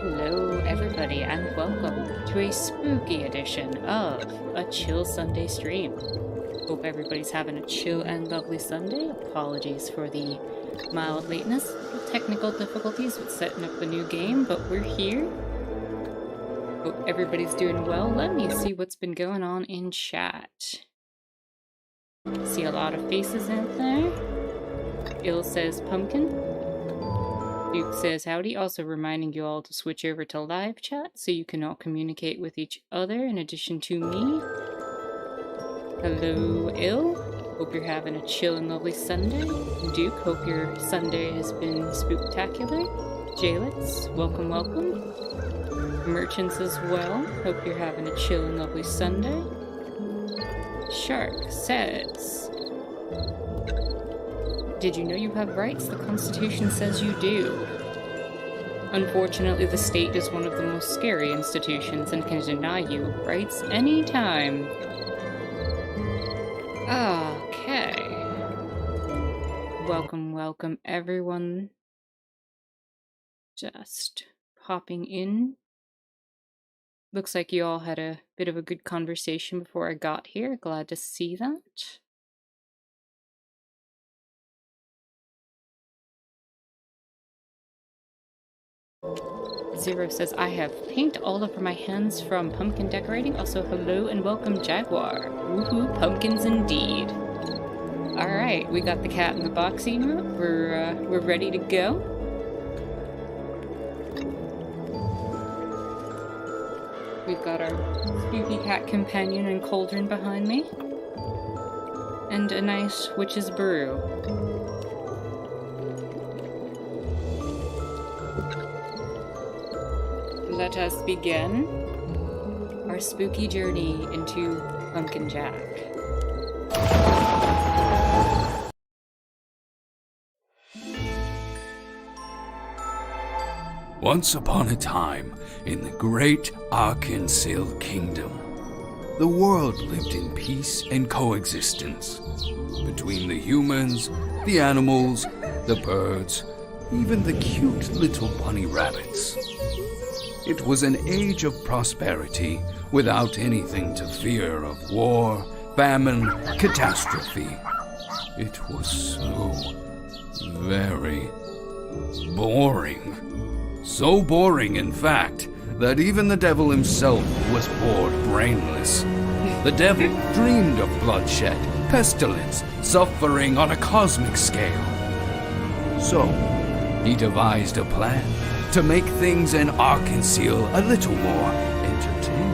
Hello, everybody, and welcome to a spooky edition of a Chill Sunday stream. Hope everybody's having a chill and lovely Sunday. Apologies for the mild lateness, the technical difficulties with setting up the new game, but we're here. Hope everybody's doing well. Let me see what's been going on in chat. See a lot of faces out there. Il says pumpkin. Duke says howdy, also reminding you all to switch over to live chat so you can all communicate with each other in addition to me. Hello, Il. Hope you're having a chill and lovely Sunday. Duke, hope your Sunday has been spooktacular. Jalix, welcome, welcome. Merchants as well, hope you're having a chill and lovely Sunday. Shark says, did you know you have rights? The Constitution says you do. Unfortunately, the state is one of the most scary institutions and can deny you rights anytime. Okay. Welcome, welcome everyone. Just popping in. Looks like you all had a bit of a good conversation before I got here. Glad to see that. Zero says, I have paint all over my hands from pumpkin decorating. Also, hello and welcome, Jaguar. Woohoo, pumpkins indeed. Alright, we got the cat in the box emote. We're ready to go. We've got our spooky cat companion and cauldron behind me. And a nice witch's brew. Let us begin our spooky journey into Pumpkin Jack. Once upon a time, in the great Arkansas Kingdom, the world lived in peace and coexistence between the humans, the animals, the birds, even the cute little bunny rabbits. It was an age of prosperity without anything to fear of war, famine, catastrophe. It was so very boring. So boring, in fact, that even the devil himself was bored brainless. The devil dreamed of bloodshed, pestilence, suffering on a cosmic scale. So, he devised a plan to make things in Arkansas a little more entertaining.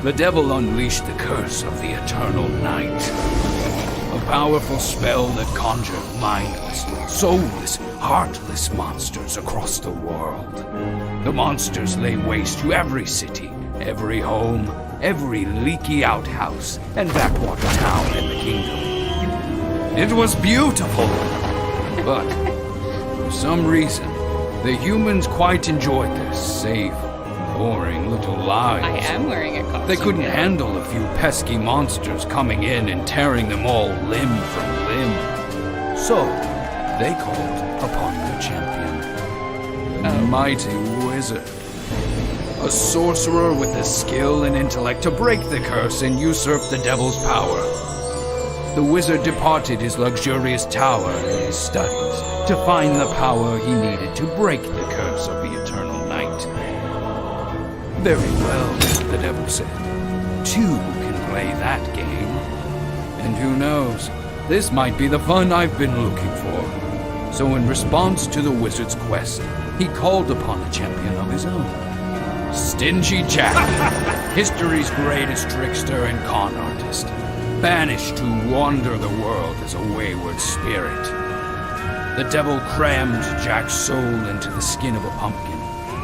The devil unleashed the curse of the Eternal Night, a powerful spell that conjured mindless, soulless, heartless monsters across the world. The monsters lay waste to every city, every home, every leaky outhouse, and backwater town in the kingdom. It was beautiful, but for some reason, the humans quite enjoyed their safe, boring little lives. I am wearing a costume. They couldn't handle a few pesky monsters coming in and tearing them all limb from limb. So, they called upon their champion, the mighty wizard. A sorcerer with the skill and intellect to break the curse and usurp the devil's power. The wizard departed his luxurious tower and his studies to find the power he needed to break the curse of the Eternal Night. Very well, the devil said. Two can play that game. And who knows, this might be the fun I've been looking for. So in response to the wizard's quest, he called upon a champion of his own. Stingy Jack, history's greatest trickster and con artist, banished to wander the world as a wayward spirit. The devil crammed Jack's soul into the skin of a pumpkin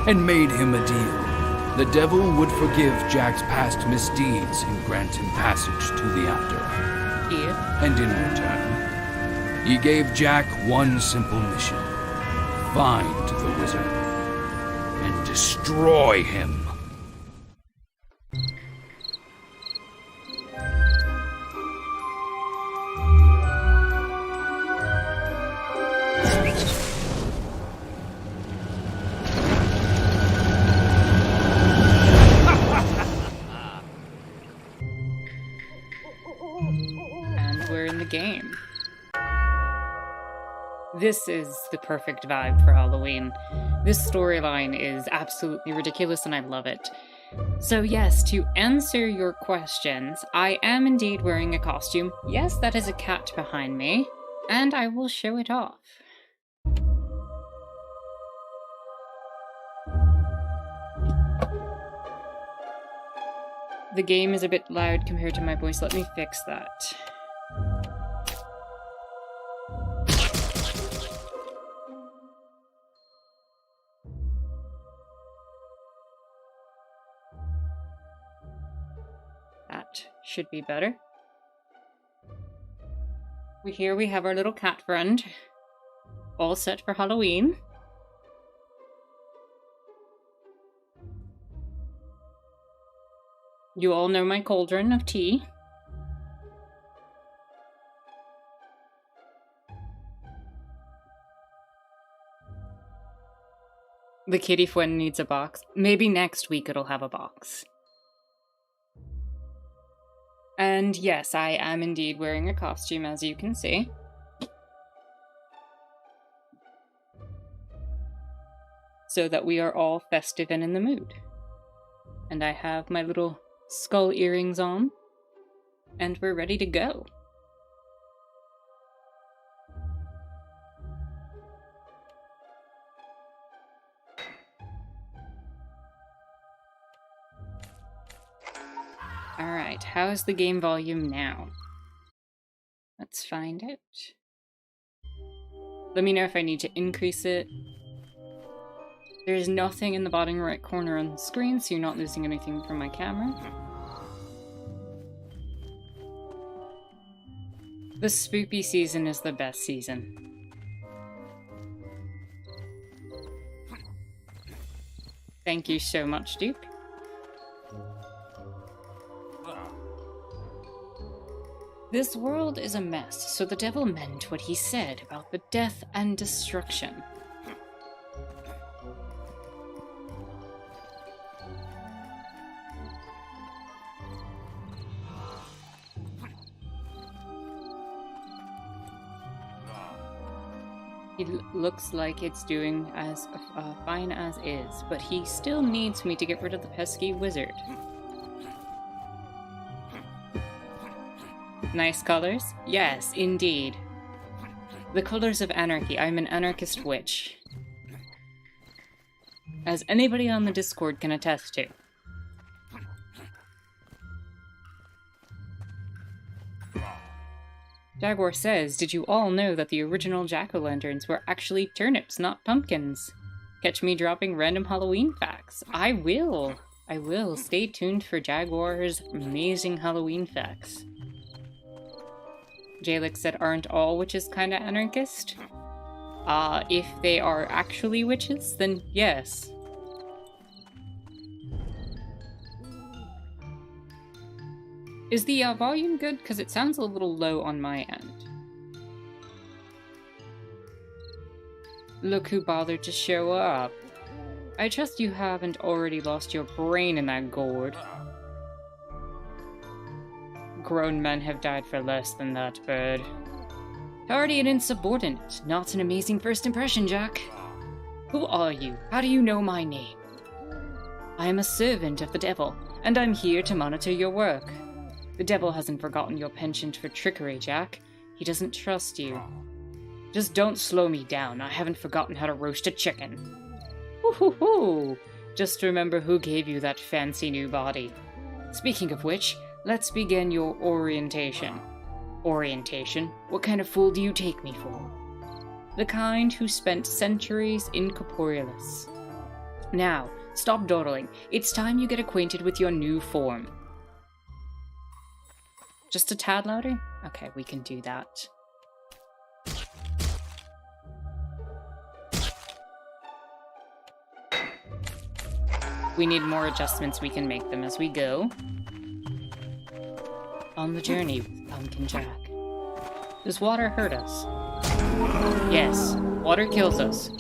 and made him a deal. The devil would forgive Jack's past misdeeds and grant him passage to the afterlife. Yeah. And in return, he gave Jack one simple mission: find the wizard and destroy him. This is the perfect vibe for Halloween. This storyline is absolutely ridiculous and I love it. So yes, to answer your questions, I am indeed wearing a costume. Yes, that is a cat behind me, and I will show it off. The game is a bit loud compared to my voice. Let me fix that. That should be better. Here we have our little cat friend. All set for Halloween. You all know my cauldron of tea. The kitty friend needs a box. Maybe next week it'll have a box. And yes, I am indeed wearing a costume, as you can see. So that we are all festive and in the mood. And I have my little skull earrings on, and we're ready to go. Alright, how's the game volume now? Let's find out. Let me know if I need to increase it. There's nothing in the bottom right corner on the screen, so you're not losing anything from my camera. The spooky season is the best season. Thank you so much, Duke. This world is a mess, so the devil meant what he said about the death and destruction. It looks like it's doing as fine as is, but he still needs me to get rid of the pesky wizard. Nice colors? Yes, indeed. The colors of anarchy. I'm an anarchist witch. As anybody on the Discord can attest to. Jaguar says, did you all know that the original jack-o'-lanterns were actually turnips, not pumpkins? Catch me dropping random Halloween facts. I will. I will. Stay tuned for Jaguar's amazing Halloween facts. Jalix said, aren't all witches kinda anarchist? If they are actually witches, then yes. Is the volume good? Because it sounds a little low on my end. Look who bothered to show up. I trust you haven't already lost your brain in that gourd. Grown men have died for less than that, bird. Tardy and insubordinate. Not an amazing first impression, Jack. Who are you? How do you know my name? I am a servant of the devil, and I'm here to monitor your work. The devil hasn't forgotten your penchant for trickery, Jack. He doesn't trust you. Just don't slow me down. I haven't forgotten how to roast a chicken. Hoo-hoo-hoo! Just remember who gave you that fancy new body. Speaking of which, let's begin your orientation. Orientation? What kind of fool do you take me for? The kind who spent centuries incorporealous. Now, stop dawdling. It's time you get acquainted with your new form. Just a tad louder? Okay, we can do that. We need more adjustments, we can make them as we go. On the journey with Pumpkin Jack. Does water hurt us? Yes, water kills us.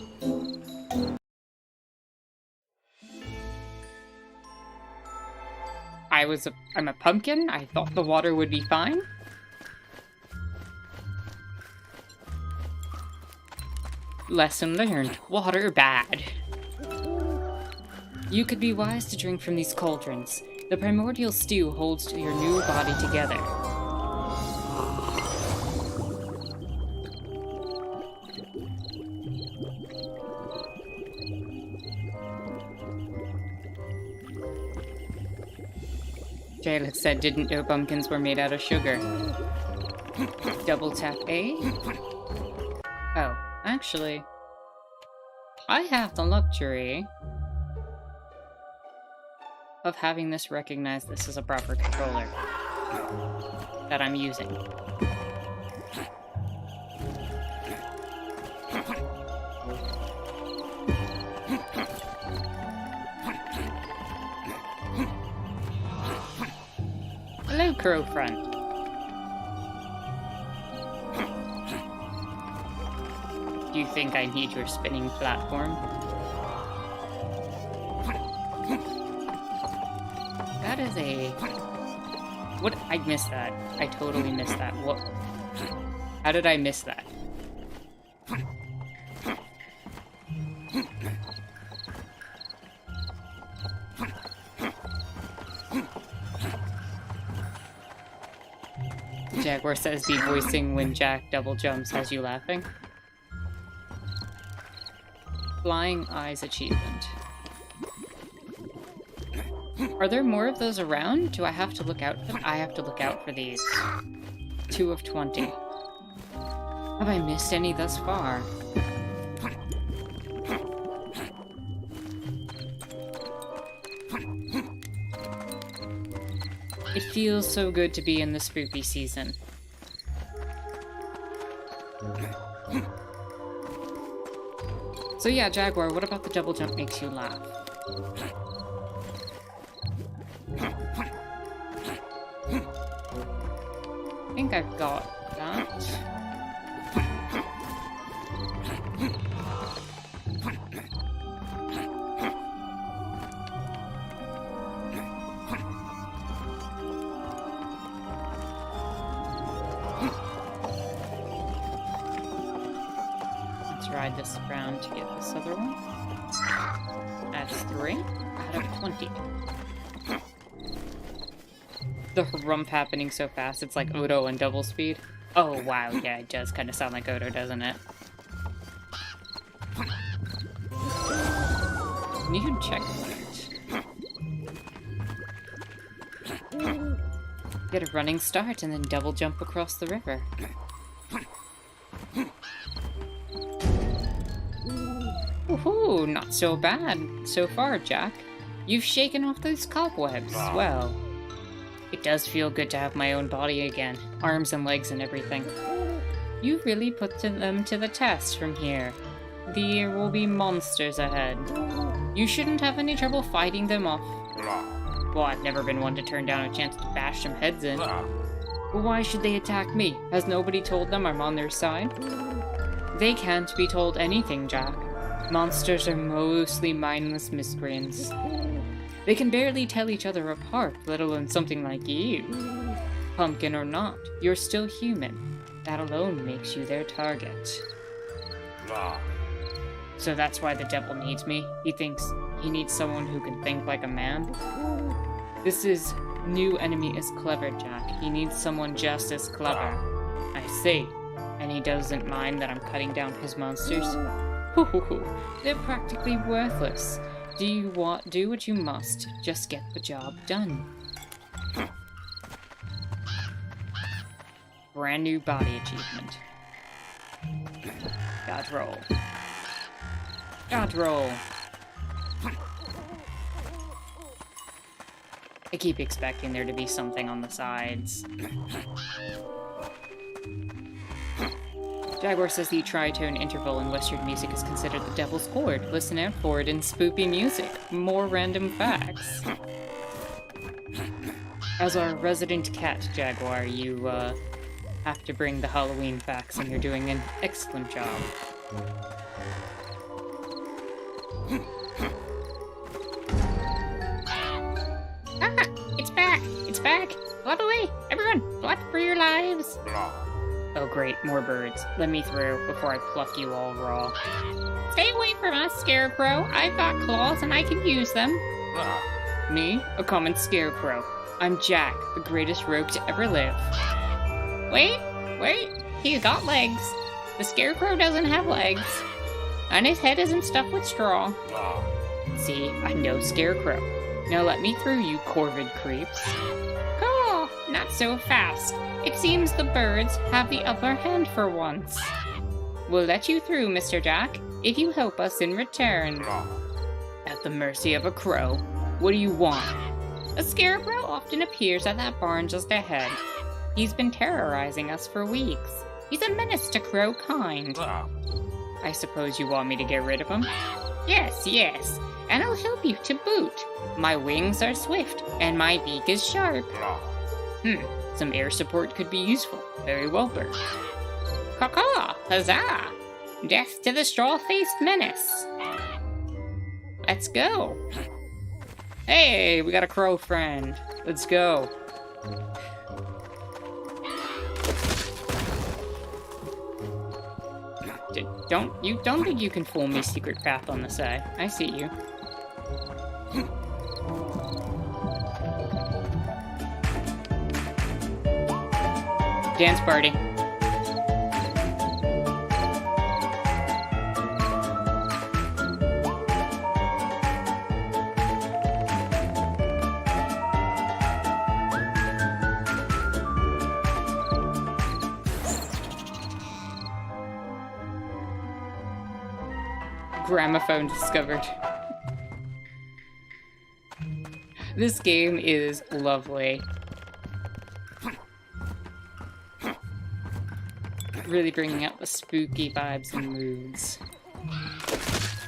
I'm a pumpkin? I thought the water would be fine? Lesson learned. Water bad. You could be wise to drink from these cauldrons. The primordial stew holds your new body together. Jayla said didn't know pumpkins were made out of sugar. Double tap A? Oh, actually, I have the luxury of having this recognize this is a proper controller that I'm using. Hello, Crowfront. Do you think I need your spinning platform? That is a... What? I missed that. I totally missed that. What? How did I miss that? Jaguar says the voicing when Jack double jumps has you laughing. Flying Eyes achievement. Are there more of those around? Do I have to look out for them? I have to look out for these. 2 of 20. Have I missed any thus far? It feels so good to be in the spooky season. So yeah, Jaguar, what about the double jump makes you laugh? I think I've got that. Ride this around to get this other one. That's 3 out of 20. The harumph happening so fast, it's like Odo and double speed. Oh wow, yeah, it does kind of sound like Odo, doesn't it? New checkpoint. Get a running start and then double jump across the river. Woohoo, not so bad so far, Jack. You've shaken off those cobwebs. Well, it does feel good to have my own body again. Arms and legs and everything. You really put them to the test from here. There will be monsters ahead. You shouldn't have any trouble fighting them off. Well, I've never been one to turn down a chance to bash some heads in. Well, why should they attack me? Has nobody told them I'm on their side? They can't be told anything, Jack. Monsters are mostly mindless miscreants. They can barely tell each other apart, let alone something like you. Pumpkin or not, you're still human. That alone makes you their target. So that's why the devil needs me. He thinks he needs someone who can think like a man. This new enemy is clever, Jack. He needs someone just as clever. I see. And he doesn't mind that I'm cutting down his monsters. They're practically worthless. Do what you must. Just get the job done. Brand new body achievement. Dodge roll. Dodge roll. I keep expecting there to be something on the sides. Jaguar says the tritone interval in Western music is considered the devil's chord. Listen out for it in spoopy music. More random facts. As our resident cat, Jaguar, you have to bring the Halloween facts, and you're doing an excellent job. Ah! It's back! It's back! Blood away! Everyone! Blood for your lives! Oh Oh great, more birds. Let me through before I pluck you all raw. Stay away from us, Scarecrow. I've got claws and I can use them. Me? A common scarecrow. I'm Jack, the greatest rogue to ever live. Wait, he's got legs. The scarecrow doesn't have legs. And his head isn't stuffed with straw. See, I'm no scarecrow. Now let me through, you corvid creeps. Oh, not so fast. It seems the birds have the upper hand for once. We'll let you through, Mr. Jack, if you help us in return. At the mercy of a crow. What do you want? A scarecrow often appears at that barn just ahead. He's been terrorizing us for weeks. He's a menace to crow kind. I suppose you want me to get rid of him? Yes, and I'll help you to boot. My wings are swift, and my beak is sharp. Some air support could be useful. Very well, bird. Caw-caw! Huzzah! Death to the straw-faced menace. Let's go. Hey, we got a crow friend. Let's go. Don't think you can fool me, Secret Path on the side. I see you. Dance party. Gramophone discovered. This game is lovely. Really bringing out the spooky vibes and moods.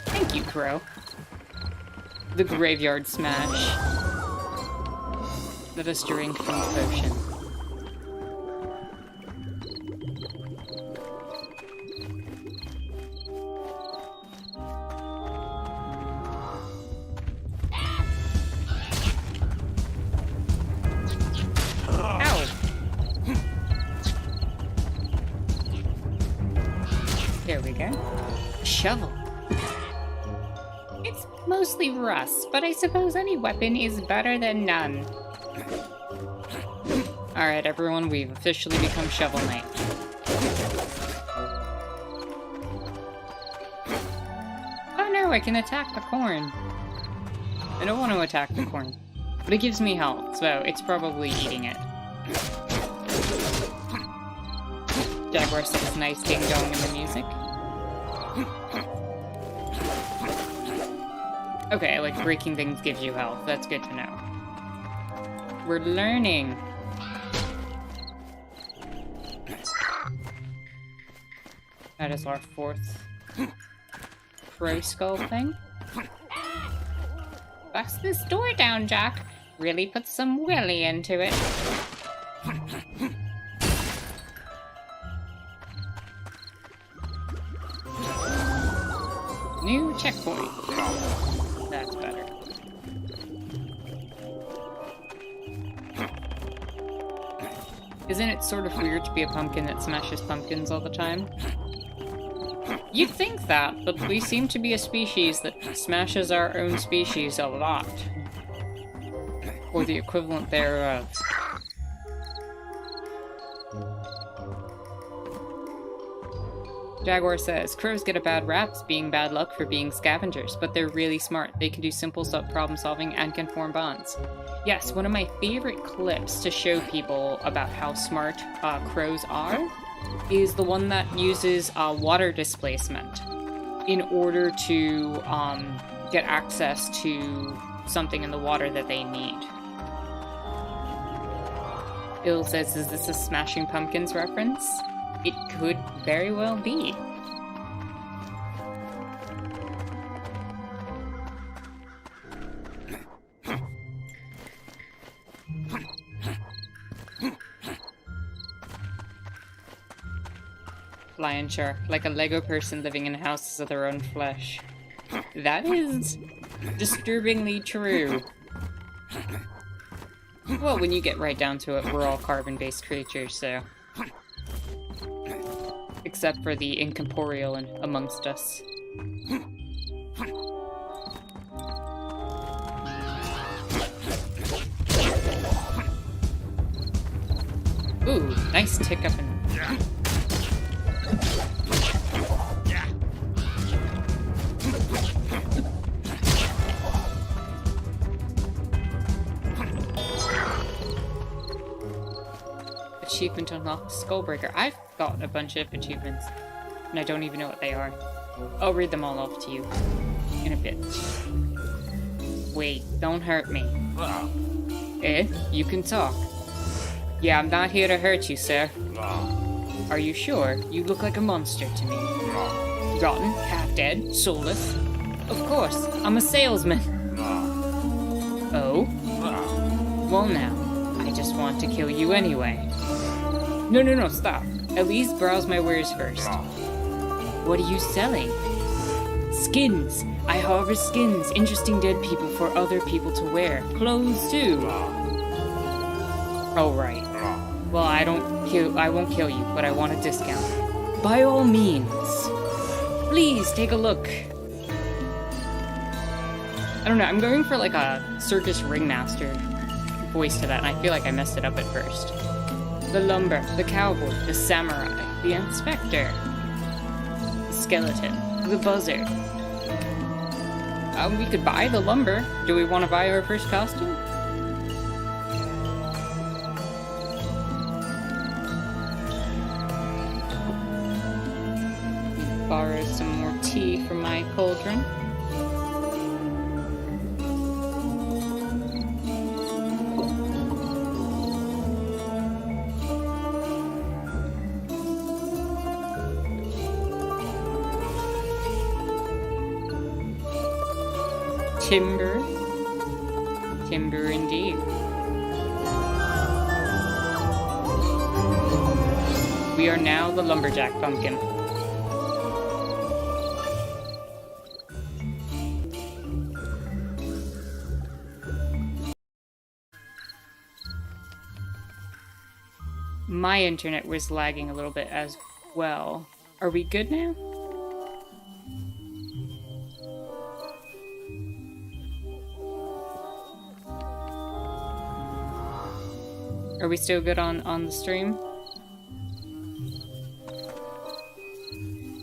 Thank you, Crow. The graveyard smash. Let us drink from the potion. There we go. Shovel. It's mostly rust, but I suppose any weapon is better than none. Alright, everyone, we've officially become Shovel Knight. Oh no, I can attack the corn. I don't want to attack the corn, but it gives me health, so it's probably eating it. Jaguar says nice ding-dong in the music. Okay, like breaking things gives you health. That's good to know. We're learning. That is our fourth crow skull thing. Bust this door down, Jack. Really put some willy into it. New checkpoint. That's better. Isn't it sort of weird to be a pumpkin that smashes pumpkins all the time? You'd think that, but we seem to be a species that smashes our own species a lot. Or the equivalent thereof. Jaguar says, crows get a bad rap as being bad luck for being scavengers, but they're really smart. They can do simple problem solving and can form bonds. Yes, one of my favorite clips to show people about how smart crows are is the one that uses water displacement in order to get access to something in the water that they need. Ill says, is this a Smashing Pumpkins reference? It could very well be. Lion shark, like a Lego person living in houses of their own flesh. That is disturbingly true. Well, when you get right down to it, we're all carbon-based creatures, so... except for the incorporeal amongst us. Ooh, nice tick up in... Achievement unlocked, Skullbreaker. I've got a bunch of achievements, and I don't even know what they are. I'll read them all off to you in a bit. Wait, don't hurt me. Eh? You can talk. Yeah, I'm not here to hurt you, sir. Are you sure? You look like a monster to me. Rotten, half-dead, soulless. Of course, I'm a salesman. Oh? Well now, I just want to kill you anyway. No, stop. At least browse my wares first. What are you selling? Skins. I harvest skins, interesting dead people for other people to wear. Clothes too. Oh right. Well, I won't kill you, but I want a discount. By all means. Please take a look. I don't know, I'm going for like a circus ringmaster voice to that, and I feel like I messed it up at first. The lumber, the cowboy, the samurai, the inspector, the skeleton, the buzzard. We could buy the lumber. Do we want to buy our first costume? Borrow some more tea from my cauldron. Timber. Timber indeed. We are now the lumberjack pumpkin. My internet was lagging a little bit as well. Are we good now? Are we still good on the stream?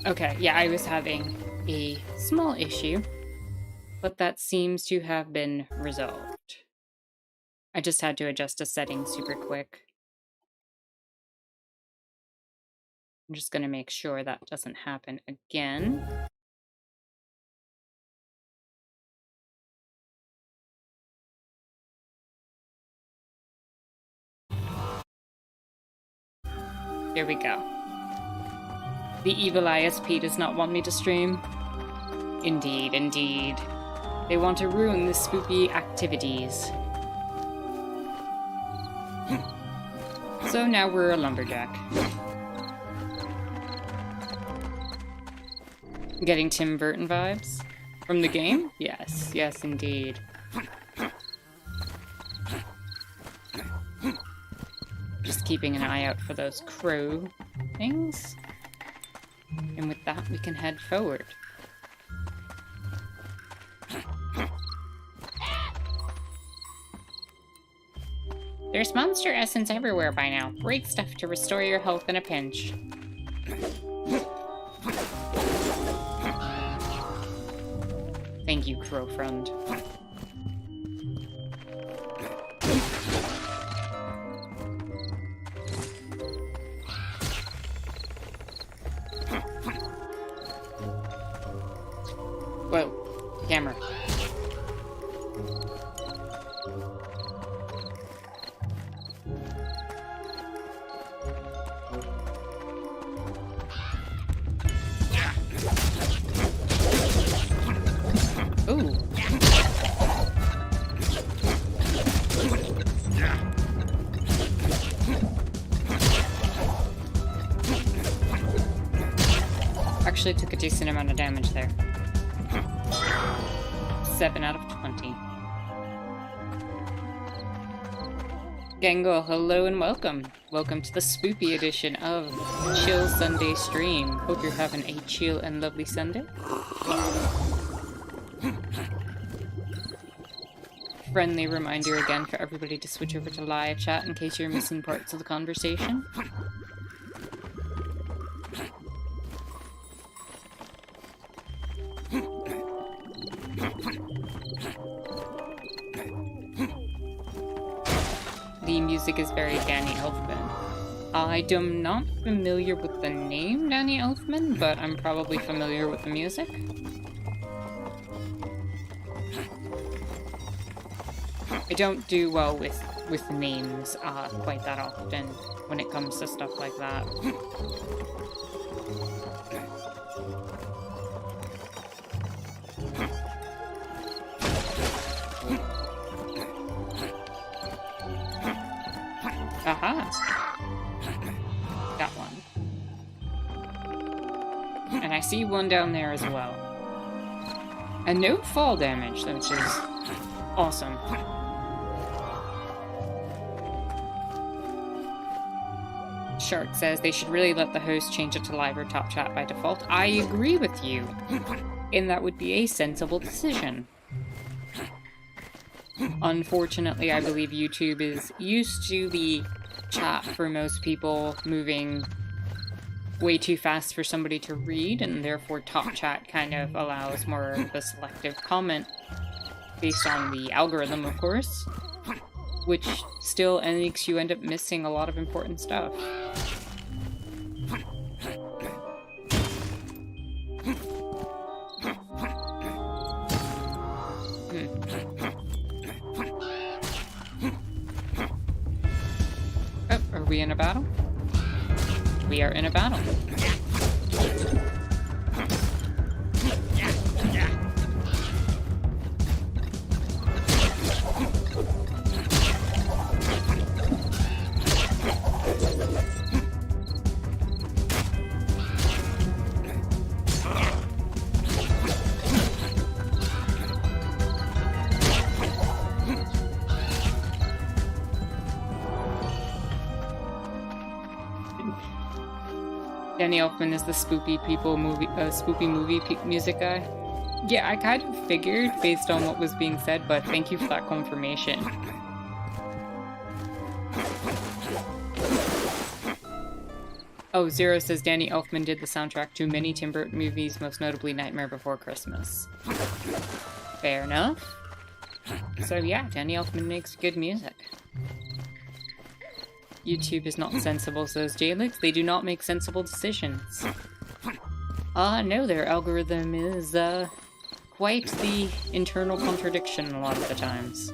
Okay, yeah, I was having a small issue, but that seems to have been resolved. I just had to adjust a setting super quick. I'm just gonna make sure that doesn't happen again. There we go. The evil ISP does not want me to stream. Indeed, indeed. They want to ruin the spooky activities. So now we're a lumberjack. Getting Tim Burton vibes? From the game? Yes, yes indeed. Just keeping an eye out for those crow things. And with that, we can head forward. There's monster essence everywhere by now. Break stuff to restore your health in a pinch. Thank you, crow friend. Whoa, camera. Ooh. Actually took a decent amount of damage there. 7 out of 20. Gangle, hello and welcome. Welcome to the spoopy edition of Chill Sunday Stream. Hope you're having a chill and lovely Sunday. Friendly reminder again for everybody to switch over to live chat in case you're missing parts of the conversation. The music is very Danny Elfman. I am not familiar with the name Danny Elfman, but I'm probably familiar with the music. I don't do well with names quite that often when it comes to stuff like that. Aha! Got one. And I see one down there as well. And no fall damage, which is awesome. Shark says they should really let the host change it to live or top chat by default. I agree with you. And that would be a sensible decision. Unfortunately, I believe YouTube is used to the chat for most people moving way too fast for somebody to read, and therefore top chat kind of allows more of a selective comment based on the algorithm, of course, which still makes you end up missing a lot of important stuff. Oh, are we in a battle? We are in a battle. Danny Elfman is the spoopy movie music guy. Yeah, I kind of figured based on what was being said, but thank you for that confirmation. Oh, Zero says Danny Elfman did the soundtrack to many Tim Burton movies, most notably Nightmare Before Christmas. Fair enough. So yeah, Danny Elfman makes good music. YouTube is not sensible, says Jalix. They do not make sensible decisions. No, their algorithm is, quite the internal contradiction a lot of the times.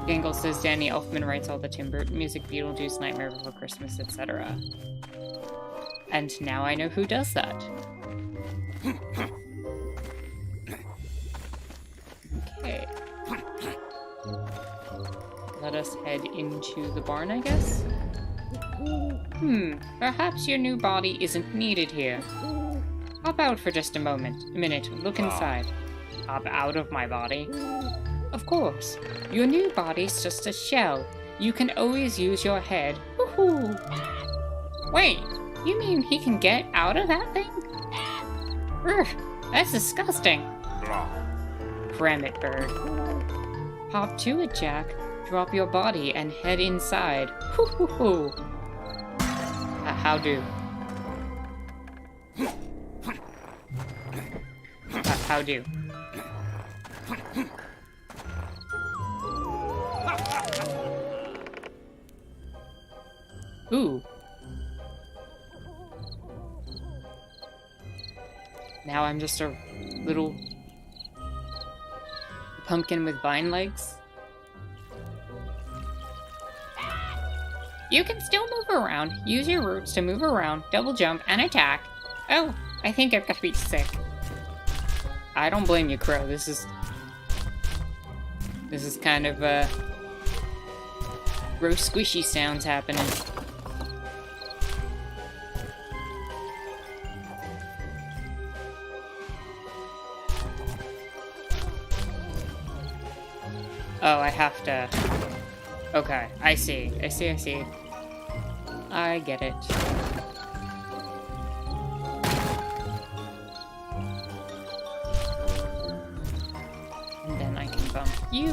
Gangle says Danny Elfman writes all the Tim Burton music, Beetlejuice, Nightmare Before Christmas, etc. And now I know who does that. Okay. Let us head into the barn, I guess? Perhaps your new body isn't needed here. Hop out for just a minute, look inside. Hop out of my body? Of course. Your new body's just a shell. You can always use your head. Woohoo! Wait, you mean he can get out of that thing? Urgh, that's disgusting. Cram it, bird. Hop to it, Jack. Drop your body and head inside. Hoo-hoo-hoo. How do? How do? Ooh. Now I'm just a little pumpkin with vine legs. You can still move around. Use your roots to move around, double jump, and attack. Oh, I think I've got to be sick. I don't blame you, Crow. This is kind of, gross squishy sounds happening. Oh, I have to... Okay, I see. I see. I get it. And then I can bump you.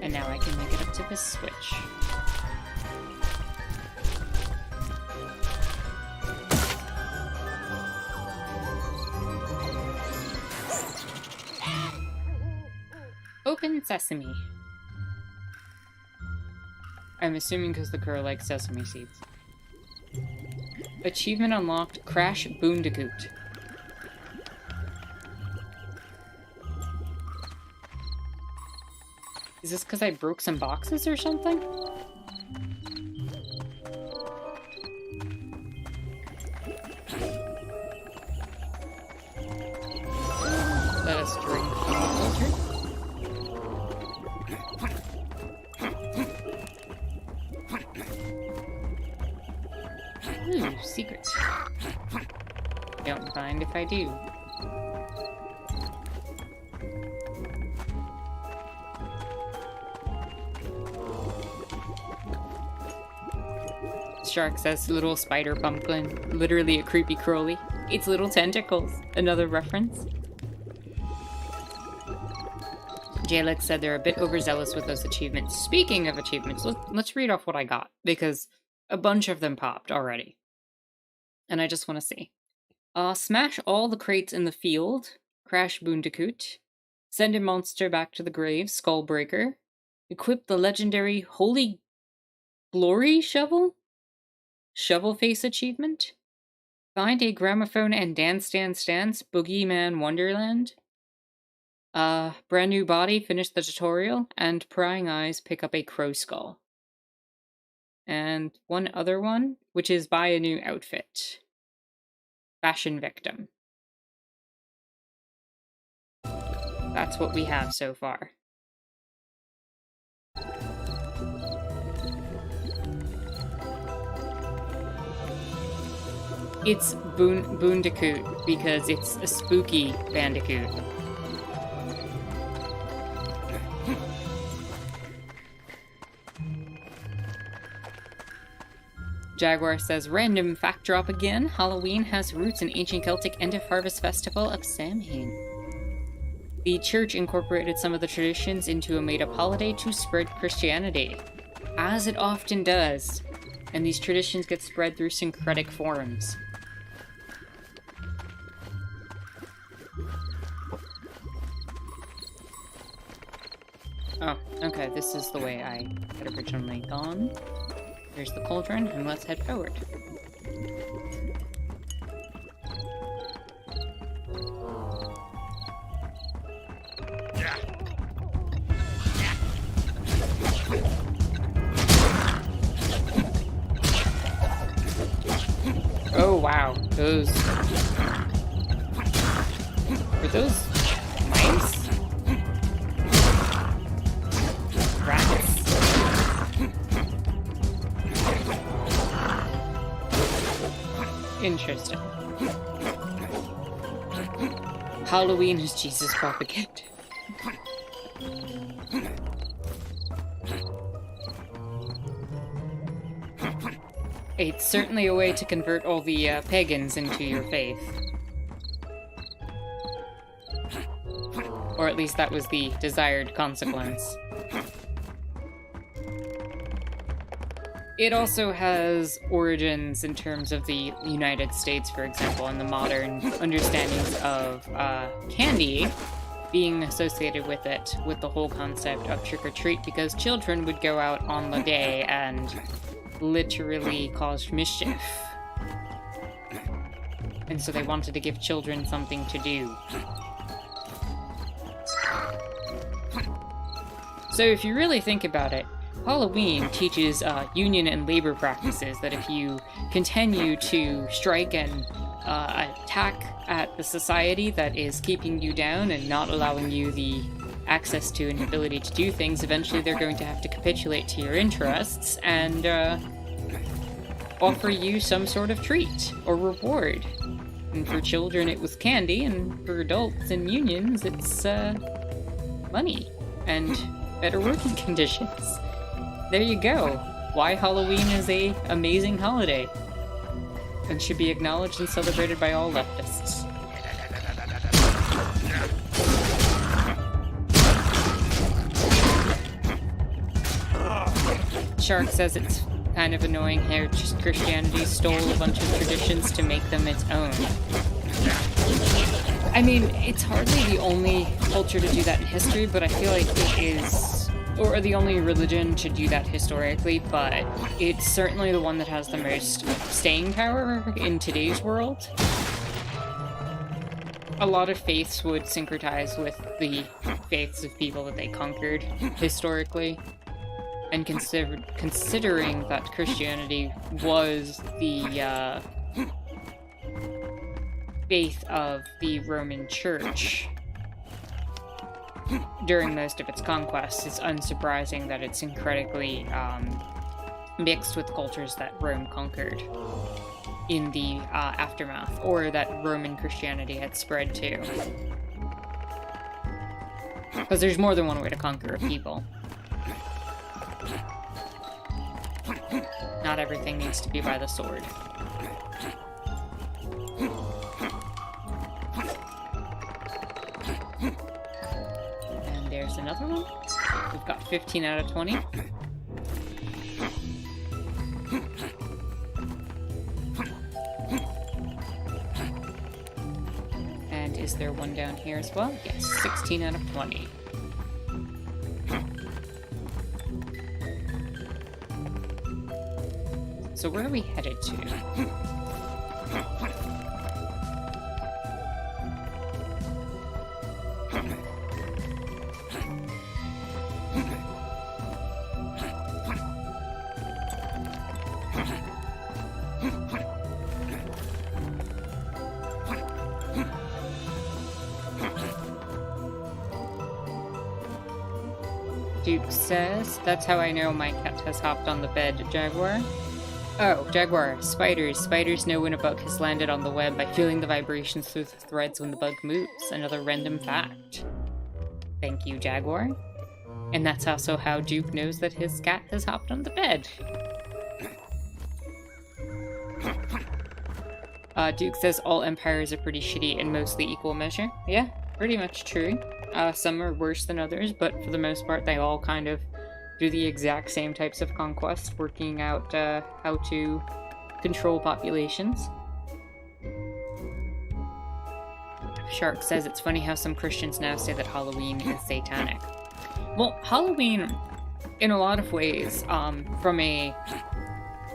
And now I can make it up to this switch. Open sesame. I'm assuming because the girl likes sesame seeds. Achievement unlocked, Crash Boondagoot. Is this because I broke some boxes or something? Let us drink from the filter. Ooh, secret. Don't mind if I do. Shark says little spider pumpkin, literally a creepy crawly. Its little tentacles, another reference. Jalek said they're a bit overzealous with those achievements. Speaking of achievements, let's read off what I got, because a bunch of them popped already. And I just want to see. Smash all the crates in the field, Crash Boondagoot. Send a monster back to the grave, Skullbreaker. Equip the legendary Holy Glory Shovel? Shovel Face achievement. Find a gramophone and dance, Boogeyman Wonderland. Brand new body, finish the tutorial, and prying eyes, pick up a crow skull. And one other one, which is buy a new outfit. Fashion victim. That's what we have so far. It's Boondagoot because it's a spooky bandicoot. Jaguar says, random fact drop again. Halloween has roots in ancient Celtic end-of-harvest festival of Samhain. The church incorporated some of the traditions into a made-up holiday to spread Christianity, as it often does, and these traditions get spread through syncretic forms. Oh, okay, this is the way I had originally gone. Here's the cauldron, and let's head forward. Oh wow, those... Were those mice? Rats? Interesting. Halloween is Jesus propaganda. It's certainly a way to convert all the pagans into your faith. Or at least that was the desired consequence. It also has origins in terms of the United States, for example, and the modern understandings of candy being associated with it, with the whole concept of trick-or-treat, because children would go out on the day and literally cause mischief. And so they wanted to give children something to do. So if you really think about it, Halloween teaches union and labor practices that if you continue to strike and attack at the society that is keeping you down and not allowing you the access to and ability to do things, eventually they're going to have to capitulate to your interests, and offer you some sort of treat or reward. And for children, it was candy, and for adults and unions, it's money and better working conditions. There you go. Why Halloween is a amazing holiday and should be acknowledged and celebrated by all leftists. Shark says it's kind of annoying how just Christianity stole a bunch of traditions to make them its own. I mean, it's hardly the only culture to do that in history, but I feel like it is, or the only religion to do that historically, but it's certainly the one that has the most staying power in today's world. A lot of faiths would syncretize with the faiths of people that they conquered historically. And considering that Christianity was the faith of the Roman Church during most of its conquests, it's unsurprising that it's incredibly mixed with cultures that Rome conquered in the aftermath, or that Roman Christianity had spread to. Because there's more than one way to conquer a people. Not everything needs to be by the sword. And there's another one. We've got 15 out of 20. And is there one down here as well? Yes, 16 out of 20. So where are we headed to? Duke says, that's how I know my cat has hopped on the bed, Jaguar. Oh, Jaguar. Spiders. Spiders know when a bug has landed on the web by feeling the vibrations through the threads when the bug moves. Another random fact. Thank you, Jaguar. And that's also how Duke knows that his cat has hopped on the bed. Duke says all empires are pretty shitty in mostly equal measure. Yeah, pretty much true. Some are worse than others, but for the most part they all kind of do the exact same types of conquest, working out how to control populations. Shark says it's funny how some Christians now say that Halloween is satanic. Well, Halloween, in a lot of ways, from a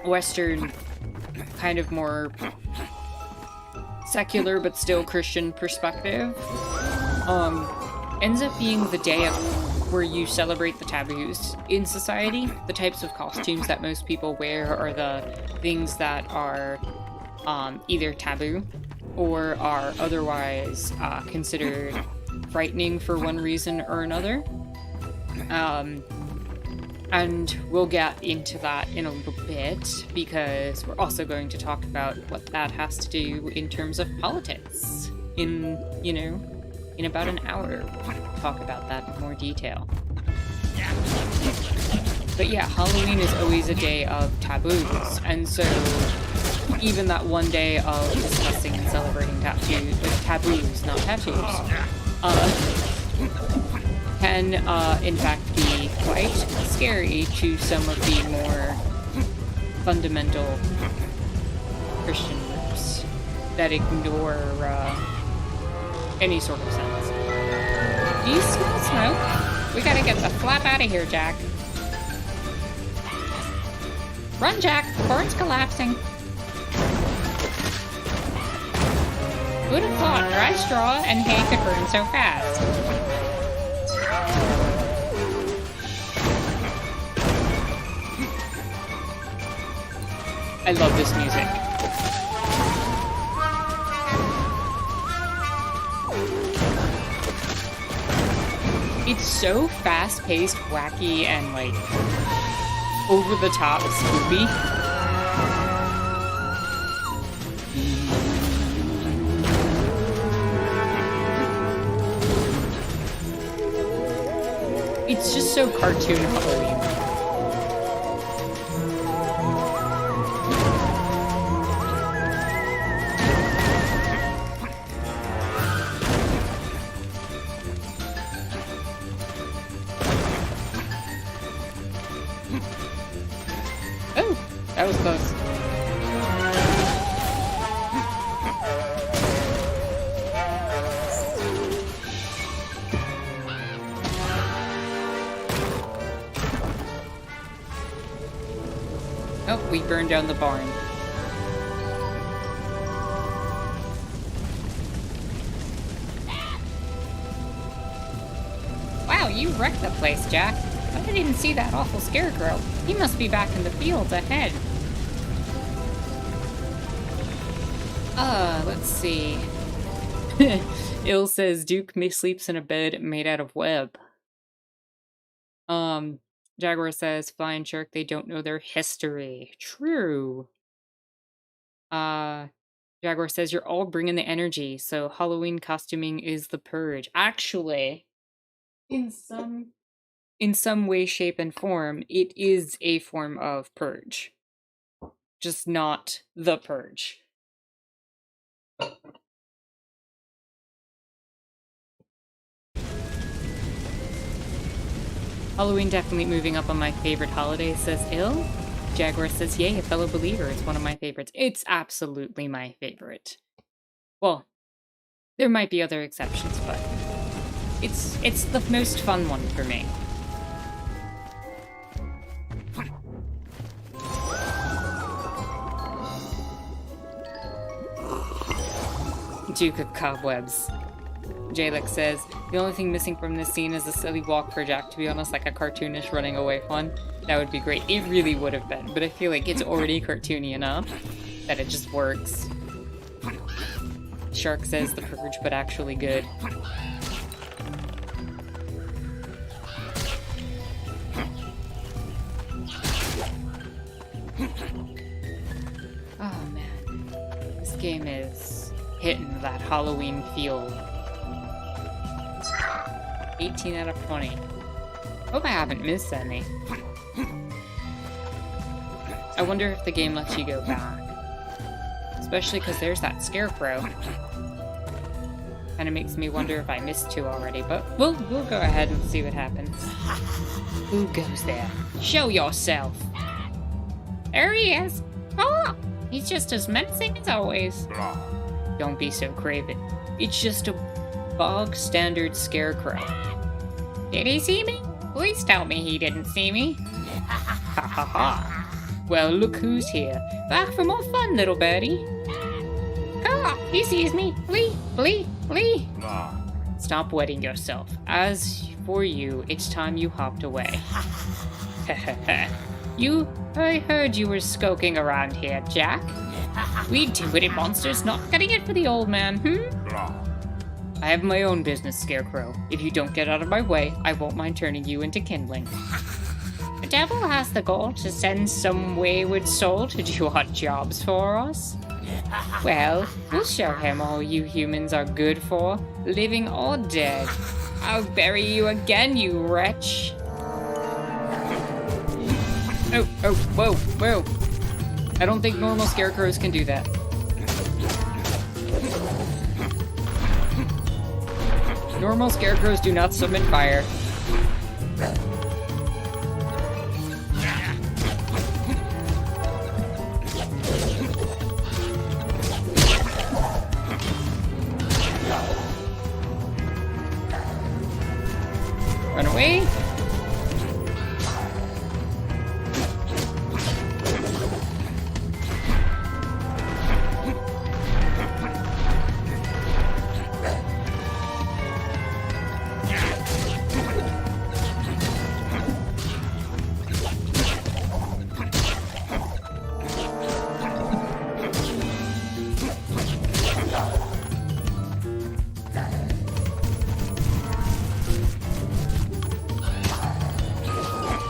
Western, kind of more secular but still Christian perspective, ends up being the day of where you celebrate the taboos in society. The types of costumes that most people wear are the things that are either taboo or are otherwise considered frightening for one reason or another. And we'll get into that in a little bit, because we're also going to talk about what that has to do in terms of politics in about an hour. We'll talk about that in more detail. But yeah, Halloween is always a day of taboos, and so even that one day of discussing and celebrating taboos, not tattoos, can in fact be quite scary to some of the more fundamental Christian groups that ignore any sort of sense. Do you smell smoke? We gotta get the flap out of here, Jack. Run, Jack! The barn's collapsing. Who'd have thought dry straw and hay could burn so fast? I love this music. It's so fast-paced, wacky, and, like, over-the-top spooky. It's just so cartoon Halloween. Oh, that was close. Oh, we burned down the barn. Wow, you wrecked the place, Jack. I didn't even see that awful scarecrow. He must be back in the fields ahead. Let's see. Il says Duke sleeps in a bed made out of web. Jaguar says Flying Shark, they don't know their history. True. Jaguar says you're all bringing the energy, so Halloween costuming is the purge. Actually, in some way, shape, and form, it is a form of purge. Just not the purge. Halloween definitely moving up on my favorite holiday, says Il. Jaguar says, yay, a fellow believer. It's one of my favorites. It's absolutely my favorite. Well, there might be other exceptions, but it's the most fun one for me. Duke of Cobwebs. Jalek says, the only thing missing from this scene is a silly walk for Jack, to be honest, like a cartoonish running away one. That would be great. It really would have been, but I feel like it's already cartoony enough that it just works. Shark says the purge, but actually good. Oh man, this game is hitting that Halloween feel. 18 out of 20. Hope I haven't missed any. I wonder if the game lets you go back. Especially because there's that scarecrow. Kinda makes me wonder if I missed 2 already, but we'll go ahead and see what happens. Who goes there? Show yourself! There he is! Oh! He's just as menacing as always. Don't be so craven. It's just a bog standard scarecrow. Did he see me? Please tell me he didn't see me. Ha ha ha. Well, look who's here. Back for more fun, little birdie. Ah, he sees me. Flee, flee, flee. Stop wetting yourself. As for you, it's time you hopped away. I heard you were skulking around here, Jack. We two-witted monsters not cutting it for the old man, I have my own business, Scarecrow. If you don't get out of my way, I won't mind turning you into kindling. The devil has the goal to send some wayward soul to do odd jobs for us. Well, we'll show him all you humans are good for, living or dead. I'll bury you again, you wretch. Oh, whoa. I don't think normal scarecrows can do that. Normal scarecrows do not summon fire. Run away.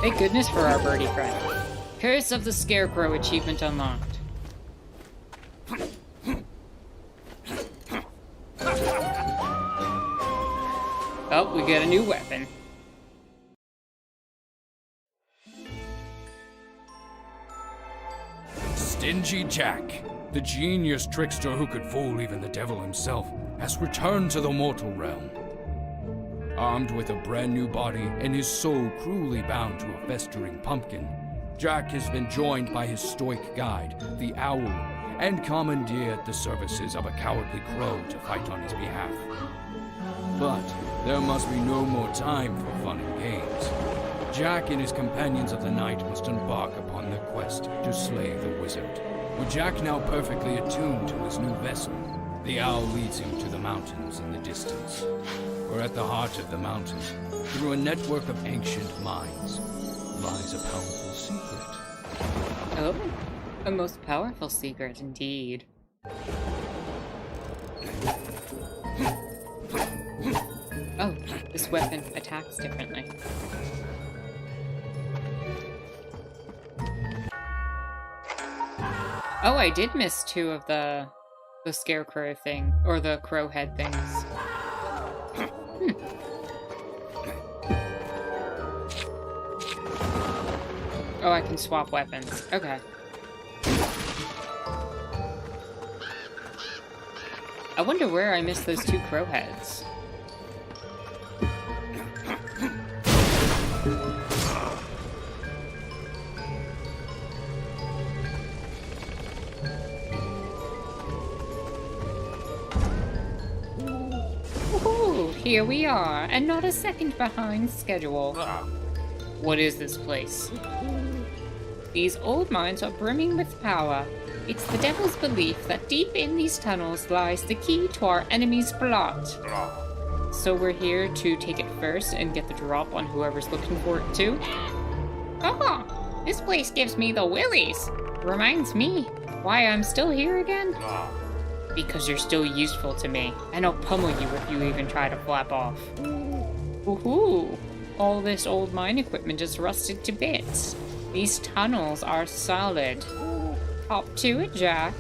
Thank goodness for our birdie friend. Curse of the Scarecrow achievement unlocked. Oh, we got a new weapon. Stingy Jack, the genius trickster who could fool even the devil himself, has returned to the mortal realm. Armed with a brand new body and his soul cruelly bound to a festering pumpkin, Jack has been joined by his stoic guide, the Owl, and commandeered the services of a cowardly crow to fight on his behalf. But there must be no more time for fun and games. Jack and his companions of the night must embark upon their quest to slay the wizard. With Jack now perfectly attuned to his new vessel, the Owl leads him to the mountains in the distance. For at the heart of the mountain, through a network of ancient mines, lies a powerful secret. Oh, a most powerful secret indeed. Oh, this weapon attacks differently. Oh, I did miss two of the scarecrow thing, or the crow head things. Oh, I can swap weapons. Okay. I wonder where I missed those two crow heads. Ooh, here we are, and not a second behind schedule. What is this place? These old mines are brimming with power. It's the devil's belief that deep in these tunnels lies the key to our enemy's plot. So we're here to take it first and get the drop on whoever's looking for it too. Oh, this place gives me the willies. Reminds me why I'm still here again. Because you're still useful to me, and I'll pummel you if you even try to flap off. Woohoo! All this old mine equipment is rusted to bits. These tunnels are solid. Hop to it, Jack.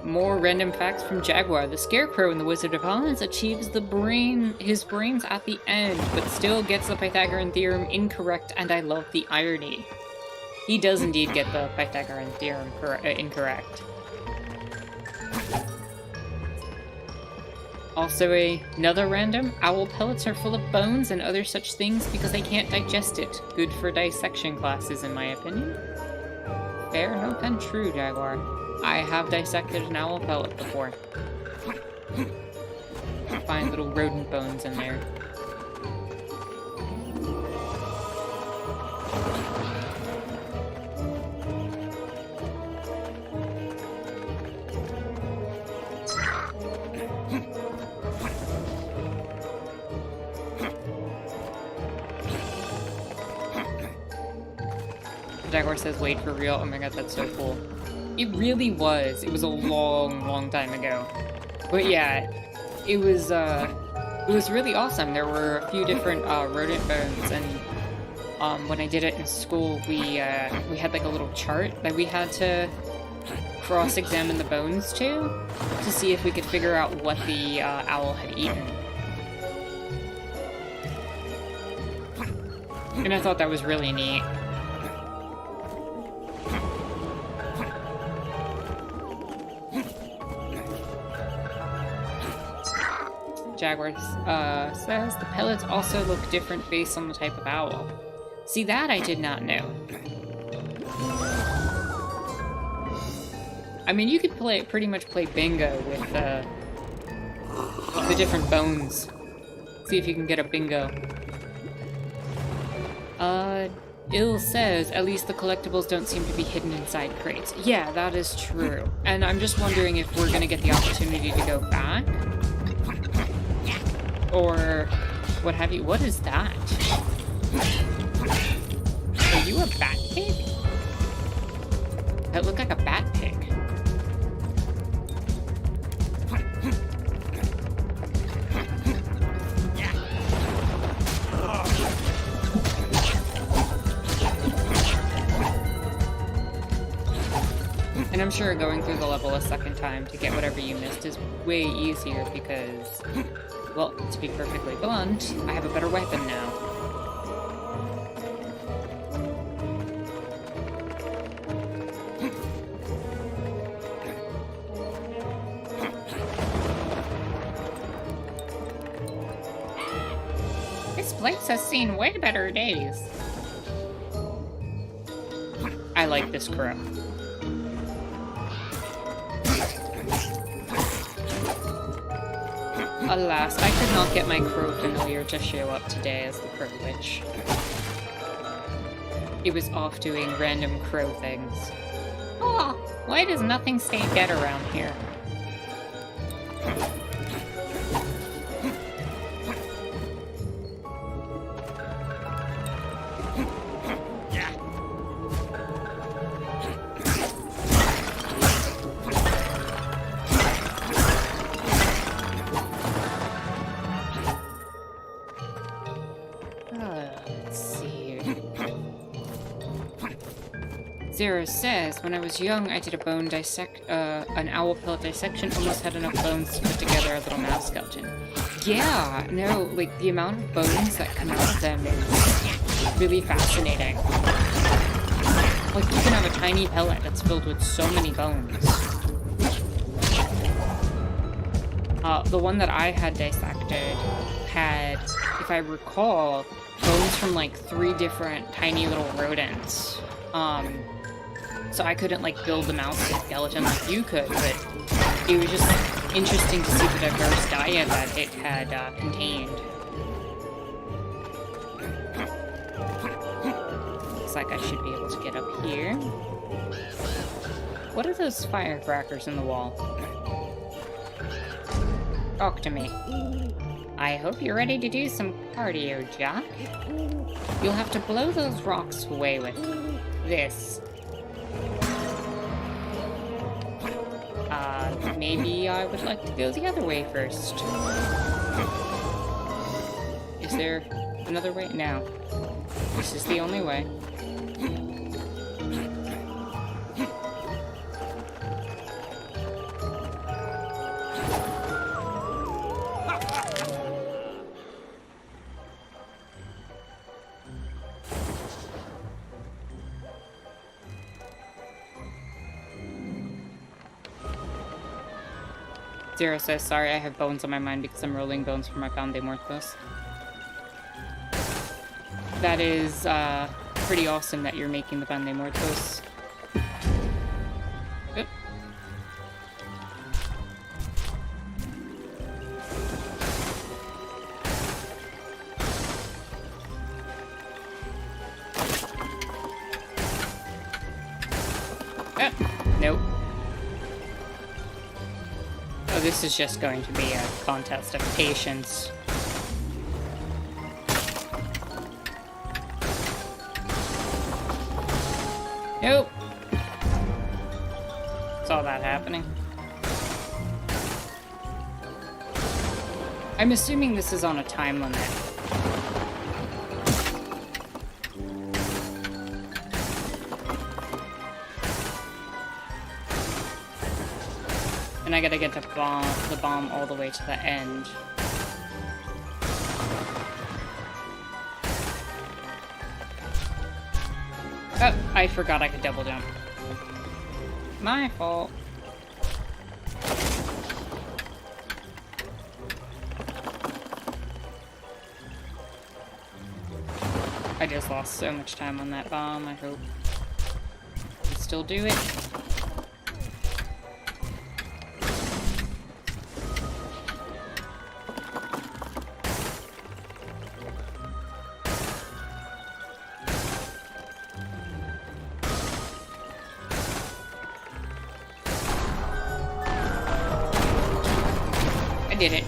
More random facts from Jaguar. The Scarecrow in the Wizard of Oz achieves his brains at the end, but still gets the Pythagorean theorem incorrect, and I love the irony. He does indeed get the Pythagorean theorem incorrect. Also another random, owl pellets are full of bones and other such things because they can't digest it. Good for dissection classes, in my opinion. Fair enough and true, Jaguar. I have dissected an owl pellet before. Find little rodent bones in there. Jaguar says, wait, for real? Oh my god, that's so cool. It really was. It was a long, long time ago. But yeah, it was really awesome. There were a few different rodent bones, and when I did it in school, we had like a little chart that we had to cross-examine the bones to see if we could figure out what the owl had eaten. And I thought that was really neat. Jaguar says the pellets also look different based on the type of owl. See, that I did not know. I mean, you could pretty much play bingo with the different bones. See if you can get a bingo. Ill says, at least the collectibles don't seem to be hidden inside crates. Yeah, that is true. And I'm just wondering if we're gonna get the opportunity to go back. Or what have you. What is that? Are you a bat pig? That looked like a bat pig. And I'm sure going through the level a second time to get whatever you missed is way easier because, well, to be perfectly blunt, I have a better weapon now. place has seen way better days. I like this crow. Alas, I could not get my crow familiar to show up today as the Crow Witch. He was off doing random crow things. Oh, why does nothing stay dead around here? Zero says, when I was young, I did an owl pellet dissection, almost had enough bones to put together a little mouse skeleton. Yeah, no, like, the amount of bones that come out of them is really fascinating. Like, you can have a tiny pellet that's filled with so many bones. The one that I had dissected had, if I recall, bones from, like, 3 different tiny little rodents. So I couldn't, like, build the mouse skeleton like you could, but it was just interesting to see the diverse diet that it had contained. Looks like I should be able to get up here. What are those firecrackers in the wall? Talk to me. I hope you're ready to do some cardio, Jack. You'll have to blow those rocks away with this. Maybe I would like to go the other way first. Is there another way? No. This is the only way. Zero says, sorry, I have bones on my mind because I'm rolling bones for my Pan de Muertos. That is pretty awesome that you're making the Pan de Muertos. Oop. Nope. Oh, this is just going to be a contest of patience. Nope. Saw that happening. I'm assuming this is on a time limit. And I gotta get the bomb all the way to the end. Oh, I forgot I could double jump. My fault. I just lost so much time on that bomb. I hope I can still do it. Did it.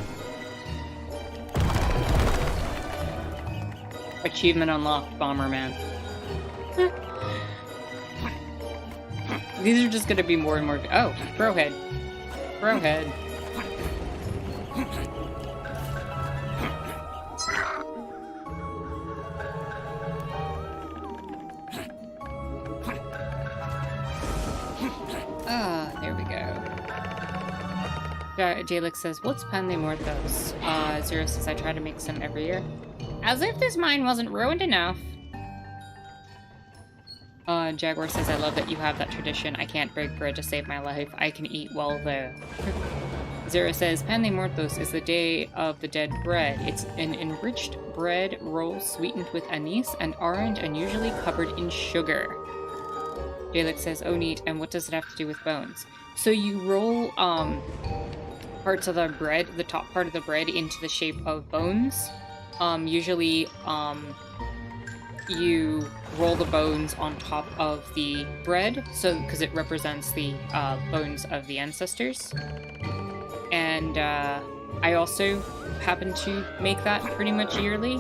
Achievement unlocked, Bomberman. These are just gonna be more and more. Oh, Crowhead. Crowhead. Ah, there we go. Jalix says, what's Pan de Muertos? Zero says, I try to make some every year. As if this mine wasn't ruined enough. Jaguar says, I love that you have that tradition. I can't break bread to save my life. I can eat well, though. Zero says, Pan de Muertos is the Day of the Dead bread. It's an enriched bread roll sweetened with anise and orange and usually covered in sugar. Jalek says, oh neat, and what does it have to do with bones? So you roll parts of the bread, the top part of the bread, into the shape of bones. Usually you roll the bones on top of the bread, so because it represents the bones of the ancestors. And I also happen to make that pretty much yearly.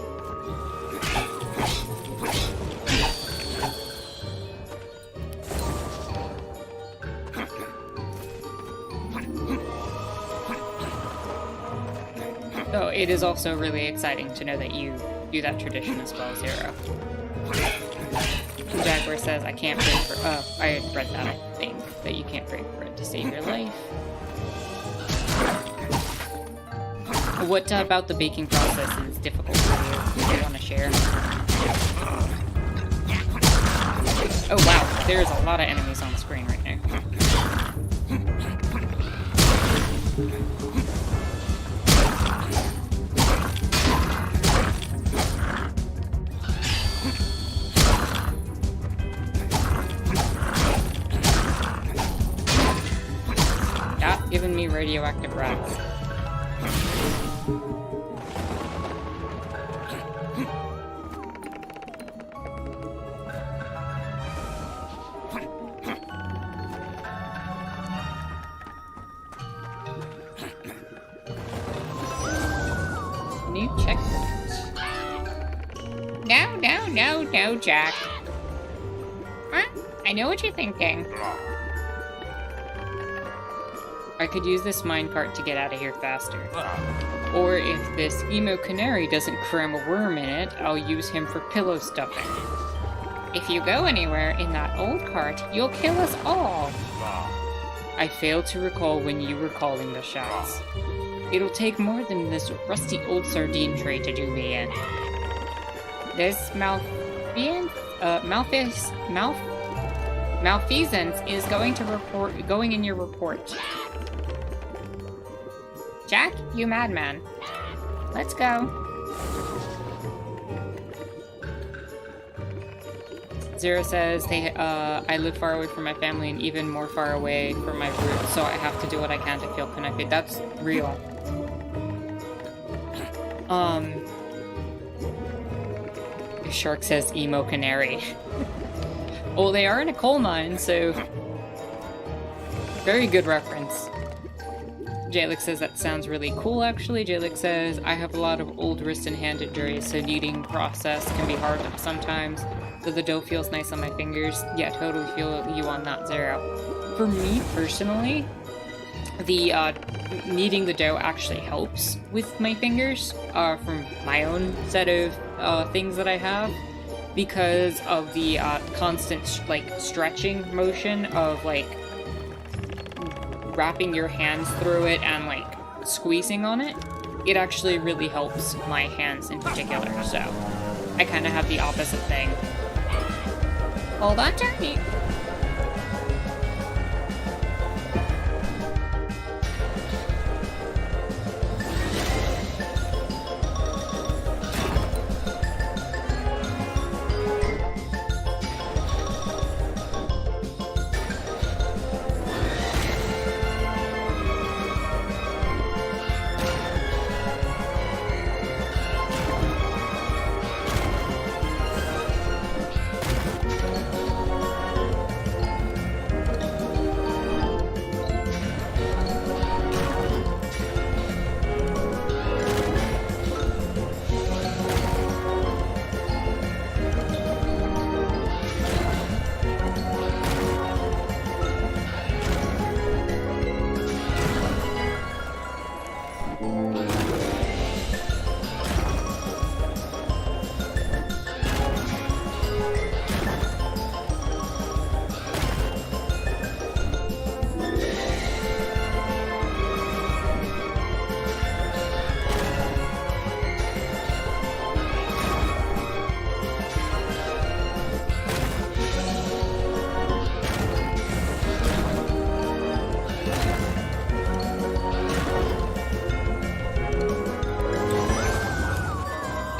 So it is also really exciting to know that you do that tradition as well, Zero. Jaguar says, I can't break for... Oh, I had read that, I think, that you can't break bread to save your life. What about the baking process is difficult for you? Do you want to share? Oh wow, there's a lot of enemies on the screen right now. Stop giving me radioactive rats. New checkpoint. No, Jack. Huh? I know what you're thinking. I could use this minecart to get out of here faster. Or if this emo canary doesn't cram a worm in it, I'll use him for pillow stuffing. If you go anywhere in that old cart, you'll kill us all. I failed to recall when you were calling the shots. It'll take more than this rusty old sardine tray to do me in. This malfeasance is going in your report. Jack, you madman. Let's go. Zero says, I live far away from my family and even more far away from my roots, so I have to do what I can to feel connected. That's real. Shark says emo canary. Well, they are in a coal mine, so very good reference. Jalek says that sounds really cool, actually. Jalek says, I have a lot of old wrist and hand injuries, so kneading process can be hard sometimes, though the dough feels nice on my fingers. Yeah, totally feel you on that, Zero. For me, personally, the kneading the dough actually helps with my fingers, from my own set of things that I have, because of the constant stretching motion of wrapping your hands through it and squeezing on it. It actually really helps my hands in particular, so I kind of have the opposite thing. Hold on, Turkey.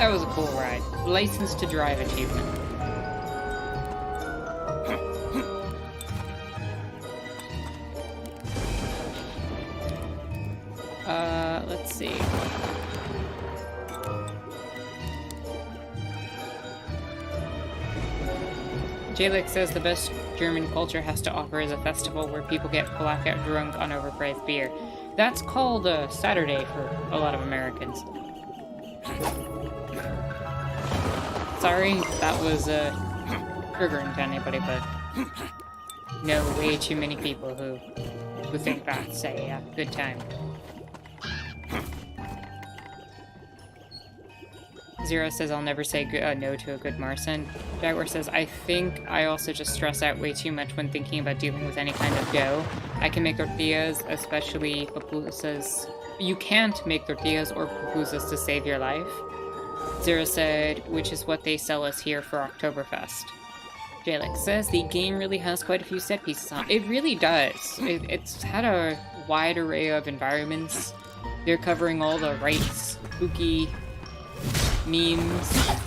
That was a cool ride. License to drive achievement. Let's see. Jalek says the best German culture has to offer is a festival where people get blackout drunk on overpriced beer. That's called a Saturday for a lot of Americans. Sorry, that was triggering to anybody, but know way too many people who think that's a good time. Zero says, I'll never say no to a good Marson. Jaguar says, I think I also just stress out way too much when thinking about dealing with any kind of dough. I can make tortillas, especially pupusas. You can't make tortillas or pupusas to save your life. Zero said, which is what they sell us here for Oktoberfest. Jalek says, the game really has quite a few set pieces on it. It really does. It's had a wide array of environments. They're covering all the right spooky memes.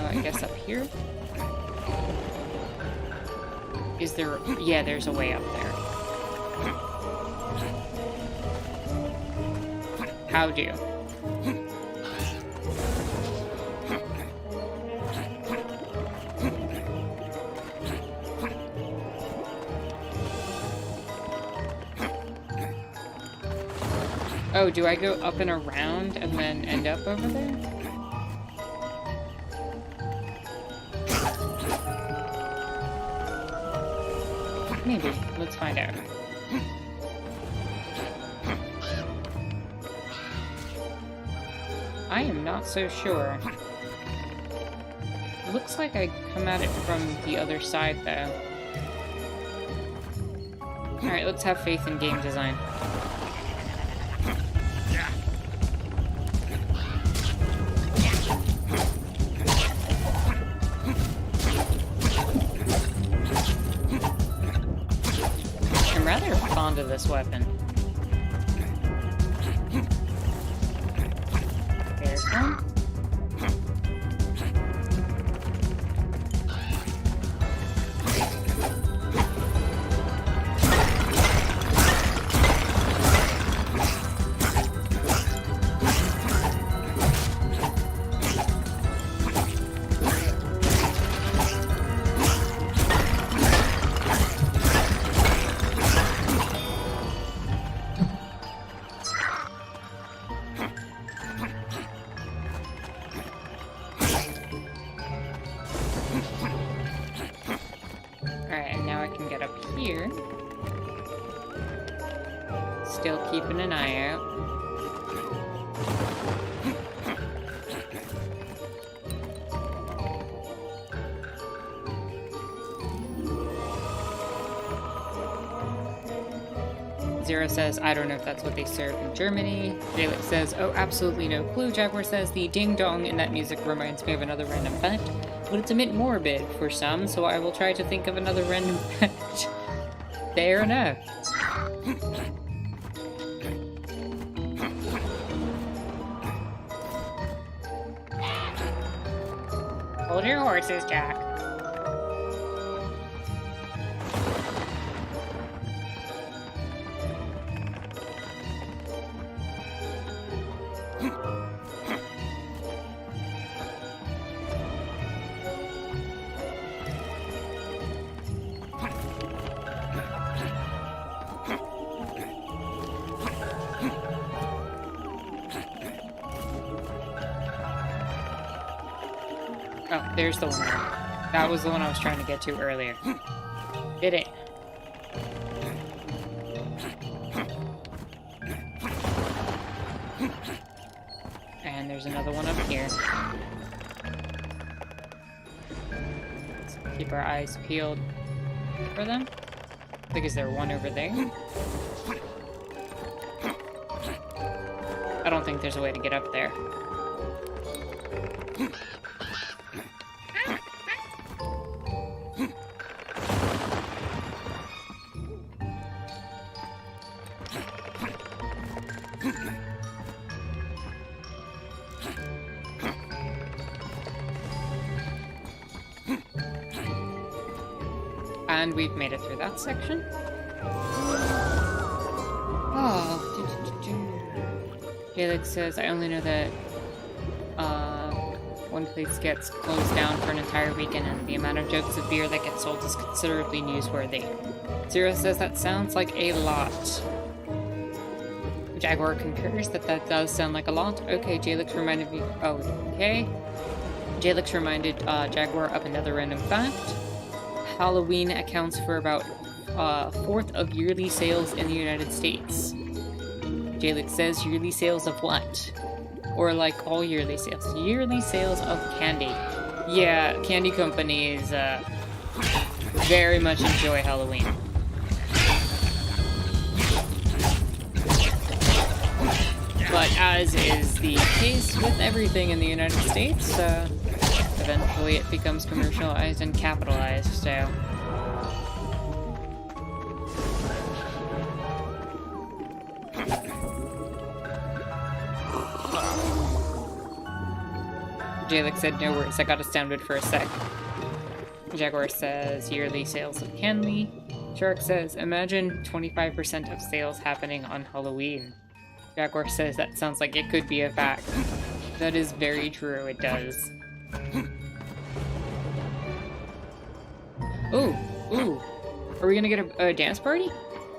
I guess up here? Is there... Yeah, there's a way up there. How do? Oh, do I go up and around and then end up over there? Maybe. Let's find out. I am not so sure. Looks like I come at it from the other side, though. Alright, let's have faith in game design. I'm rather fond of this weapon. There's one. Still keeping an eye out. Zero says, I don't know if that's what they serve in Germany. Jalek says, oh, absolutely no clue. Jaguar says, the ding-dong in that music reminds me of another random fact, but it's a bit morbid for some, so I will try to think of another random fact. Fair enough. Hold your horses, Jack. Oh, there's the one. That was the one I was trying to get to earlier. Did it. And there's another one up here. Let's keep our eyes peeled for them. I think, is there one over there? I don't think there's a way to get up there. And we've made it through that section. Oh. Jalek says, I only know that one place gets closed down for an entire weekend and the amount of jugs of beer that get sold is considerably newsworthy. Zero says that sounds like a lot. Jaguar concurs that does sound like a lot. Okay, Jalek's reminded me... Oh, okay. Jalek's reminded Jaguar of another random fact. Halloween accounts for about a fourth of yearly sales in the United States. Jalek says yearly sales of what? Or like all yearly sales. Yearly sales of candy. Yeah, candy companies very much enjoy Halloween. But as is the case with everything in the United States, eventually it becomes commercialized and capitalized, so... Jalek said no worries, I got astounded for a sec. Jaguar says yearly sales of candy. Shark says imagine 25% of sales happening on Halloween. Jaguar says that sounds like it could be a fact. That is very true, it does. Ooh, ooh. Are we gonna get a dance party?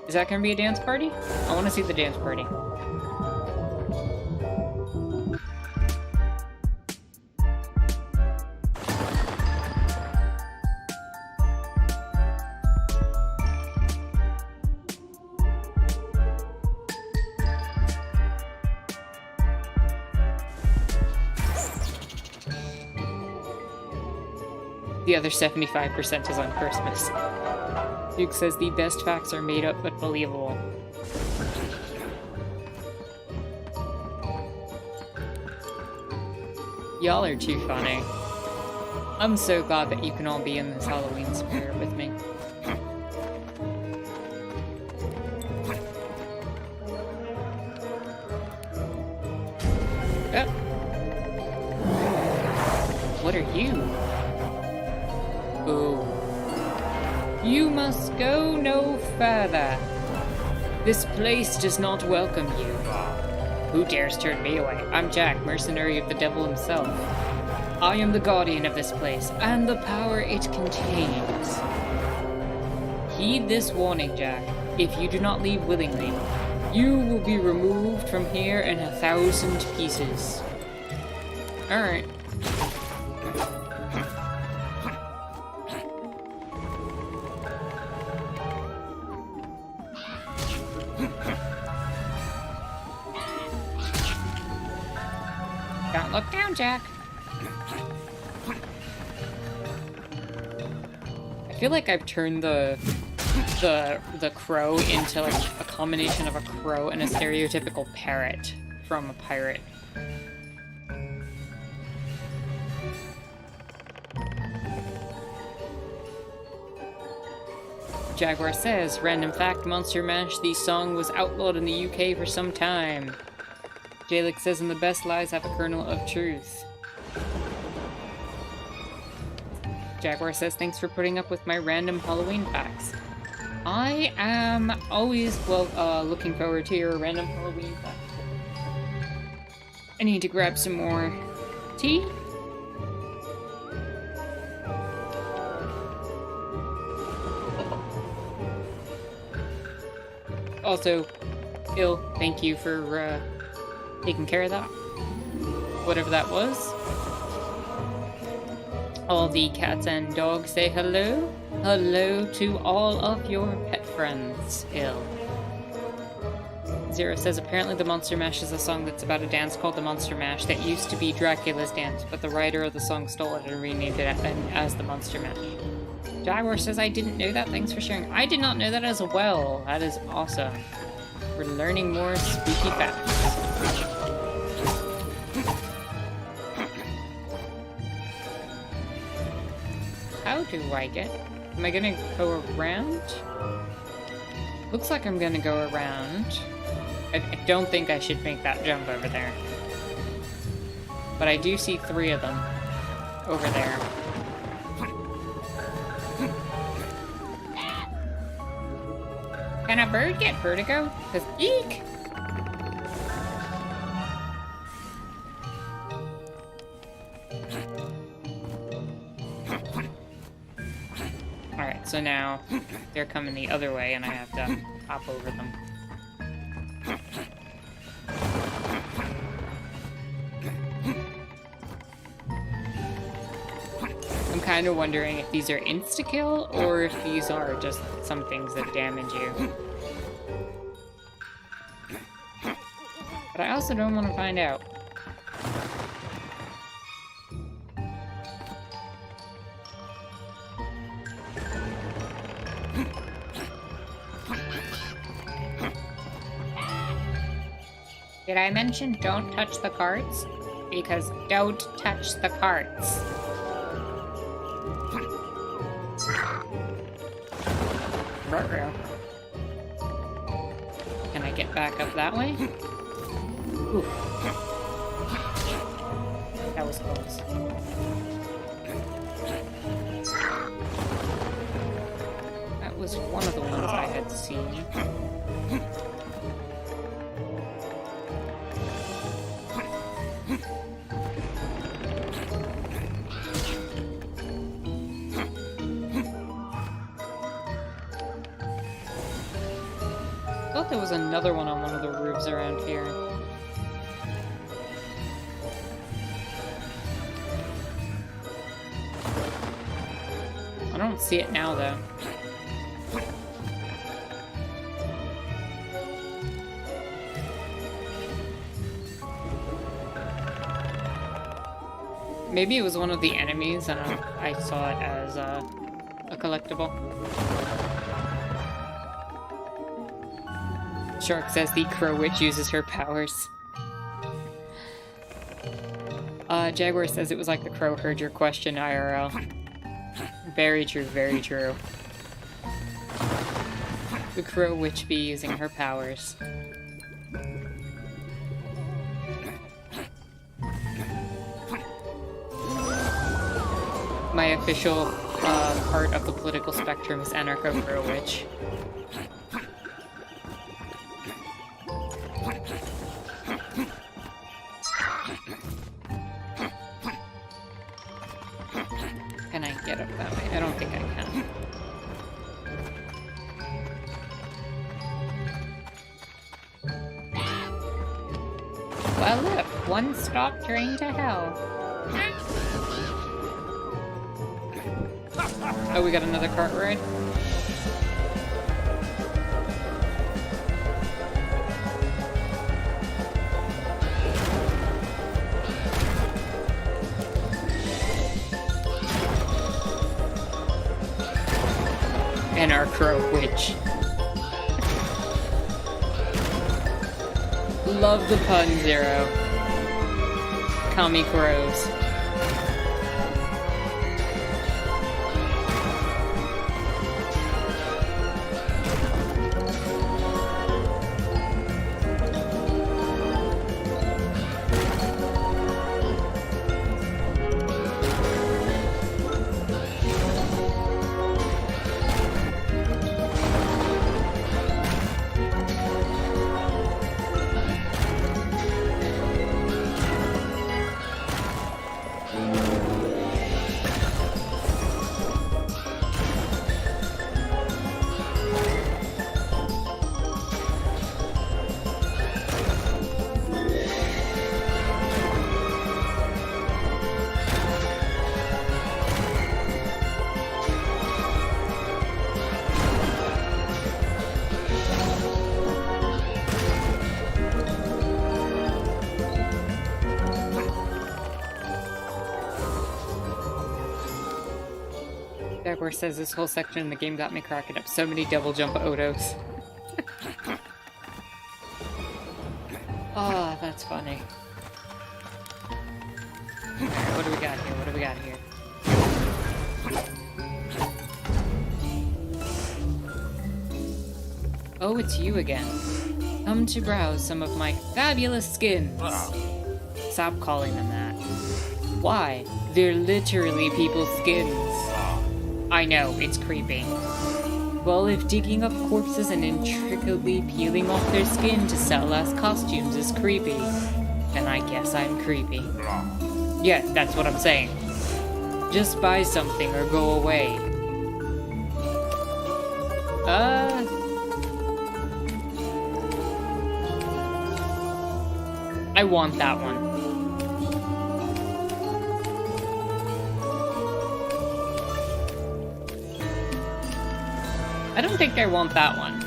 Is that gonna be a dance party? I wanna see the dance party. The other 75% is on Christmas. Duke says the best facts are made up but believable. Y'all are too funny. I'm so glad that you can all be in this Halloween spirit with me. Oh. What are you? Oh. You must go no further. This place does not welcome you. Who dares turn me away? I'm Jack, mercenary of the devil himself. I am the guardian of this place, and the power it contains. Heed this warning, Jack. If you do not leave willingly, you will be removed from here in 1,000 pieces. Alright. Don't look down, Jack. I feel like I've turned the crow into like a combination of a crow and a stereotypical parrot from a pirate. Jaguar says, random fact, Monster Mash, the song was outlawed in the UK for some time. Jalek says, and the best lies have a kernel of truth. Jaguar says, thanks for putting up with my random Halloween facts. I am always, looking forward to your random Halloween facts. I need to grab some more tea. Also, Il, thank you for, taking care of that. Whatever that was. All the cats and dogs say hello. Hello to all of your pet friends, Il. Zero says, apparently the Monster Mash is a song that's about a dance called the Monster Mash that used to be Dracula's Dance, but the writer of the song stole it and renamed it as the Monster Mash. Jaguar says, I didn't know that. Thanks for sharing. I did not know that as well. That is awesome. We're learning more spooky facts. How do I get... Am I gonna go around? Looks like I'm gonna go around. I don't think I should make that jump over there. But I do see 3 of them over there. Can a bird get vertigo? Because eek! Alright, so now they're coming the other way and I have to hop over them. I'm kind of wondering if these are insta-kill or if these are just some things that damage you. But I also don't want to find out. Did I mention don't touch the carts? Because don't touch the carts. Can I get back up that way? Ooh. That was close. That was one of the ones I had seen. I thought there was another one on one of the roofs around here. I don't see it now, though. Maybe it was one of the enemies, and I saw it as a collectible. Shark says the Crow Witch uses her powers. Jaguar says it was like the crow heard your question, IRL. Very true, very true. The Crow Witch be using her powers. My official part of the political spectrum is Anarcho-Crow Witch. Can I get up that way? I don't think I can. Well, look, one stop train to hell. Oh, we got another cart ride? And our Crow Witch. Love the pun, Zero. Commie crows. Jaguar says this whole section in the game got me cracking up. So many double jump Odos. Oh, that's funny. Alright, what do we got here? What do we got here? Oh, it's you again. Come to browse some of my fabulous skins. Stop calling them that. Why? They're literally people's skins. I know, it's creepy. Well, if digging up corpses and intricately peeling off their skin to sell as costumes is creepy, then I guess I'm creepy. Yeah, that's what I'm saying. Just buy something or go away. I want that one. I don't think I want that one.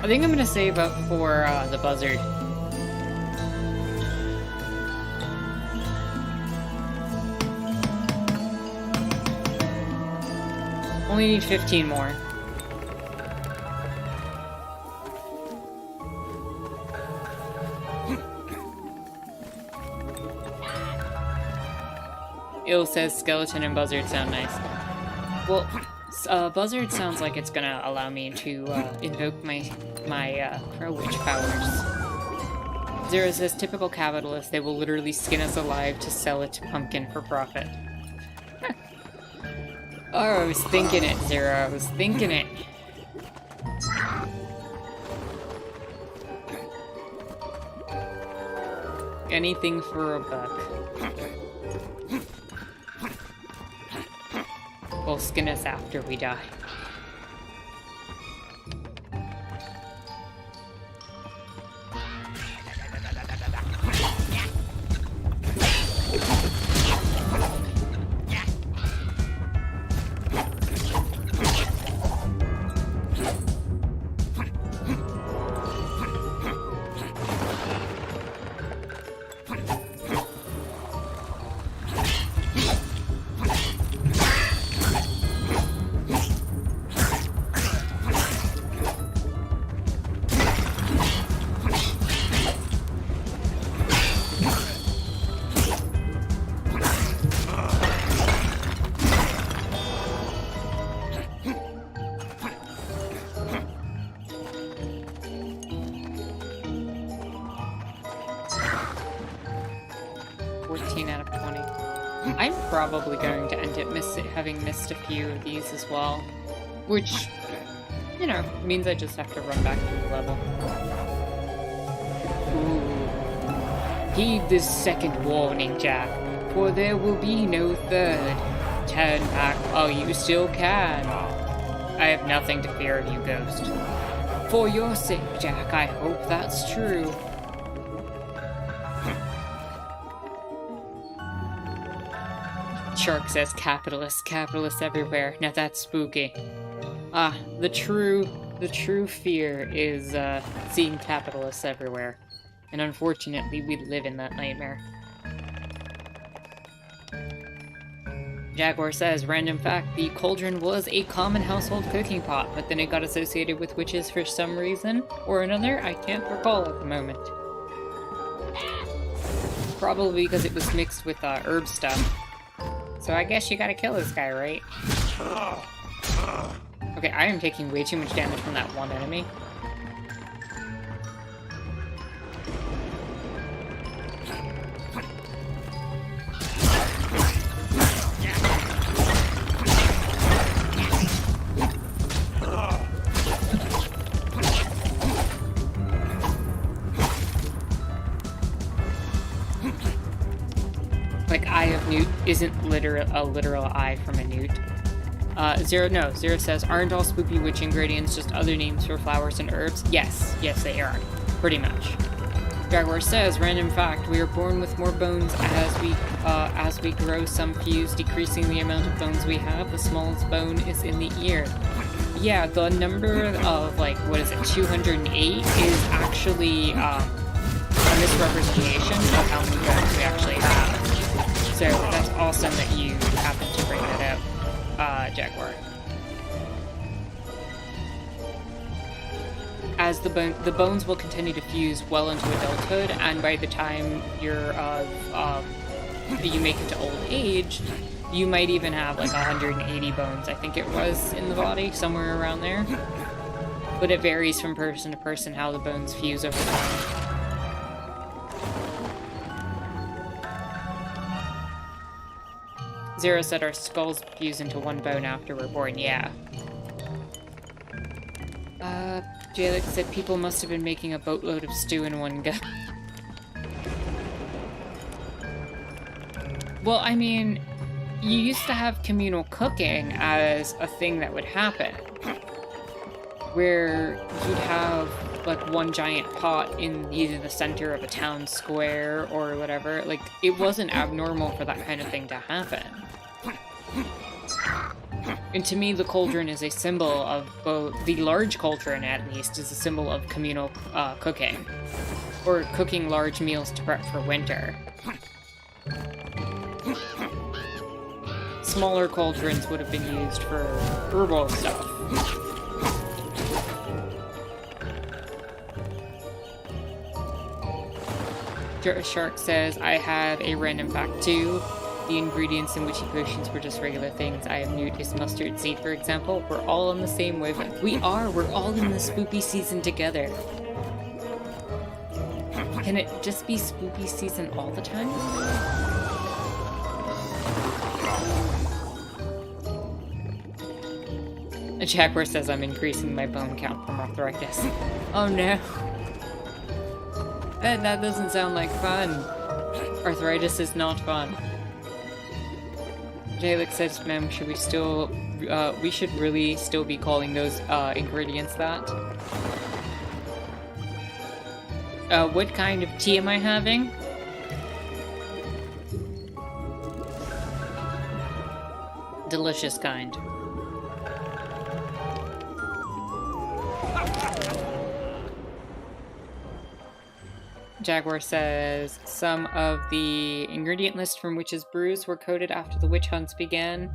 I think I'm gonna save up for the buzzard. Only need 15 more. Il says skeleton and buzzard sound nice. Well, buzzard sounds like it's gonna allow me to invoke my crow witch powers. Zero says typical capitalist, they will literally skin us alive to sell it to Pumpkin for profit. Oh, I was thinking it, Zero. I was thinking it. Anything for a buck. Will skin us after we die. I'm probably going to end up having missed a few of these as well. Which, you know, means I just have to run back to the level. Ooh. Heed this second warning, Jack, for there will be no third. Turn back while you still can. I have nothing to fear of you, Ghost. For your sake, Jack, I hope that's true. Shark says capitalists everywhere. Now that's spooky. Ah, the true fear is seeing capitalists everywhere. And unfortunately, we live in that nightmare. Jaguar says, random fact, the cauldron was a common household cooking pot, but then it got associated with witches for some reason or another. I can't recall at the moment. Probably because it was mixed with herb stuff. So I guess you gotta kill this guy, right? Okay, I am taking way too much damage from that one enemy. Like, Eye of Newt isn't a literal eye from a newt. Zero says, aren't all spooky witch ingredients just other names for flowers and herbs? Yes, they are. Pretty much. Jaguar says, random fact, we are born with more bones as we grow, some fuse, decreasing the amount of bones we have. The smallest bone is in the ear. Yeah, the number of, 208 is actually a misrepresentation of how many bones we actually have. So that's awesome that you happen to bring that up, Jaguar. As the bones will continue to fuse well into adulthood, and by the time you make it to old age, you might even have 180 bones, I think it was, in the body, somewhere around there. But it varies from person to person how the bones fuse over time. Zero said our skulls fuse into one bone after we're born. Yeah. Jalek said people must have been making a boatload of stew in one go. Well, I mean, you used to have communal cooking as a thing that would happen. Where you'd have, like, one giant pot in either the center of a town square or whatever. Like, it wasn't abnormal for that kind of thing to happen. And to me, the cauldron is a symbol of both, the large cauldron at least, is a symbol of communal cooking. Or cooking large meals to prep for winter. Smaller cauldrons would have been used for herbal stuff. Shark says, I have a random fact too. The ingredients in witchy potions were just regular things. I have noticed mustard seed, for example. We're all on the same wavelength. We are! We're all in the spooky season together. Can it just be spooky season all the time? A Jaguar says I'm increasing my bone count from arthritis. Oh no. That doesn't sound like fun. Arthritis is not fun. Jalek says, ma'am, should we still... we should really still be calling those ingredients that. What kind of tea am I having? Delicious kind. Jaguar says, some of the ingredient list from Witch's Brews were coded after the witch hunts began.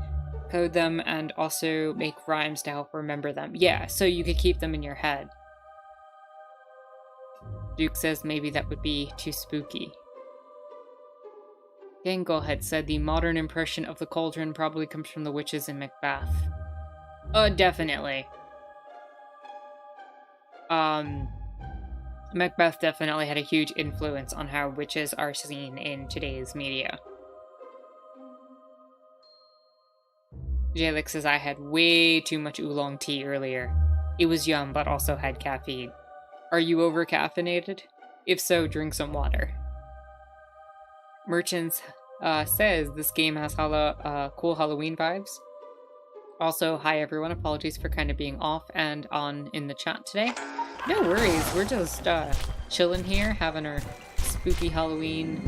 Code them and also make rhymes to help remember them. Yeah, so you could keep them in your head. Duke says maybe that would be too spooky. Ganglehead said the modern impression of the cauldron probably comes from the witches in Macbeth. Definitely. Macbeth definitely had a huge influence on how witches are seen in today's media. Jalek says I had way too much oolong tea earlier. It was yum, but also had caffeine. Are you over-caffeinated? If so, drink some water. Merchants says this game has cool Halloween vibes. Also, hi everyone, apologies for kind of being off and on in the chat today. No worries, we're just chilling here, having our spooky Halloween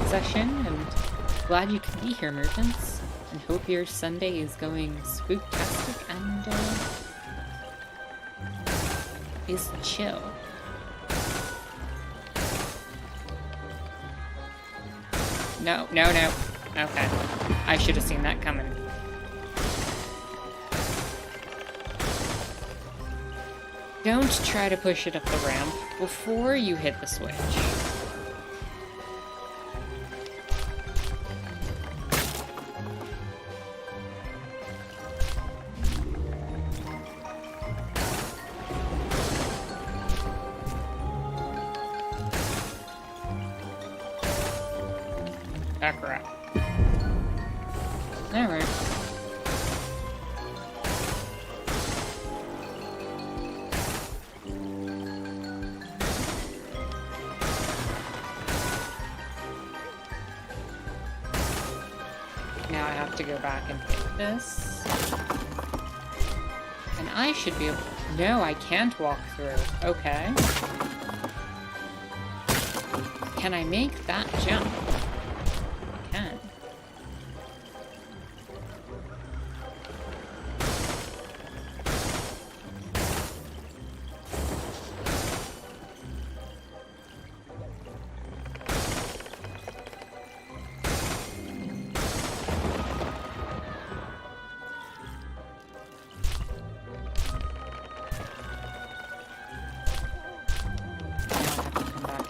session, and glad you could be here, merchants. And hope your Sunday is going spooktastic and is chill. No. Okay. I should have seen that coming. Don't try to push it up the ramp before you hit the switch. Crap. Alright. Now I have to go back and hit this. And I should be able... No, I can't walk through. Okay. Can I make that jump?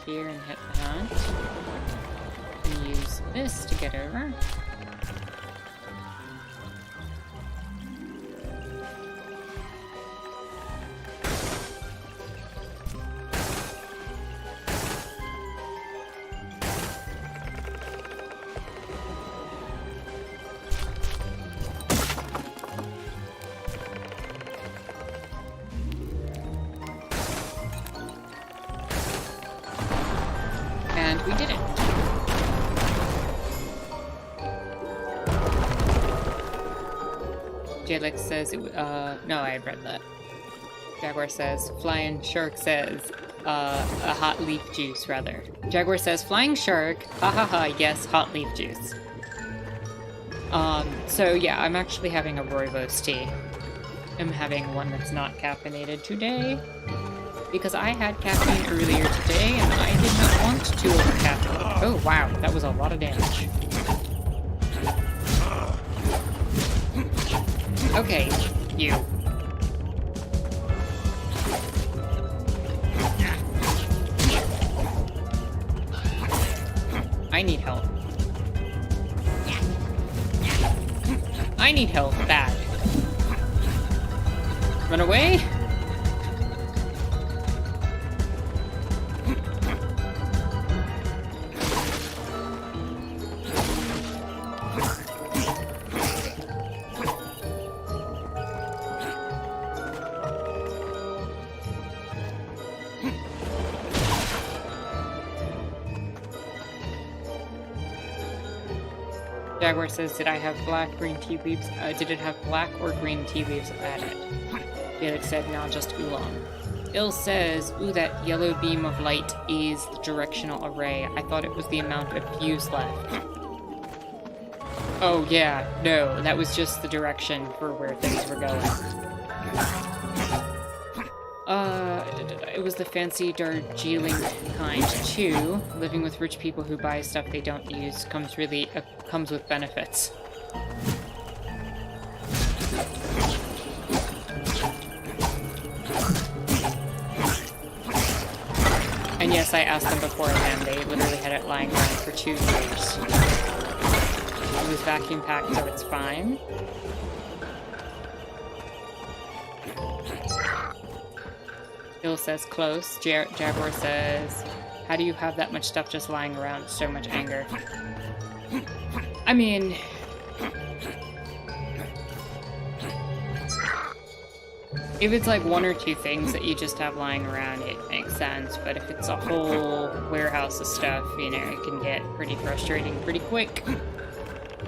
Here and hit that. And use this to get over. Jalek says, no, I read that. Jaguar says, Flying Shark says, a hot leaf juice, rather. Jaguar says, Flying Shark, ha ha ha, yes, hot leaf juice. So yeah, I'm actually having a rooibos tea. I'm having one that's not caffeinated today, because I had caffeine earlier today, and I did not want to over-caffeinate. Oh wow, that was a lot of damage. Okay, you. I need help. I need help bad. Run away? Jaguar says, did I have green tea leaves? Did it have black or green tea leaves at it? Felix said, no, just oolong. Il says, ooh, that yellow beam of light is the directional array. I thought it was the amount of fuse left. Oh, yeah, no, that was just the direction for where things were going. It was the fancy Darjeeling kind, too. Living with rich people who buy stuff they don't use comes with benefits. And yes, I asked them beforehand. They literally had it lying around for 2 years. It was vacuum packed, so it's fine. Bill says close. Jaguar says, how do you have that much stuff just lying around? So much anger. I mean... if it's like 1 or 2 things that you just have lying around, it makes sense. But if it's a whole warehouse of stuff, you know, it can get pretty frustrating pretty quick.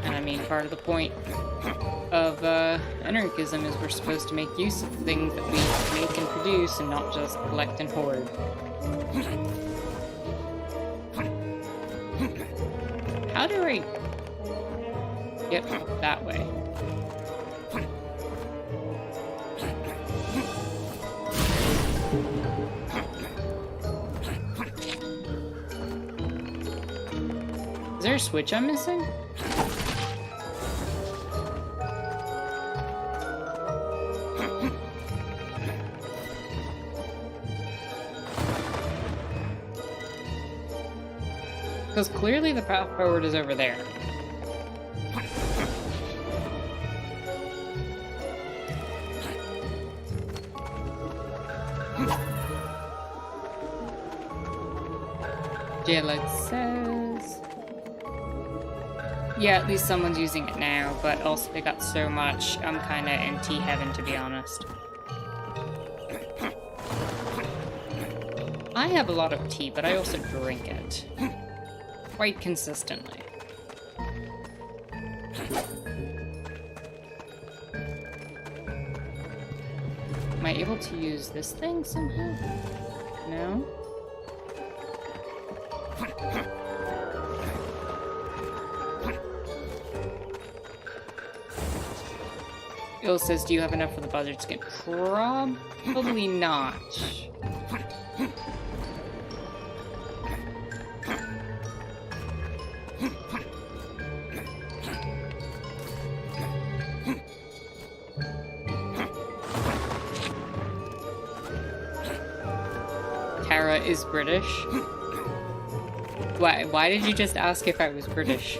And I mean, part of the point of anarchism is we're supposed to make use of the things that we make and produce and not just collect and hoard. How do I get that way? Is there a switch I'm missing? Because clearly the path forward is over there. Jalek says... yeah, at least someone's using it now, but also they got so much, I'm kinda in tea heaven, to be honest. I have a lot of tea, but I also drink it. Quite consistently. Am I able to use this thing somehow? No? Il says, do you have enough for the buzzard skin? Probably not. Tara is British. Why did you just ask if I was British?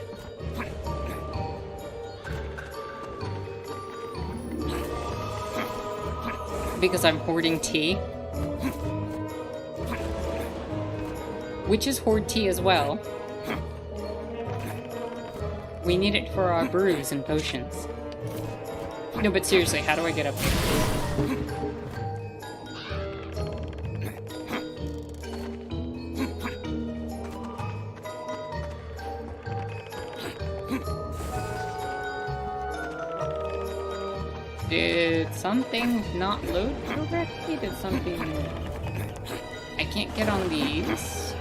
Because I'm hoarding tea. Witches hoard tea as well. We need it for our brews and potions. No, but seriously, how do I get up here? Did something not load correctly? Did something... I can't get on these.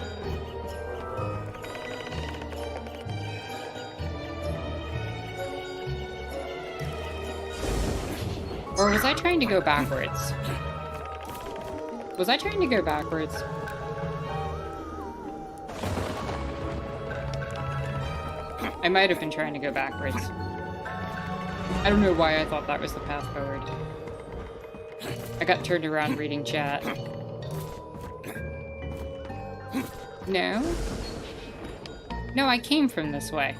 Or was I trying to go backwards? Was I trying to go backwards? I might have been trying to go backwards. I don't know why I thought that was the path forward. I got turned around reading chat. No? No, I came from this way.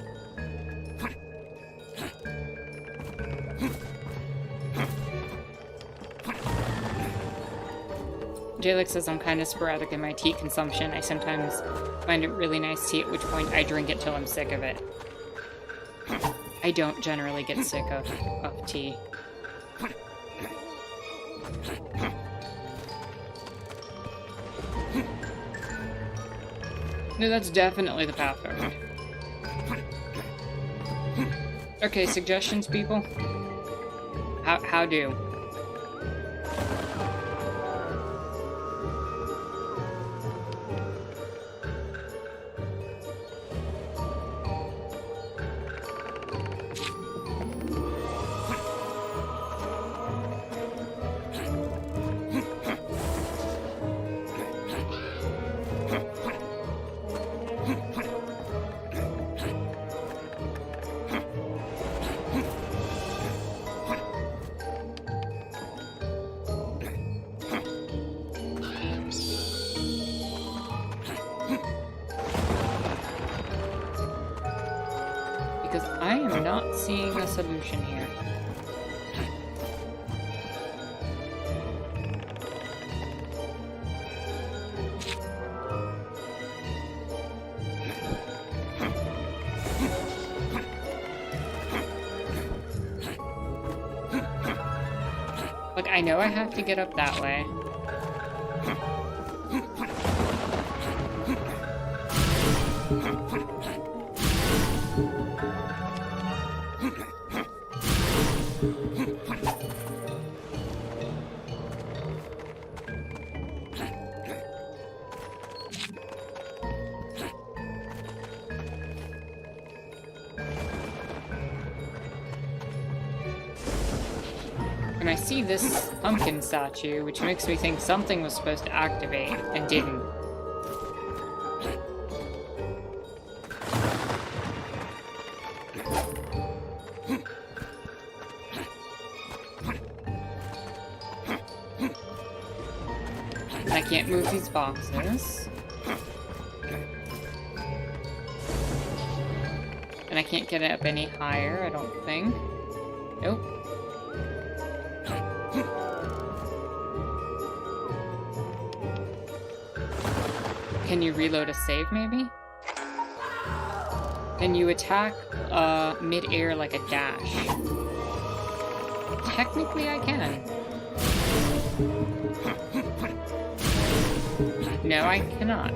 Jalek says I'm kind of sporadic in my tea consumption. I sometimes find it really nice tea, at which point I drink it till I'm sick of it. I don't generally get sick of tea. No, that's definitely the path forward. Okay, suggestions, people? How do? Because I am not seeing a solution here. Like, I know I have to get up that way. And I see this pumpkin statue, which makes me think something was supposed to activate and didn't. And I can't move these boxes. And I can't get it up any higher, I don't think. Nope. Can you reload a save, maybe? Can you attack mid-air like a dash? Technically, I can. No, I cannot.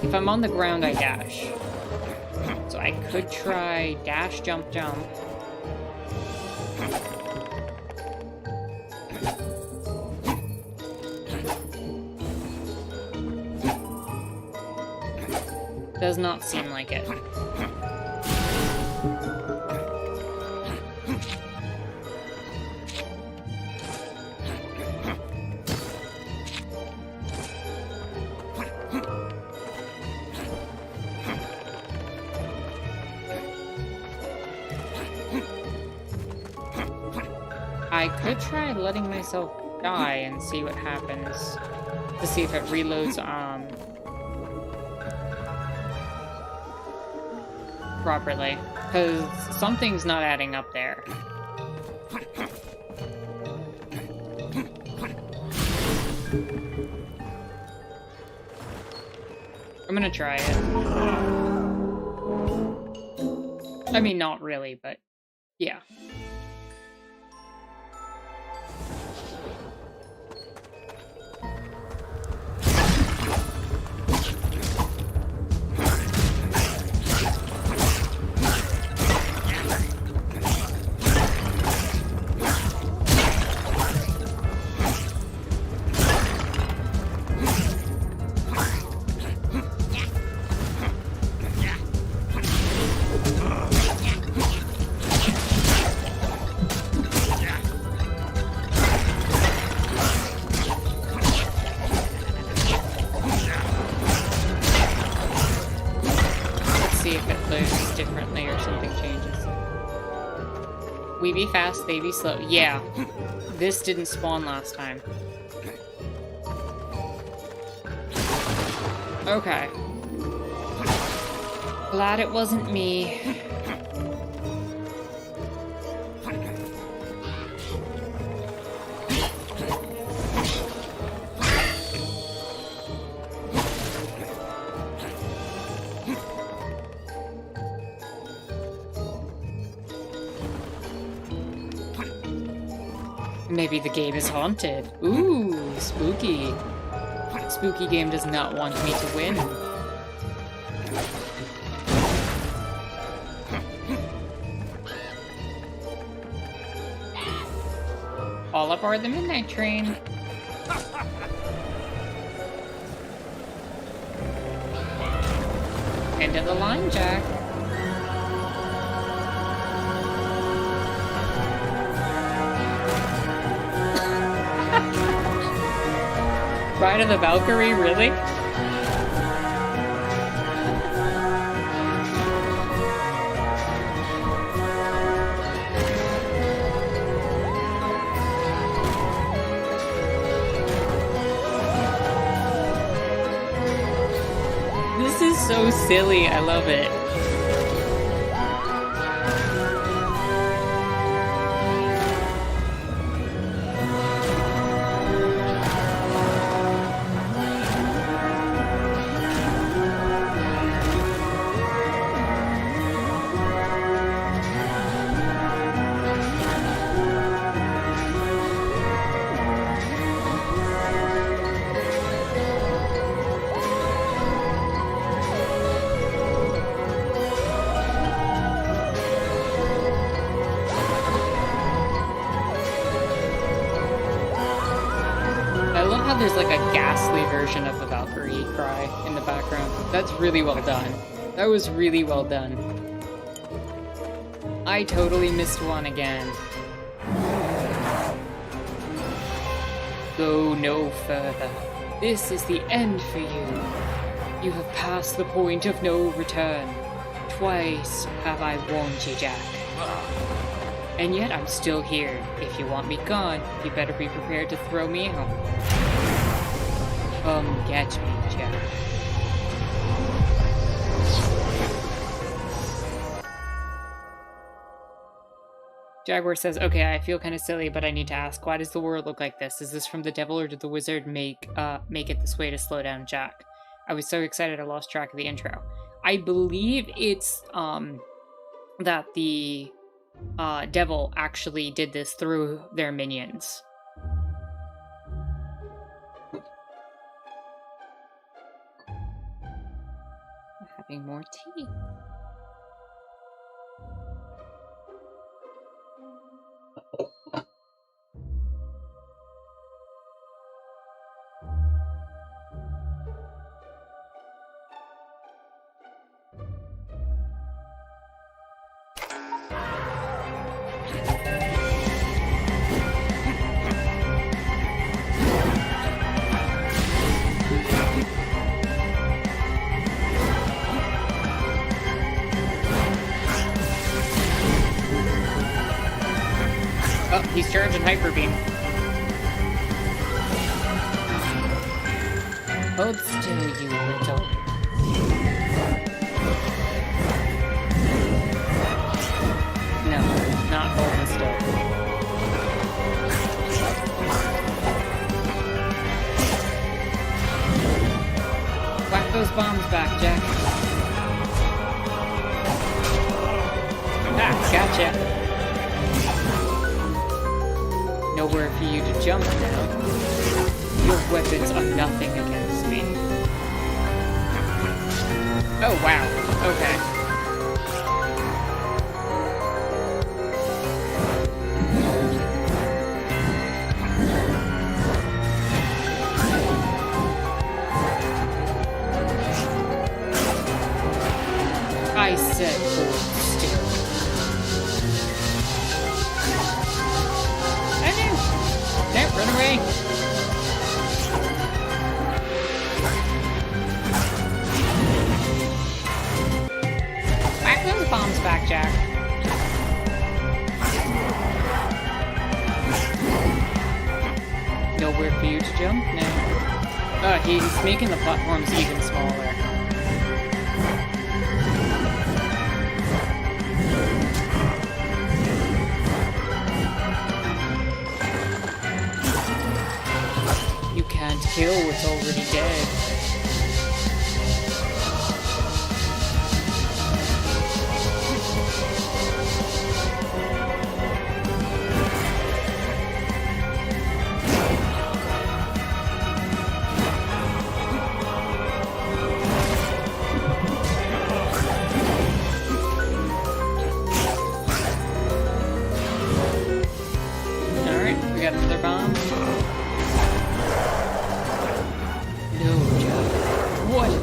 If I'm on the ground, I dash. So I could try dash, jump, jump. Does not seem like it. I could try letting myself die and see what happens. To see if it reloads, properly, because something's not adding up there. I'm gonna try it. I mean, not really, but yeah. We be fast, they be slow. Yeah. This didn't spawn last time. Okay. Glad it wasn't me. Maybe the game is haunted. Ooh, spooky. Spooky game does not want me to win. All aboard the midnight train. End of the line, Jack. Ride of the Valkyrie, really? This is so silly, I love it. There's like a ghastly version of the Valkyrie cry in the background. That's really well done. That was really well done. I totally missed one again. Go no further. This is the end for you. You have passed the point of no return. Twice have I warned you, Jack. And yet I'm still here. If you want me gone, you better be prepared to throw me out. Come get me, Jack. Jaguar says, okay, I feel kind of silly, but I need to ask, why does the world look like this? Is this from the devil, or did the wizard make it this way to slow down Jack? I was so excited I lost track of the intro. I believe it's that the devil actually did this through their minions. Having more tea. Oh, he's charging Hyper Beam. Hold still, you little. No, not holding still. Whack those bombs back, Jack. Ah, gotcha. Nowhere for you to jump now. Your weapons are nothing against me. Oh, wow. Okay. I said hold still. No, run away. for you to jump now. He's making the platforms even smaller. You can't kill what's already dead.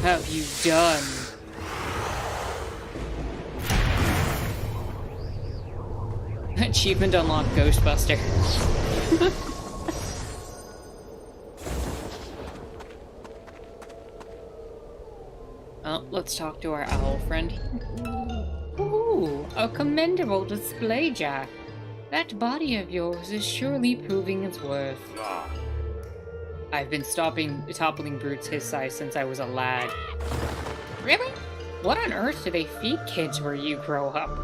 Have you done? Achievement unlocked, Ghostbuster. Well, let's talk to our owl friend. Ooh, a commendable display, Jack. That body of yours is surely proving its worth. I've been toppling brutes his size since I was a lad. Really? What on earth do they feed kids where you grow up?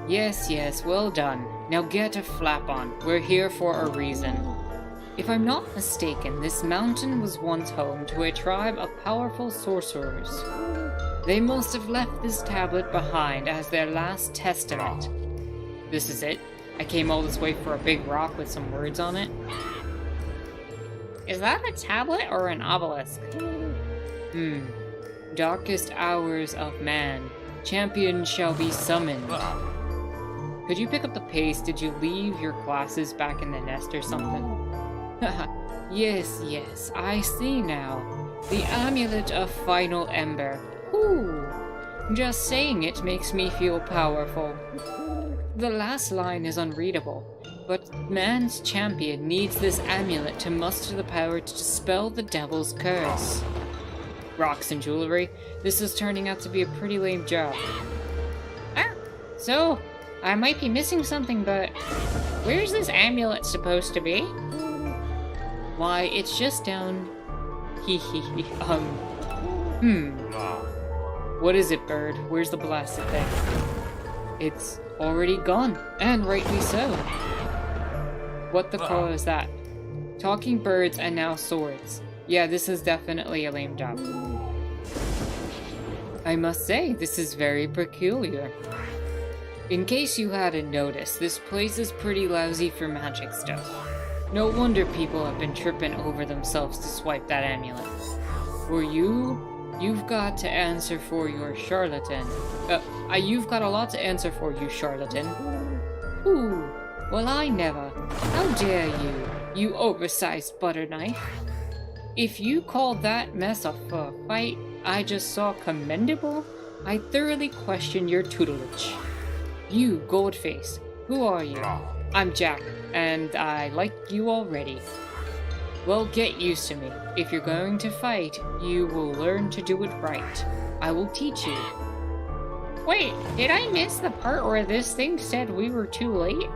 Yes, well done. Now get a flap on. We're here for a reason. If I'm not mistaken, this mountain was once home to a tribe of powerful sorcerers. They must have left this tablet behind as their last testament. This is it. I came all this way for a big rock with some words on it. Is that a tablet or an obelisk? Darkest hours of man. Champion shall be summoned. Could you pick up the pace? Did you leave your glasses back in the nest or something? Yes, I see now. The Amulet of Final Ember. Ooh, just saying it makes me feel powerful. The last line is unreadable. But man's champion needs this amulet to muster the power to dispel the devil's curse. Rocks and jewelry. This is turning out to be a pretty lame job. So, I might be missing something, but where's this amulet supposed to be? Why, it's just down... What is it, bird? Where's the blasted thing? It's already gone, and rightly so. What the fuck is that? Talking birds and now swords. Yeah, this is definitely a lame job. I must say, this is very peculiar. In case you hadn't noticed, this place is pretty lousy for magic stuff. No wonder people have been tripping over themselves to swipe that amulet. For you've got to answer for your charlatan. You've got a lot to answer for, you charlatan. Ooh. Well, I never. How dare you, you oversized butter knife? If you call that mess a fight I just saw commendable, I thoroughly question your tutelage. You, Goldface, who are you? I'm Jack, and I like you already. Well, get used to me. If you're going to fight, you will learn to do it right. I will teach you. Wait, did I miss the part where this thing said we were too late?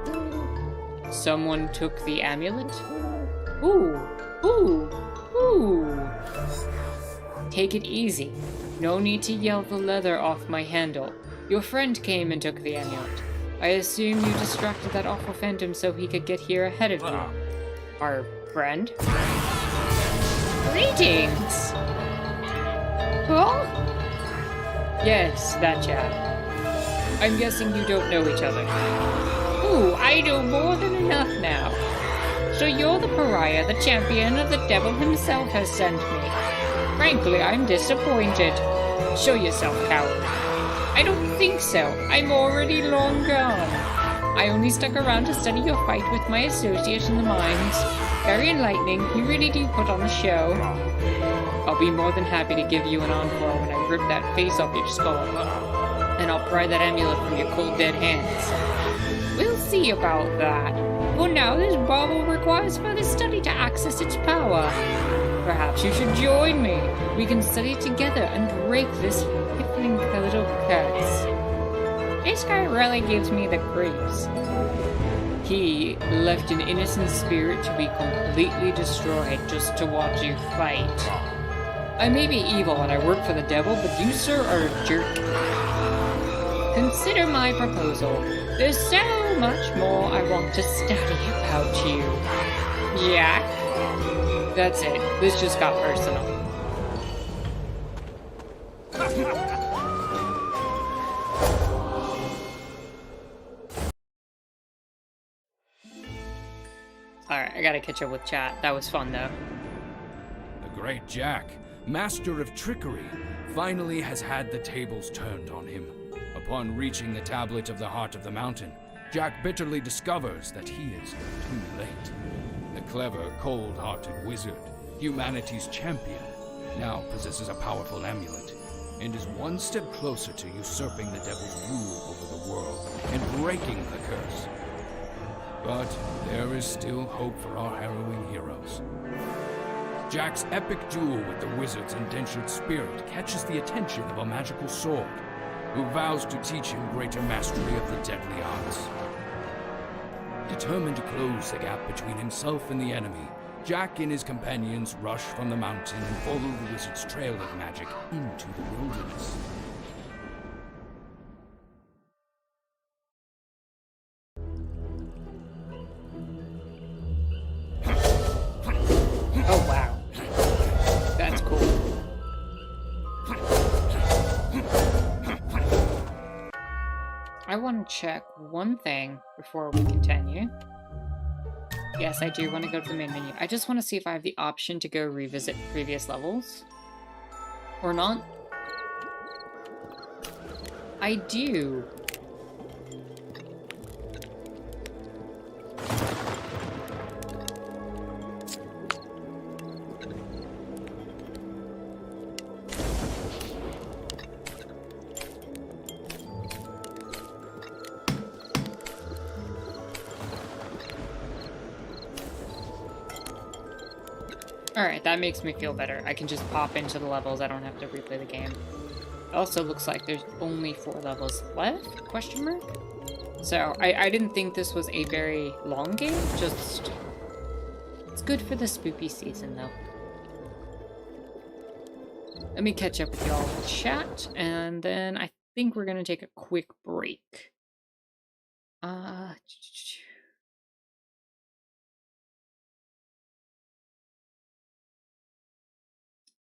Someone took the amulet? Ooh. Take it easy. No need to yell the leather off my handle. Your friend came and took the amulet. I assume you distracted that awful phantom so he could get here ahead of you. Our friend? Greetings! Huh? Yes, that chap. I'm guessing you don't know each other. Ooh, I know more than enough now. So you're the pariah the champion of the devil himself has sent me. Frankly, I'm disappointed. Show yourself, coward. I don't think so. I'm already long gone. I only stuck around to study your fight with my associate in the mines. Very enlightening. You really do put on a show. I'll be more than happy to give you an encore when I rip that face off your skull. And I'll pry that amulet from your cold dead hands. We'll see about that. For now, this bauble requires further study to access its power. Perhaps you should join me. We can study together and break this piffling little curse. This guy really gives me the creeps. He left an innocent spirit to be completely destroyed just to watch you fight. I may be evil and I work for the devil, but you, sir, are a jerk. Consider my proposal. There's so much more I want to study about you. Jack? That's it. This just got personal. Alright, I gotta catch up with chat. That was fun, though. The great Jack, master of trickery, finally has had the tables turned on him. Upon reaching the tablet of the heart of the mountain, Jack bitterly discovers that he is too late. The clever, cold-hearted wizard, humanity's champion, now possesses a powerful amulet, and is one step closer to usurping the devil's rule over the world and breaking the curse. But there is still hope for our harrowing heroes. Jack's epic duel with the wizard's indentured spirit catches the attention of a magical sword, who vows to teach him greater mastery of the deadly arts. Determined to close the gap between himself and the enemy, Jack and his companions rush from the mountain and follow the wizard's trail of magic into the wilderness. Oh, wow. That's cool. I want to check one thing before we continue. Yes, I do want to go to the main menu. I just want to see if I have the option to go revisit previous levels. Or not. I do. Alright, that makes me feel better. I can just pop into the levels, I don't have to replay the game. It also looks like there's only 4 levels left, question mark? So, I didn't think this was a very long game, just... It's good for the spooky season, though. Let me catch up with y'all in chat, and then I think we're gonna take a quick break.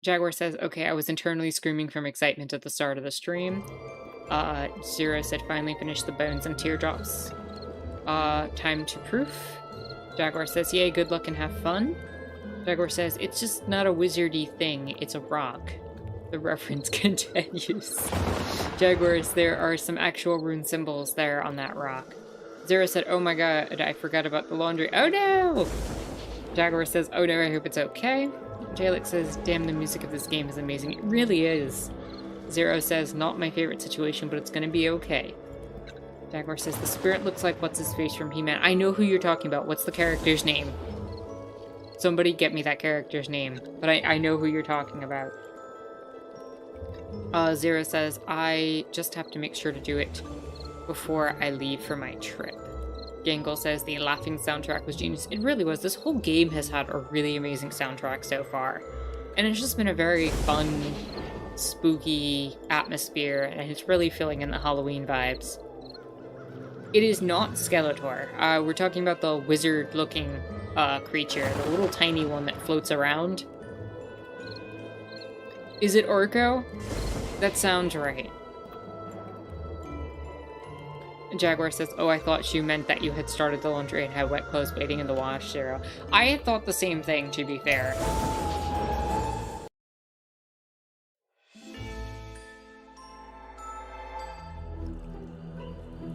Jaguar says, okay, I was internally screaming from excitement at the start of the stream. Zero said, finally finished the bones and teardrops. Time to proof. Jaguar says, yay, good luck and have fun. Jaguar says, it's just not a wizardy thing, it's a rock. The reference continues. Jaguars, there are some actual rune symbols there on that rock. Zero said, oh my god, I forgot about the laundry. Oh no! Jaguar says, oh no, I hope it's okay. Jalek says, damn, the music of this game is amazing. It really is. Zero says, not my favorite situation, but it's gonna be okay. Jaguar says, the spirit looks like what's-his-face from He-Man. I know who you're talking about. What's the character's name? Somebody get me that character's name. But I know who you're talking about. Zero says, I just have to make sure to do it before I leave for my trip. Gangle says the laughing soundtrack was genius. It really was. This whole game has had a really amazing soundtrack so far. And it's just been a very fun, spooky atmosphere, and it's really filling in the Halloween vibes. It is not Skeletor. We're talking about the wizard-looking creature, the little tiny one that floats around. Is it Orko? That sounds right. Jaguar says, oh, I thought you meant that you had started the laundry and had wet clothes waiting in the wash, Zero. I had thought the same thing, to be fair.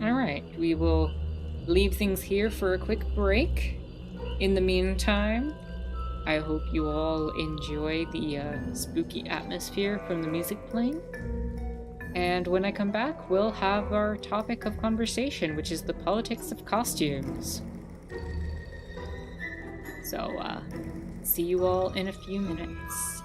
Alright, we will leave things here for a quick break. In the meantime, I hope you all enjoy the spooky atmosphere from the music playing. And when I come back, we'll have our topic of conversation, which is the politics of costumes. So, see you all in a few minutes.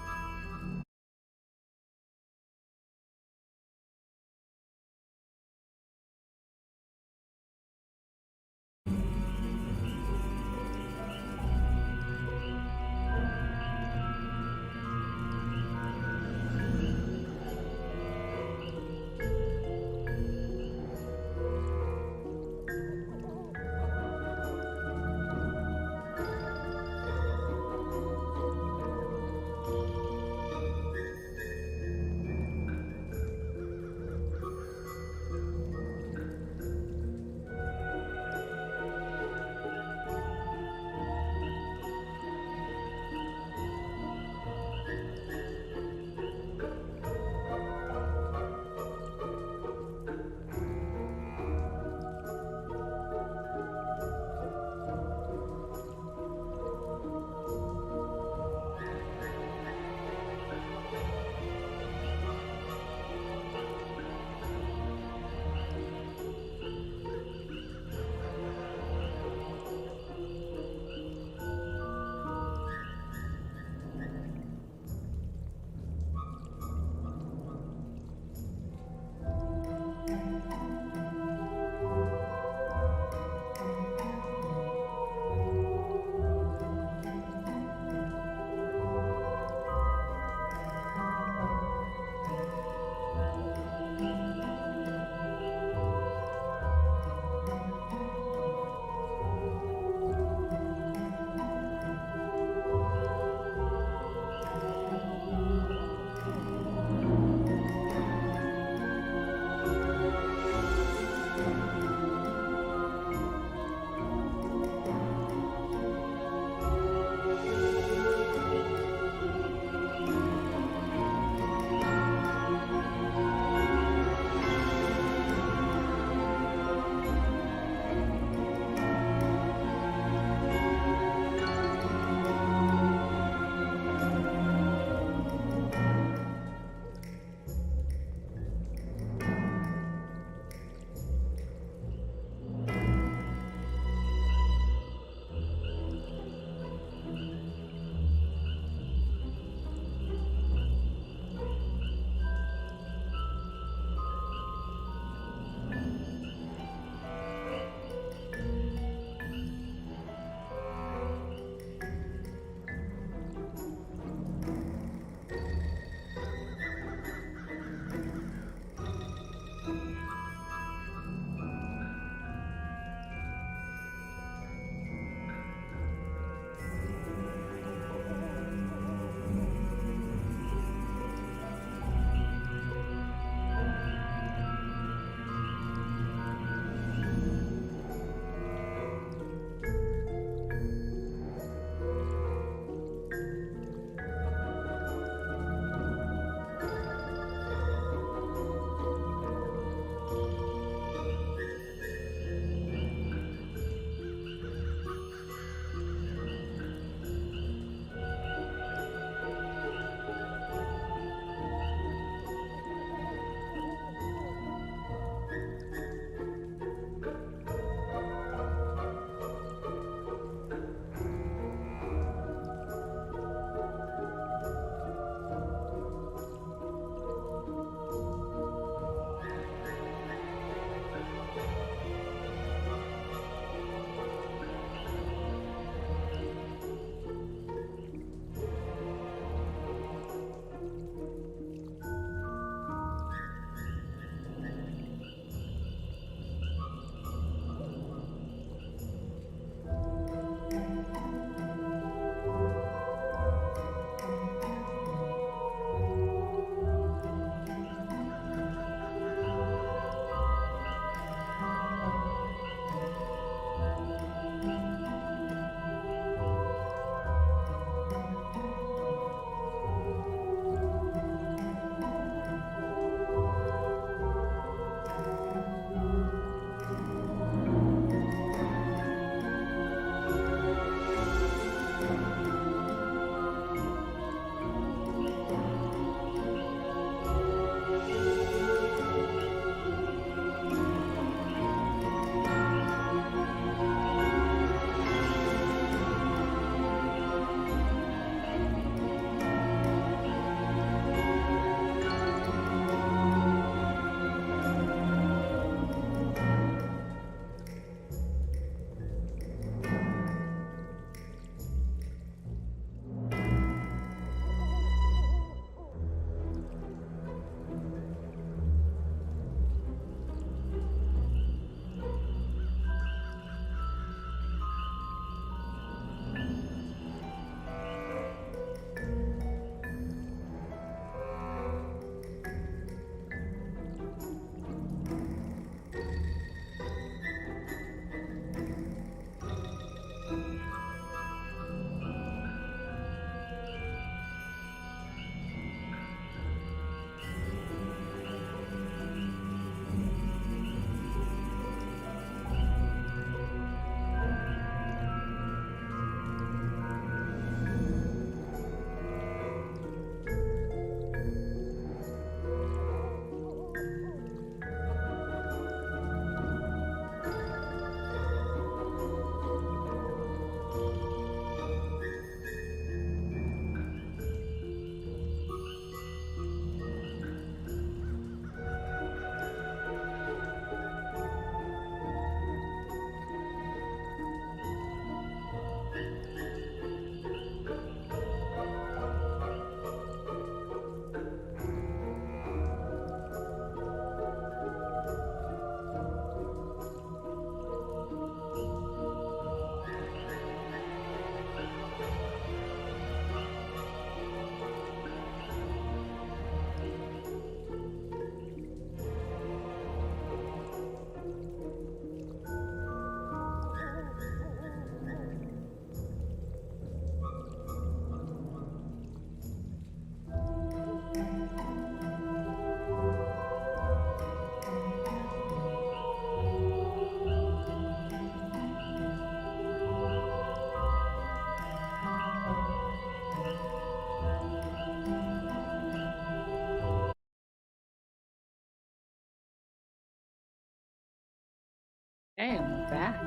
back.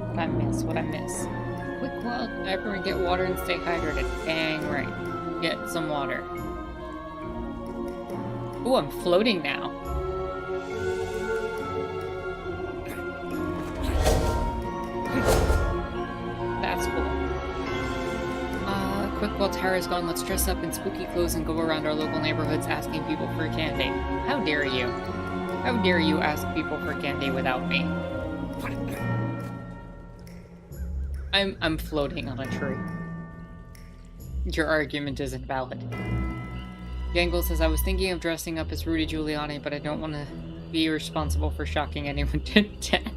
What I miss? What I miss? Quick, well, everyone get water and stay hydrated. Dang right. Get some water. Ooh, I'm floating now. That's cool. Quick, while Tara's gone, let's dress up in spooky clothes and go around our local neighborhoods asking people for candy. How dare you? How dare you ask people for candy without me? I'm floating on a tree. Your argument isn't valid. Gangle says, I was thinking of dressing up as Rudy Giuliani, but I don't want to be responsible for shocking anyone to death.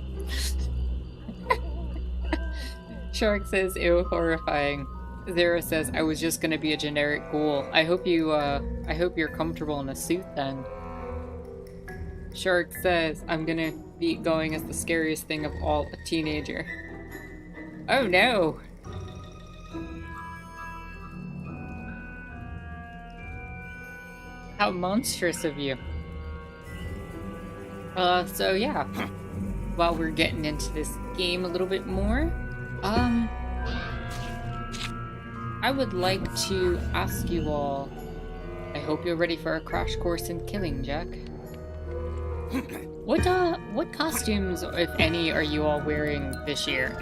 Shark says, ew, horrifying. Zero says, I was just gonna be a generic ghoul. I hope you're comfortable in a suit then. Shark says, I'm gonna be going as the scariest thing of all, a teenager. Oh no! How monstrous of you. So yeah. While we're getting into this game a little bit more, I would like to ask you all, I hope you're ready for a crash course in killing, Jack. What costumes, if any, are you all wearing this year?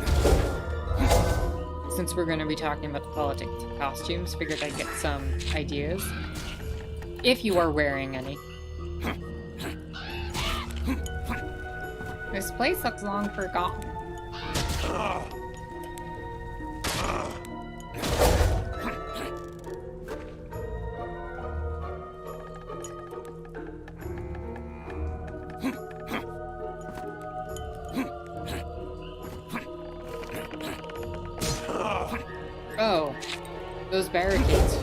Since we're going to be talking about the politics of costumes, figured I'd get some ideas. If you are wearing any. This place looks long forgotten. Oh, those barricades.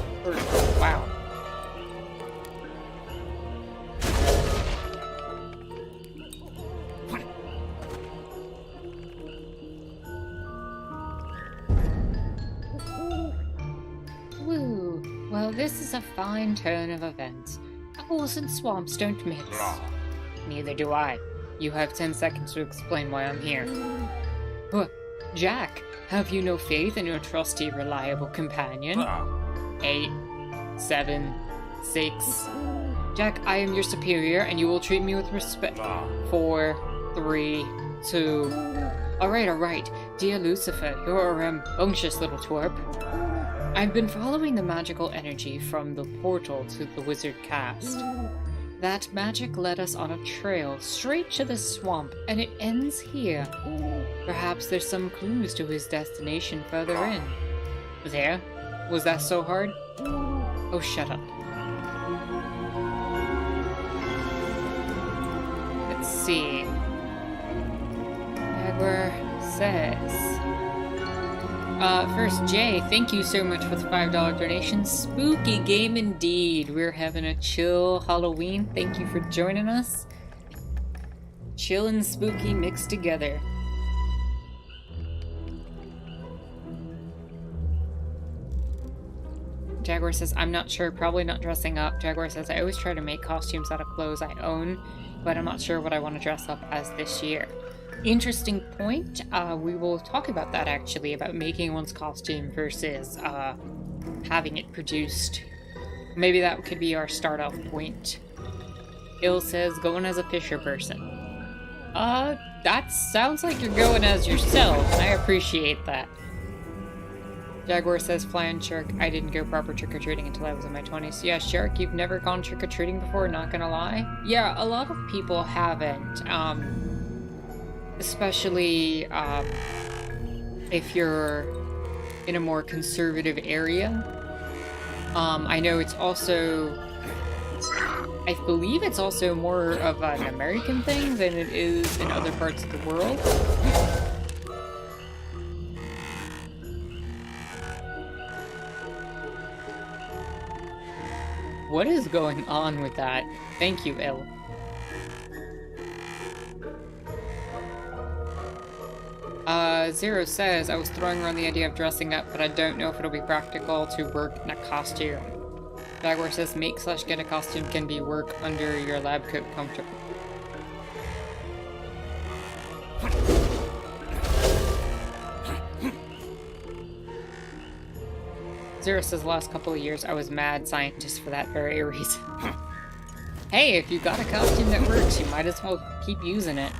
Wow. Woo. Well, this is a fine turn of events. Owls and swamps don't mix. Neither do I. You have 10 seconds to explain why I'm here. Jack, have you no faith in your trusty, reliable companion? 8, 7, 6. Jack, I am your superior, and you will treat me with respect. 4, 3, 2. Alright. Dear Lucifer, you're a rambunctious little twerp. I've been following the magical energy from the portal to the wizard cast. That magic led us on a trail straight to the swamp, and it ends here. Perhaps there's some clues to his destination further in. There? Was that so hard? Oh, shut up. Let's see. Edward says... First, Jay, thank you so much for the $5 donation. Spooky game indeed. We're having a chill Halloween. Thank you for joining us. Chill and spooky mixed together. Jaguar says, I'm not sure, probably not dressing up. Jaguar says, I always try to make costumes out of clothes I own, but I'm not sure what I want to dress up as this year. Interesting point. We will talk about that actually, about making one's costume versus having it produced. Maybe that could be our start-off point. Il says, going as a fisher person. That sounds like you're going as yourself. I appreciate that. Jaguar says, Flying Shark, I didn't go proper trick-or-treating until I was in my 20s. Yeah, Shark, you've never gone trick-or-treating before, not gonna lie? Yeah, a lot of people haven't. Especially if you're in a more conservative area. I know it's also... I believe it's also more of an American thing than it is in other parts of the world. What is going on with that? Thank you, Il. Zero says, I was throwing around the idea of dressing up, but I don't know if it'll be practical to work in a costume. Jaguar says make/get a costume can be work under your lab coat comfortable. Zero says the last couple of years I was mad scientist for that very reason. Hey, if you got a costume that works, you might as well keep using it.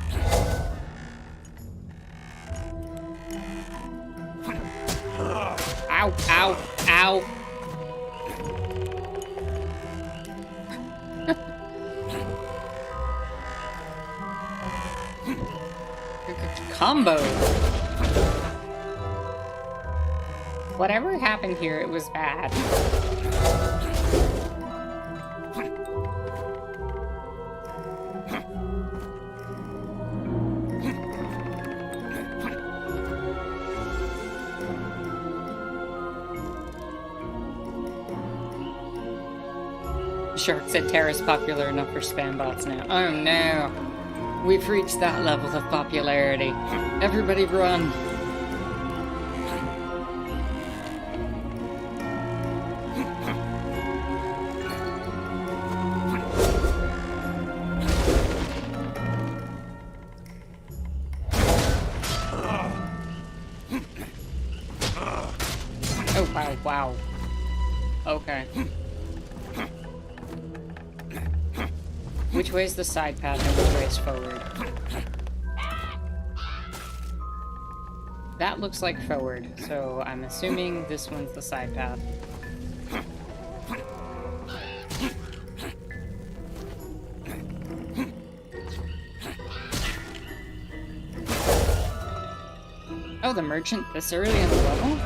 Ow, ow, ow. Combo. Whatever happened here, it was bad. Shark said Terra's popular enough for spam bots now. Oh no. We've reached that level of popularity. Everybody run. Oh, wow, wow. Okay. Which way is the side path and which way is forward? That looks like forward, so I'm assuming this one's the side path. Oh, the merchant this early in the level?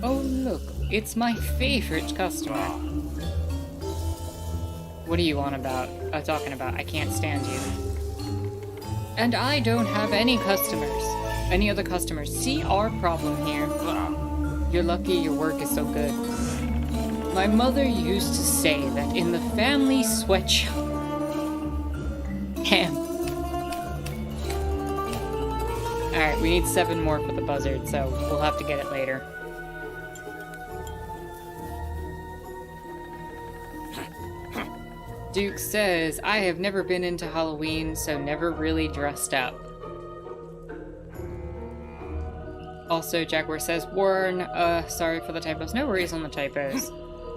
Oh look, it's my favorite customer. What are you on about? Talking about? I can't stand you. And I don't have any customers. Any other customers. See our problem here. You're lucky your work is so good. My mother used to say that in the family sweatshop. Damn. Alright, we need 7 more for the buzzard, so we'll have to get it later. Duke says, I have never been into Halloween, so never really dressed up. Also, Jaguar says, Warren, sorry for the typos. No worries on the typos.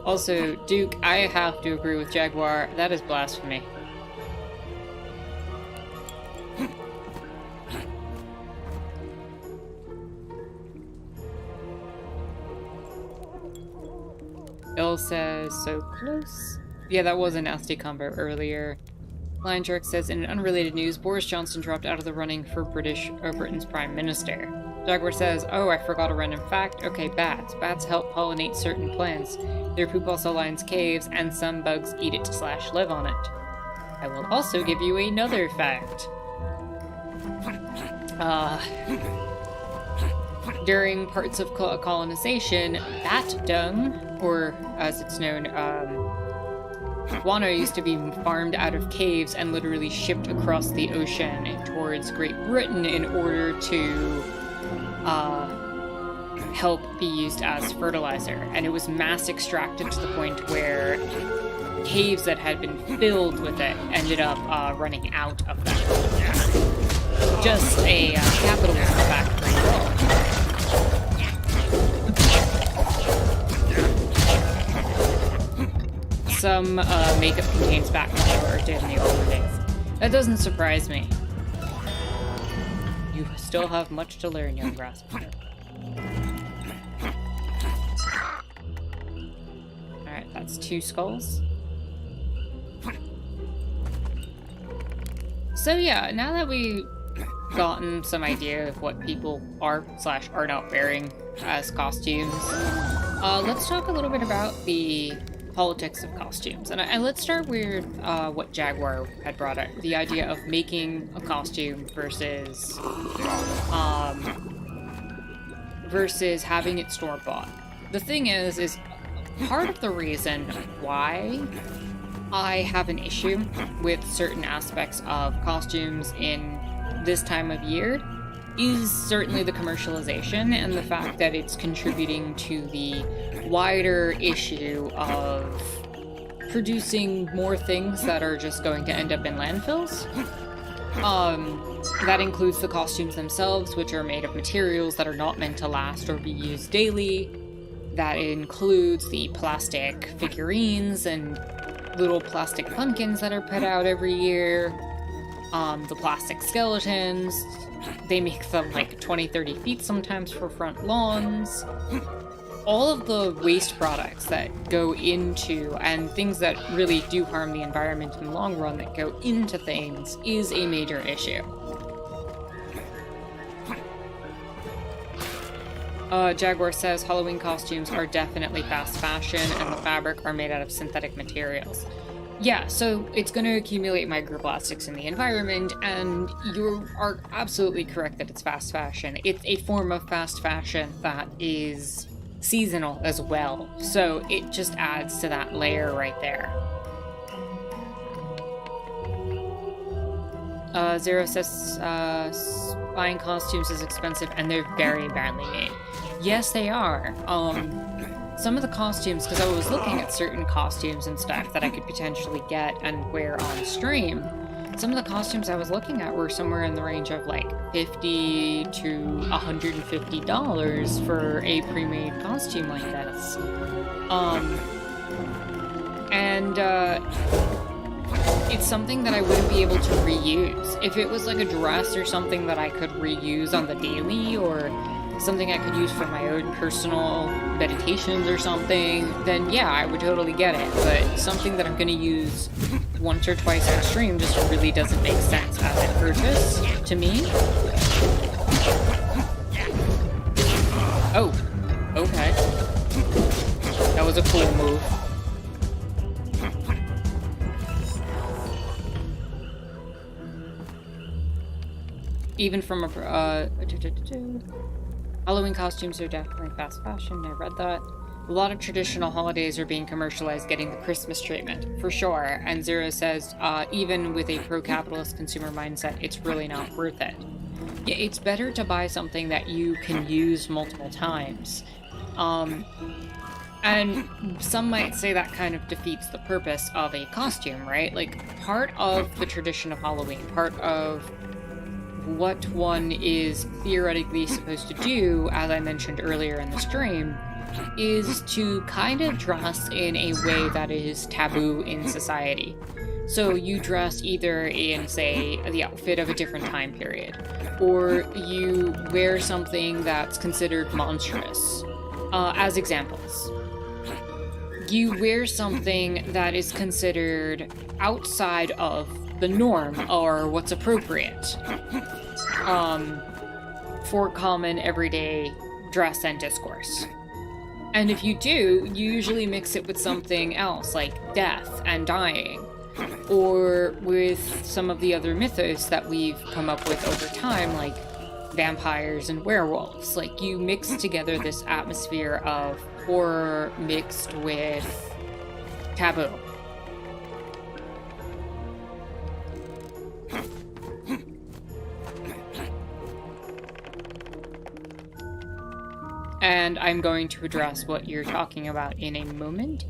Also, Duke, I have to agree with Jaguar. That is blasphemy. Il says, so close. Yeah, that was a nasty combo earlier. Lion Shark says, in unrelated news, Boris Johnson dropped out of the running for Britain's Prime Minister. Jaguar says, oh, I forgot a random fact. Okay, bats. Bats help pollinate certain plants. Their poop also lines caves, and some bugs eat it / live on it. I will also give you another fact. During parts of colonization, bat dung, or as it's known, guano used to be farmed out of caves and literally shipped across the ocean towards Great Britain in order to help be used as fertilizer. And it was mass extracted to the point where caves that had been filled with it ended up running out of that. Just a capitalism fact for you all. Some makeup contains bat manure, or did in the older days. That doesn't surprise me. You still have much to learn, young grasshopper. Alright, that's 2 skulls. So yeah, now that we've gotten some idea of what people are / are not wearing as costumes, let's talk a little bit about the politics of costumes. And let's start with what Jaguar had brought up, the idea of making a costume versus having it store-bought. The thing is part of the reason why I have an issue with certain aspects of costumes in this time of year is certainly the commercialization and the fact that it's contributing to the wider issue of producing more things that are just going to end up in landfills. That includes the costumes themselves, which are made of materials that are not meant to last or be used daily. That includes the plastic figurines and little plastic pumpkins that are put out every year. The plastic skeletons. They make them like 20-30 feet sometimes for front lawns. All of the waste products that go into, and things that really do harm the environment in the long run that go into things, is a major issue. Jaguar says Halloween costumes are definitely fast fashion and the fabric are made out of synthetic materials. Yeah, so it's going to accumulate microplastics in the environment, and you are absolutely correct that it's fast fashion. It's a form of fast fashion that is seasonal as well, so it just adds to that layer right there. Zero says buying costumes is expensive and they're very badly made. Yes, they are. Some of the costumes, because I was looking at certain costumes and stuff that I could potentially get and wear on stream, some of the costumes I was looking at were somewhere in the range of like $50 to $150 for a pre-made costume like this. It's something that I wouldn't be able to reuse. If it was like a dress or something that I could reuse on the daily, or something I could use for my own personal meditations or something, then yeah, I would totally get it. But something that I'm going to use once or twice on stream just really doesn't make sense as a purchase to me. Oh, okay. That was a cool move. Even from a Halloween costumes are definitely fast fashion. I read that. A lot of traditional holidays are being commercialized, getting the Christmas treatment, for sure. And Zero says, even with a pro-capitalist consumer mindset, it's really not worth it. Yeah, it's better to buy something that you can use multiple times. And some might say that kind of defeats the purpose of a costume, right? Like, part of the tradition of Halloween, part of what one is theoretically supposed to do, as I mentioned earlier in the stream, is to kind of dress in a way that is taboo in society. So you dress either in, say, the outfit of a different time period, or you wear something that's considered monstrous. As examples, you wear something that is considered outside of the norm or what's appropriate for common everyday dress and discourse. And if you do, you usually mix it with something else like death and dying, or with some of the other mythos that we've come up with over time, like vampires and werewolves. Like, you mix together this atmosphere of horror mixed with taboo. And I'm going to address what you're talking about in a moment.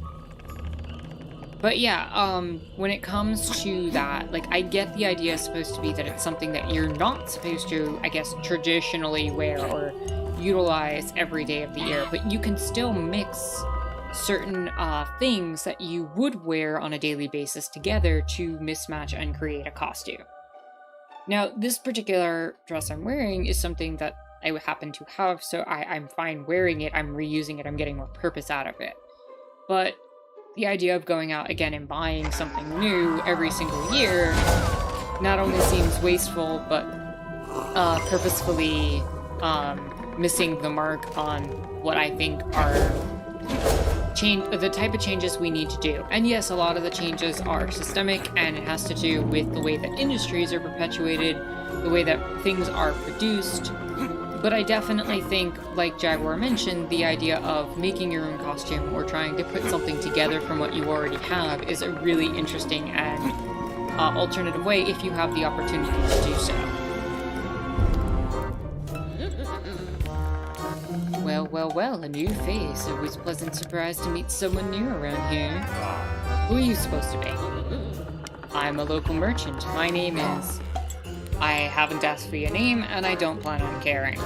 But yeah, when it comes to that, like, I get the idea is supposed to be that it's something that you're not supposed to, I guess, traditionally wear or utilize every day of the year, but you can still mix certain things that you would wear on a daily basis together to mismatch and create a costume. Now, this particular dress I'm wearing is something that I would happen to have, so I'm fine wearing it, I'm reusing it, I'm getting more purpose out of it. But the idea of going out again and buying something new every single year not only seems wasteful, but purposefully missing the mark on what I think are the type of changes we need to do. And yes, a lot of the changes are systemic, and it has to do with the way that industries are perpetuated, the way that things are produced. But I definitely think, like Jaguar mentioned, the idea of making your own costume or trying to put something together from what you already have is a really interesting and alternative way if you have the opportunity to do so. Well, well, well, a new face. Always a pleasant surprise to meet someone new around here. Who are you supposed to be? I'm a local merchant. My name is... I haven't asked for your name, and I don't plan on caring.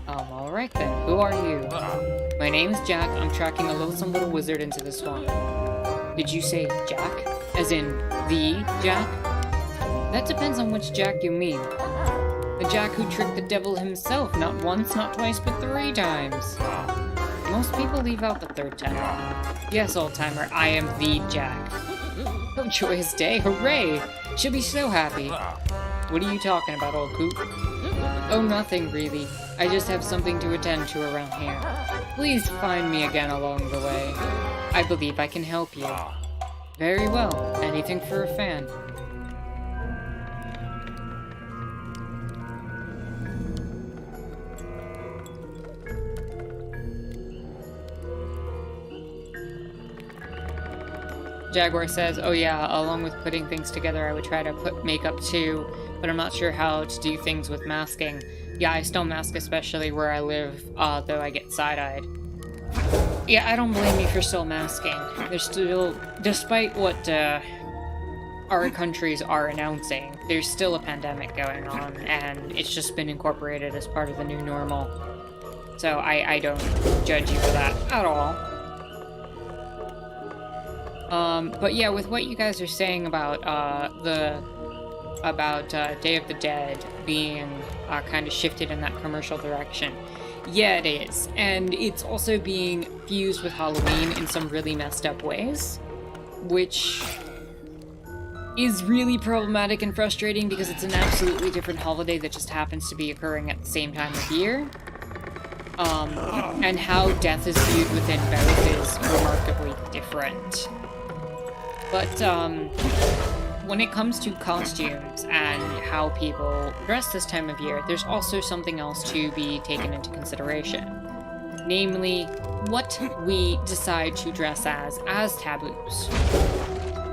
Alright then. Who are you? My name's Jack. I'm tracking a loathsome little wizard into the swamp. Did you say Jack? As in, the Jack? That depends on which Jack you mean. The Jack who tricked the devil himself, not once, not twice, but 3 times. Most people leave out the 3rd time. Yes, old-timer, I am the Jack. Oh, joyous day, hooray! She'll be so happy. What are you talking about, old coot? Oh, nothing, really. I just have something to attend to around here. Please find me again along the way. I believe I can help you. Very well. Anything for a fan. Jaguar says, oh yeah, along with putting things together, I would try to put makeup too, but I'm not sure how to do things with masking. Yeah, I still mask, especially where I live, though I get side-eyed. Yeah, I don't blame you for still masking. There's still, despite what our countries are announcing, there's still a pandemic going on, and it's just been incorporated as part of the new normal. So I don't judge you for that at all. But yeah, with what you guys are saying about Day of the Dead being kind of shifted in that commercial direction, yeah, it is, and it's also being fused with Halloween in some really messed up ways, which is really problematic and frustrating because it's an absolutely different holiday that just happens to be occurring at the same time of year. And how death is viewed within both is remarkably different. But, when it comes to costumes and how people dress this time of year, there's also something else to be taken into consideration. Namely, what we decide to dress as taboos.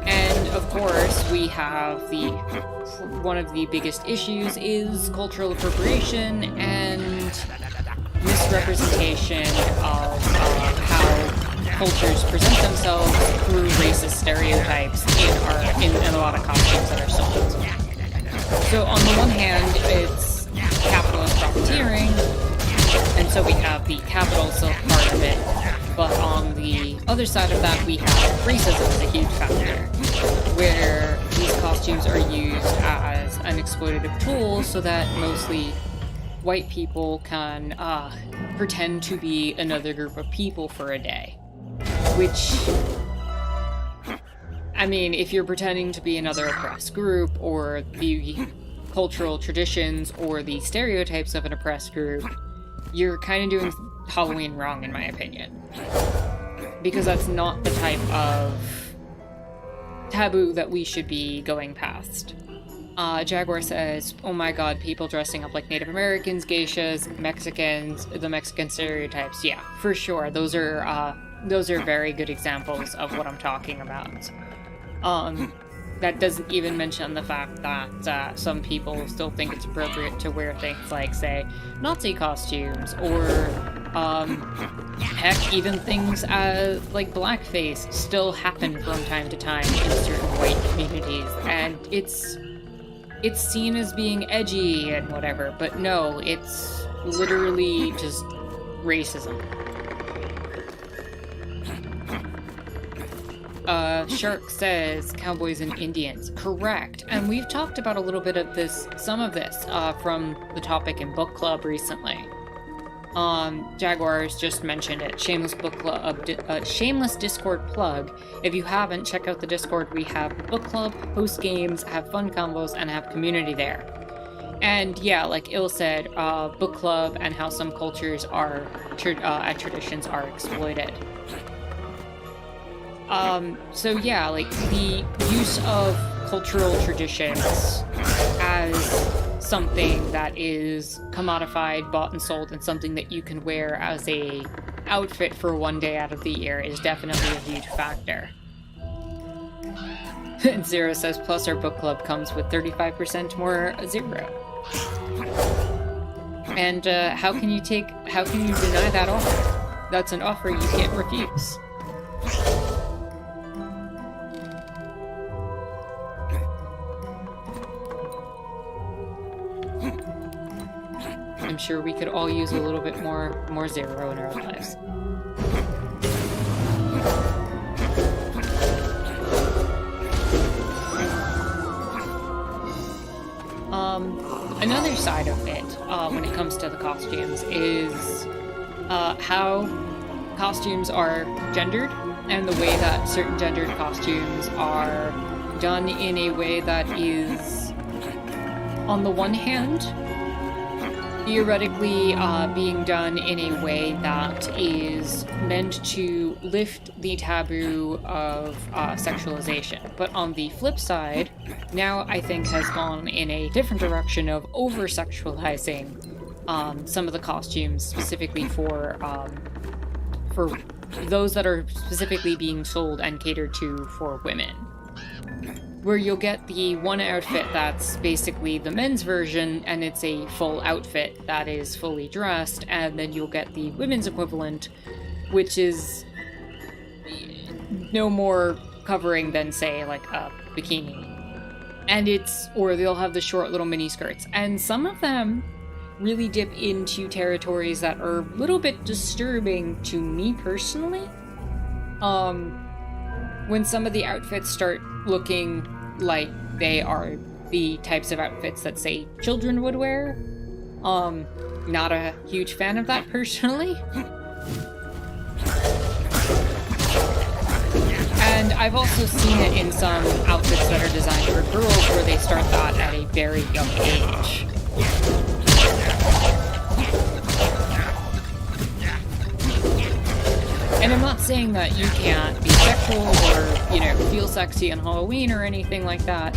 And, of course, we have one of the biggest issues is cultural appropriation and misrepresentation of how cultures present themselves through racist stereotypes in a lot of costumes that are sold. So on the one hand, it's capitalist profiteering, and so we have the capitalist part of it, but on the other side of that, we have racism as a huge factor, where these costumes are used as an exploitative tool so that mostly white people can pretend to be another group of people for a day. Which, I mean, if you're pretending to be another oppressed group, or the cultural traditions, or the stereotypes of an oppressed group, you're kind of doing Halloween wrong, in my opinion. Because that's not the type of taboo that we should be going past. Jaguar says, oh my god, people dressing up like Native Americans, geishas, Mexicans, the Mexican stereotypes. Yeah, for sure. Those are very good examples of what I'm talking about. That doesn't even mention the fact that some people still think it's appropriate to wear things like, say, Nazi costumes, or, heck, even things like blackface still happen from time to time in certain white communities, and it's seen as being edgy and whatever, but no, it's literally just racism. Shark says cowboys and Indians. Correct. And we've talked about a little bit of some of this, from the topic in book club recently. Jaguars just mentioned it. Shameless book club, shameless Discord plug. If you haven't, check out the Discord. We have book club, host games, have fun combos, and have community there. And yeah, like Il said, book club and how some cultures and traditions are exploited. So yeah, like the use of cultural traditions as something that is commodified, bought and sold, and something that you can wear as a outfit for one day out of the year is definitely a huge factor. And Zero says, plus our book club comes with 35% more zero. And how can you deny that offer? That's an offer you can't refuse. I'm sure we could all use a little bit more Zero in our lives. Another side of it, when it comes to the costumes, is how costumes are gendered, and the way that certain gendered costumes are done in a way that is, on the one hand, theoretically being done in a way that is meant to lift the taboo of sexualization. But on the flip side, now I think has gone in a different direction of over-sexualizing some of the costumes, specifically for those that are specifically being sold and catered to for women. Where you'll get the one outfit that's basically the men's version, and it's a full outfit that is fully dressed, and then you'll get the women's equivalent, which is no more covering than, say, like a bikini. Or they'll have the short little mini skirts. And some of them really dip into territories that are a little bit disturbing to me personally. When some of the outfits start looking like they are the types of outfits that, say, children would wear. Not a huge fan of that personally. And I've also seen it in some outfits that are designed for girls where they start that at a very young age. And I'm not saying that you can't be sexual or, feel sexy on Halloween or anything like that.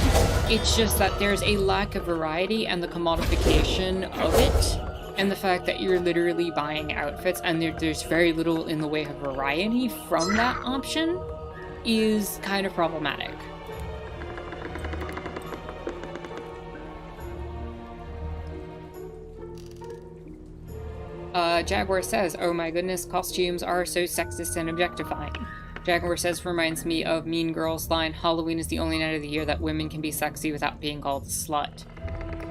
It's just that there's a lack of variety and the commodification of it, and the fact that you're literally buying outfits and there's very little in the way of variety from that option is kind of problematic. Jaguar says, oh my goodness, costumes are so sexist and objectifying. Jaguar says, reminds me of Mean Girls' line, Halloween is the only night of the year that women can be sexy without being called a slut.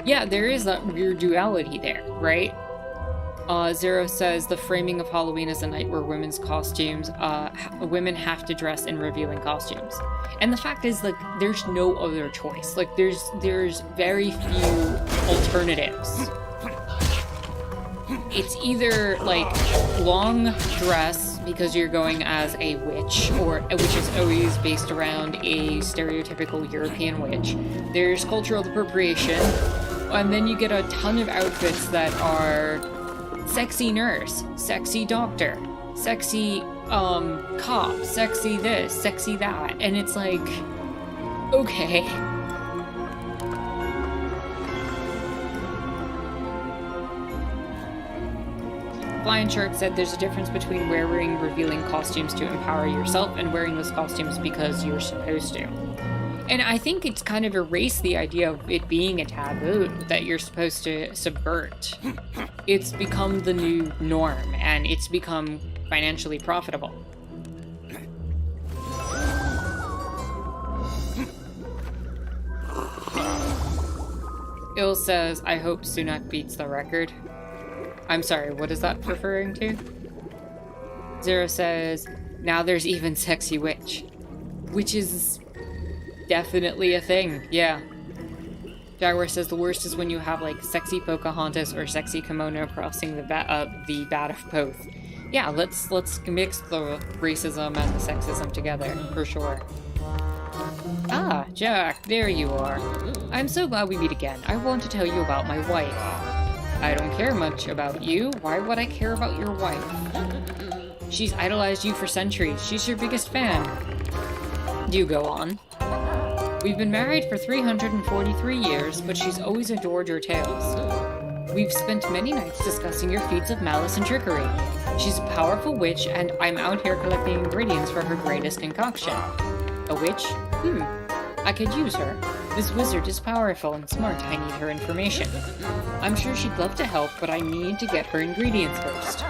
Yeah, there is that weird duality there, right? Zero says, the framing of Halloween is a night where women have to dress in revealing costumes. And the fact is, like, there's no other choice. Like, there's very few alternatives. It's either, like, long dress because you're going as a witch, which is always based around a stereotypical European witch. There's cultural appropriation, and then you get a ton of outfits that are sexy nurse, sexy doctor, sexy, cop, sexy this, sexy that, and it's like, okay. Flying Shark said there's a difference between wearing revealing costumes to empower yourself and wearing those costumes because you're supposed to. And I think it's kind of erased the idea of it being a taboo that you're supposed to subvert. It's become the new norm, and it's become financially profitable. Il says, I hope Sunak beats the record. I'm sorry, what is that referring to? Zero says, now there's even sexy witch. Which is definitely a thing, yeah. Jaguar says the worst is when you have like sexy Pocahontas or sexy kimono crossing the bat of both. Yeah, let's mix the racism and the sexism together, for sure. Ah, Jack, there you are. I'm so glad we meet again. I want to tell you about my wife. I don't care much about you. Why would I care about your wife? She's idolized you for centuries. She's your biggest fan. You go on. We've been married for 343 years, but she's always adored your tales. We've spent many nights discussing your feats of malice and trickery. She's a powerful witch, and I'm out here collecting ingredients for her greatest concoction. A witch? I could use her. This wizard is powerful and smart. I need her information. I'm sure she'd love to help, but I need to get her ingredients first.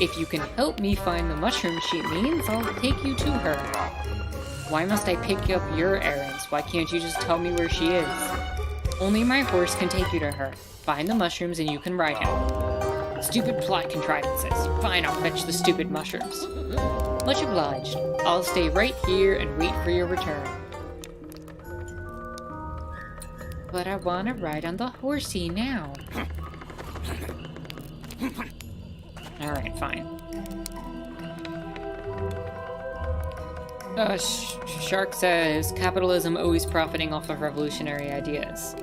If you can help me find the mushroom she means, I'll take you to her. Why must I pick up your errands? Why can't you just tell me where she is? Only my horse can take you to her. Find the mushrooms and you can ride him. Stupid plot contrivances. Fine, I'll fetch the stupid mushrooms. Much obliged. I'll stay right here and wait for your return. But I want to ride on the horsey now. Alright, fine. Shark says, capitalism always profiting off of revolutionary ideas.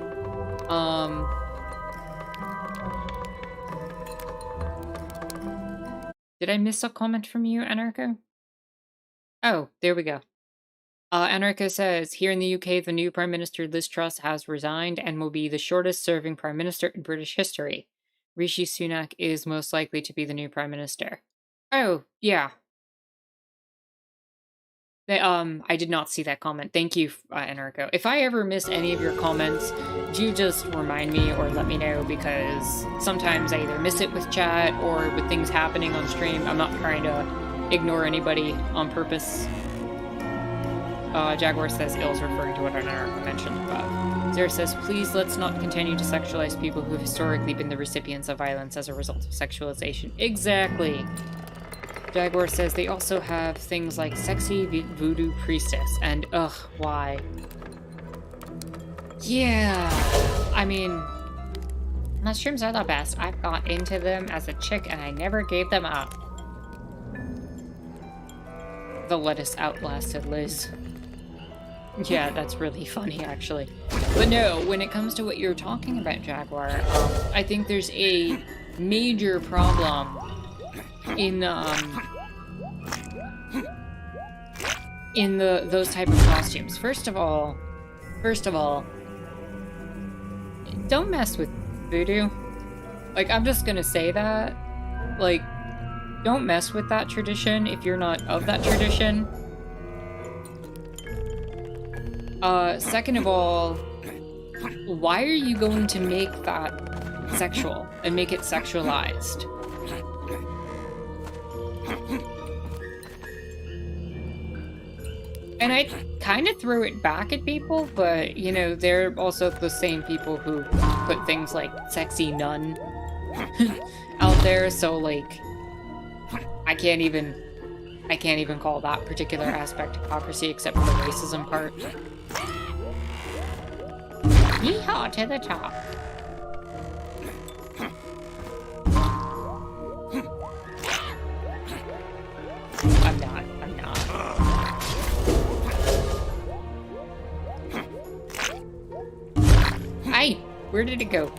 Did I miss a comment from you, Anarcho? Oh, there we go. Anarcho says, here in the UK, the new Prime Minister Liz Truss has resigned and will be the shortest serving Prime Minister in British history. Rishi Sunak is most likely to be the new Prime Minister. Oh, yeah. I did not see that comment. Thank you, Anarcho. If I ever miss any of your comments, do just remind me or let me know, because sometimes I either miss it with chat or with things happening on stream. I'm not trying to ignore anybody on purpose. Jaguar says Il's referring to what Anarcho mentioned above. Zara says, please let's not continue to sexualize people who have historically been the recipients of violence as a result of sexualization. Exactly. Jaguar says they also have things like sexy voodoo priestess, and ugh, why? Yeah, I mean, mushrooms are the best. I've got into them as a chick and I never gave them up. The lettuce outlasted Liz. Yeah, that's really funny, actually. But no, when it comes to what you're talking about, Jaguar, I think there's a major problem in those type of costumes. First of all, don't mess with voodoo. Like, I'm just gonna say that. Like, don't mess with that tradition if you're not of that tradition. Second of all, why are you going to make that sexual and make it sexualized? And I kind of threw it back at people, but, you know, they're also the same people who put things like sexy nun out there, so, like, I can't even call that particular aspect hypocrisy except for the racism part. Yeehaw to the top. I'm not. Hey, where did it go?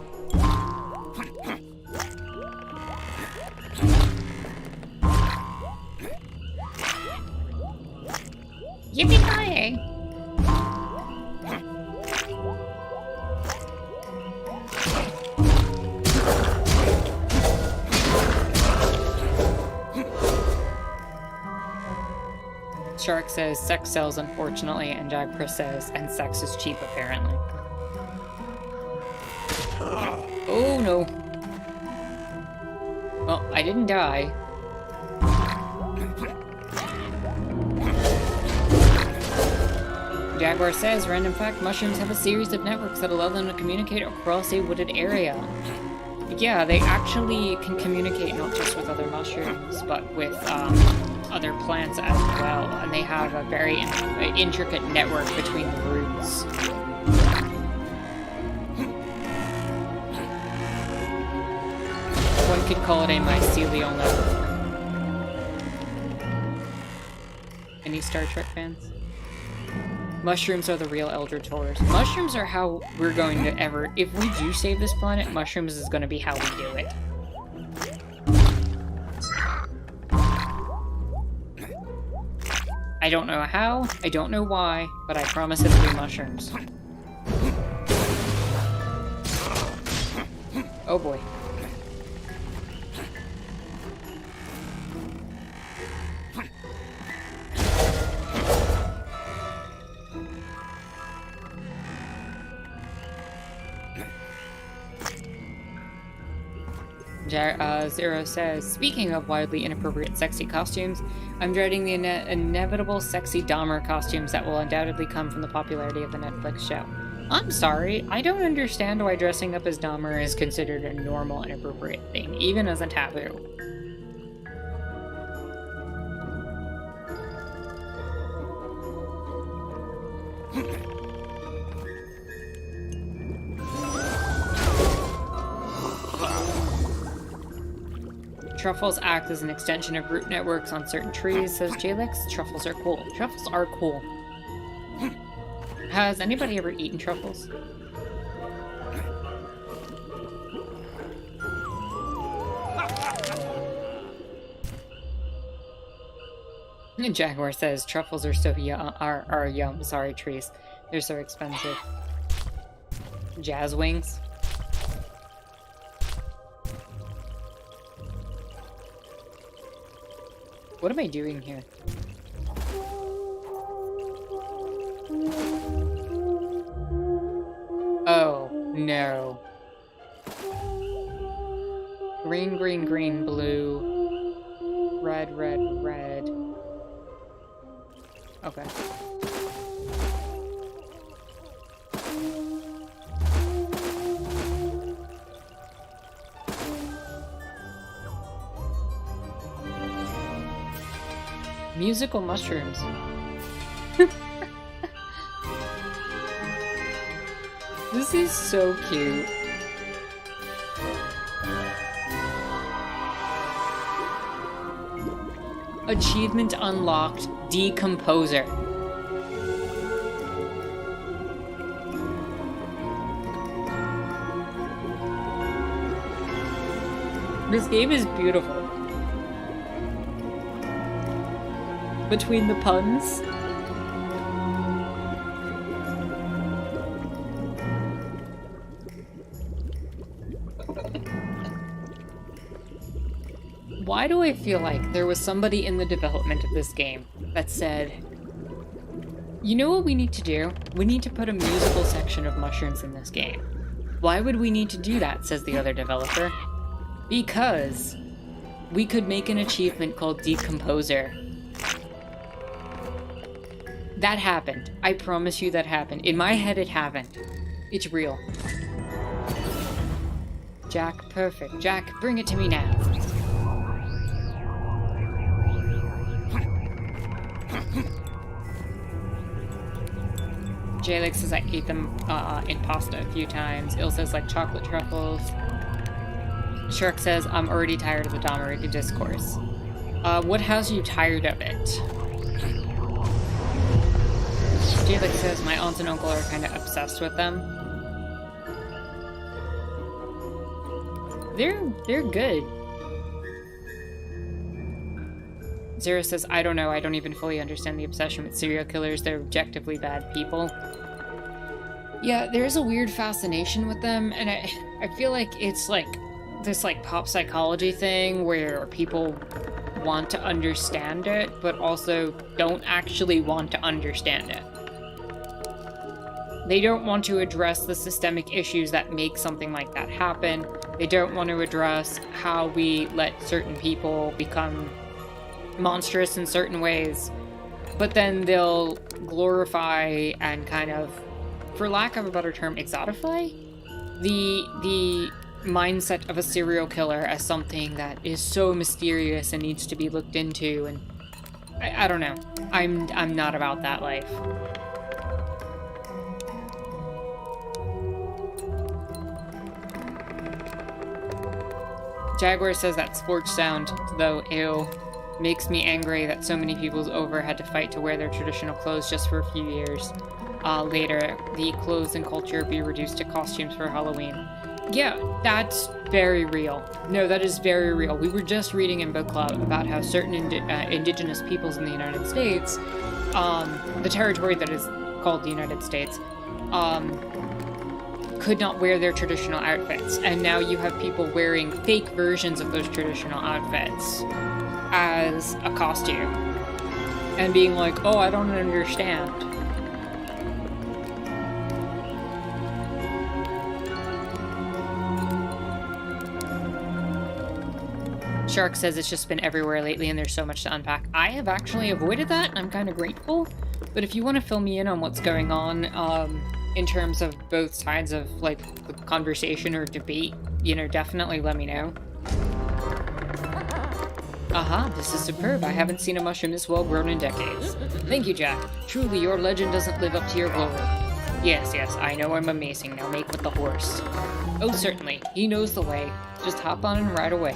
Yippee-ki-yay! Shark says, sex sells, unfortunately, and Jagpra says, and sex is cheap, apparently. Oh, no. Well, I didn't die. Jaguar says, random fact, mushrooms have a series of networks that allow them to communicate across a wooded area. Yeah, they actually can communicate not just with other mushrooms, but with other plants as well, and they have a very intricate network between the roots. One could call it a mycelial network. Any Star Trek fans? Mushrooms are the real Eldritch Horrors. Mushrooms are how we're going to ever... If we do save this planet, mushrooms is going to be how we do it. I don't know how, I don't know why, but I promise it'll be mushrooms. Oh boy. Zero says, speaking of wildly inappropriate sexy costumes, I'm dreading the inevitable sexy Dahmer costumes that will undoubtedly come from the popularity of the Netflix show. I'm sorry, I don't understand why dressing up as Dahmer is considered a normal and appropriate thing, even as a taboo. Truffles act as an extension of root networks on certain trees, says Jalix. Truffles are cool. Truffles are cool. Has anybody ever eaten truffles? Jaguar says truffles are so yum. Sorry, trees. They're so expensive. Jazz wings. What am I doing here? Oh, no. Green, green, green, blue. Red, red, red. Okay. Musical mushrooms. This is so cute. Achievement unlocked, Decomposer. This game is beautiful. Between the puns. Why do I feel like there was somebody in the development of this game that said, you know what we need to do? We need to put a musical section of mushrooms in this game. Why would we need to do that, says the other developer. Because we could make an achievement called Decomposer. That happened. I promise you that happened. In my head, it happened. It's real. Jack, perfect. Jack, bring it to me now. Jalix says I ate them in pasta a few times. Il says like chocolate truffles. Shark says I'm already tired of the Dahmer discourse. What has you tired of it? Jalix says my aunt and uncle are kind of obsessed with them. They're good. Zero says, I don't know, I don't even fully understand the obsession with serial killers. They're objectively bad people. Yeah, there's a weird fascination with them, and I feel like it's like this like pop psychology thing where people want to understand it, but also don't actually want to understand it. They don't want to address the systemic issues that make something like that happen. They don't want to address how we let certain people become monstrous in certain ways, but then they'll glorify and kind of, for lack of a better term, exotify the mindset of a serial killer as something that is so mysterious and needs to be looked into. And I don't know. I'm not about that life. Jaguar says that scorch sound, though, ew. Makes me angry that so many peoples over had to fight to wear their traditional clothes just for a few years. Later, the clothes and culture be reduced to costumes for Halloween. Yeah, that's very real. No, that is very real. We were just reading in book club about how certain indigenous peoples in the United States, the territory that is called the United States, could not wear their traditional outfits. And now you have people wearing fake versions of those traditional outfits as a costume and being like, oh, I don't understand. Shark says it's just been everywhere lately and there's so much to unpack. I have actually avoided that, and I'm kind of grateful. But if you want to fill me in on what's going on, in terms of both sides of, like, the conversation or debate, you know, definitely let me know. Aha, this is superb. I haven't seen a mushroom this well grown in decades. Thank you, Jack. Truly, your legend doesn't live up to your glory. Yes, I know I'm amazing. Now make with the horse. Oh, certainly. He knows the way. Just hop on and ride away.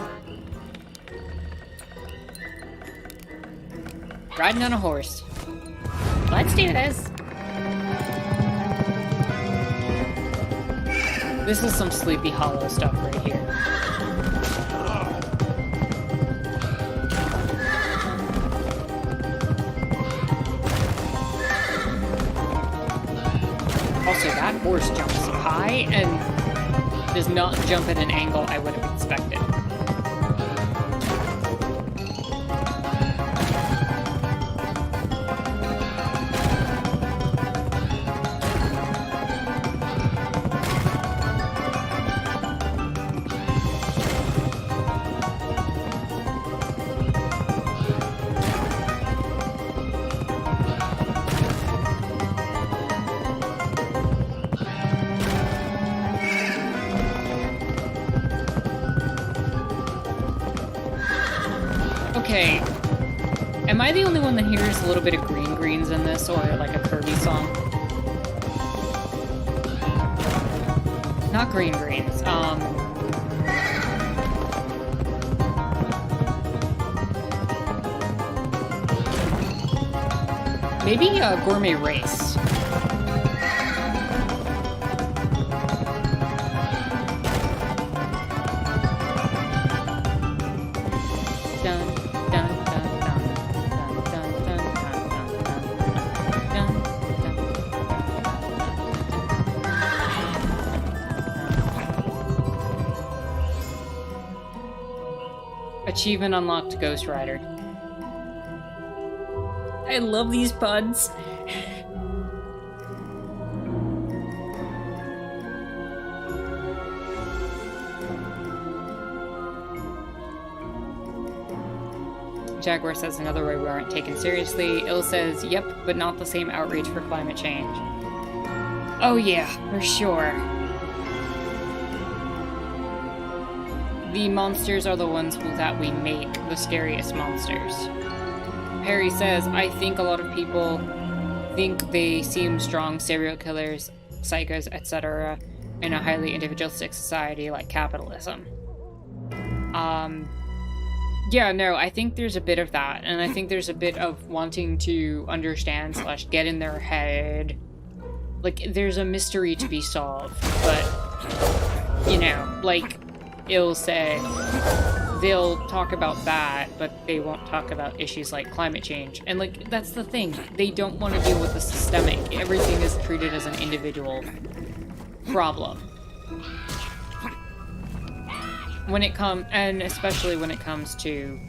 Riding on a horse. Let's do this. This is some Sleepy Hollow stuff right here. Also, that horse jumps high and does not jump at an angle I would have expected. Okay, am I the only one that hears a little bit of Green Greens in this, or like a Kirby song? Not Green Greens, maybe Gourmet Race. Achievement unlocked, Ghost Rider. I love these puns. Jaguar says another way we aren't taken seriously. Il says, yep, but not the same outrage for climate change. Oh yeah, for sure. The monsters are the ones that we make the scariest monsters. Harry says, I think a lot of people think they seem strong serial killers, psychos, etc. in a highly individualistic society like capitalism. Yeah, no, I think there's a bit of that, and I think there's a bit of wanting to understand / get in their head. Like, there's a mystery to be solved, but, you know, like, it'll say they'll talk about that, but they won't talk about issues like climate change. And, like, that's the thing. They don't want to deal with the systemic. Everything is treated as an individual problem. And especially when it comes to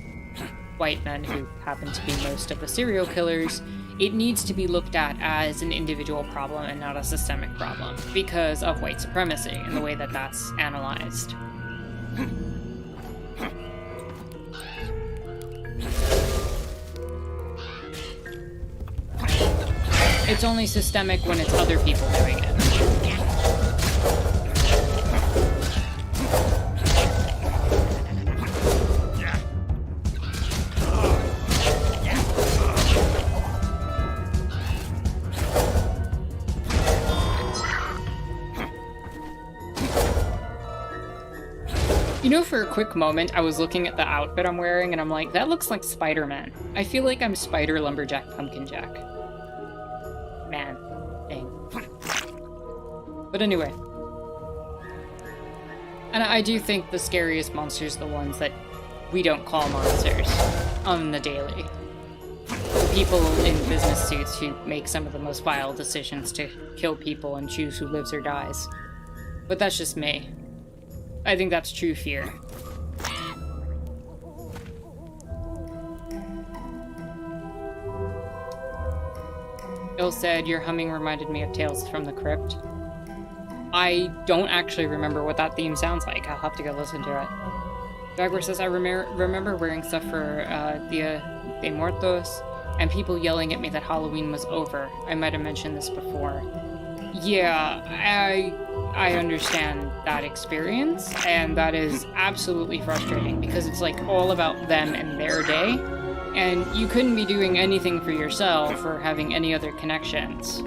white men who happen to be most of the serial killers, it needs to be looked at as an individual problem and not a systemic problem because of white supremacy and the way that that's analyzed. It's only systemic when it's other people doing it. You know, for a quick moment, I was looking at the outfit I'm wearing, and I'm like, that looks like Spider-Man. I feel like I'm Spider Lumberjack Pumpkin Jack. Man. Dang. But anyway. And I do think the scariest monsters are the ones that we don't call monsters on the daily. The people in business suits who make some of the most vile decisions to kill people and choose who lives or dies. But that's just me. I think that's true fear. Il said, your humming reminded me of Tales from the Crypt. I don't actually remember what that theme sounds like. I'll have to go listen to it. Jaguar says, I remember wearing stuff for Dia de Muertos and people yelling at me that Halloween was over. I might have mentioned this before. Yeah, I understand that experience, and that is absolutely frustrating because it's like all about them and their day, and you couldn't be doing anything for yourself or having any other connections.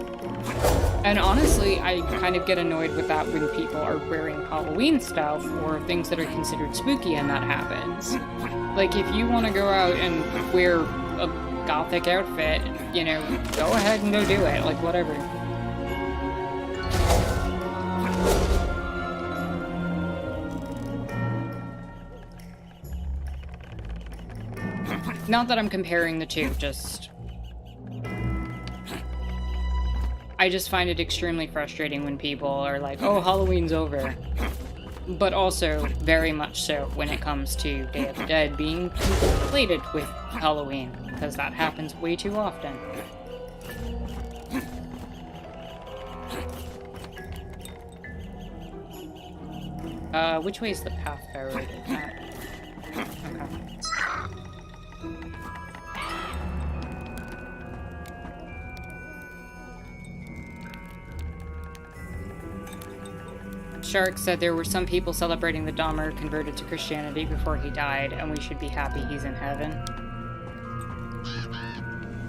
And honestly, I kind of get annoyed with that when people are wearing Halloween stuff or things that are considered spooky and that happens. Like, if you want to go out and wear a gothic outfit, you know, go ahead and go do it, like, whatever. Not that I'm comparing the two, just... I just find it extremely frustrating when people are like, oh, Halloween's over. But also, very much so when it comes to Day of the Dead being conflated with Halloween, because that happens way too often. Which way is the path forward? Okay. Shark said there were some people celebrating the Dahmer converted to Christianity before he died, and we should be happy he's in heaven.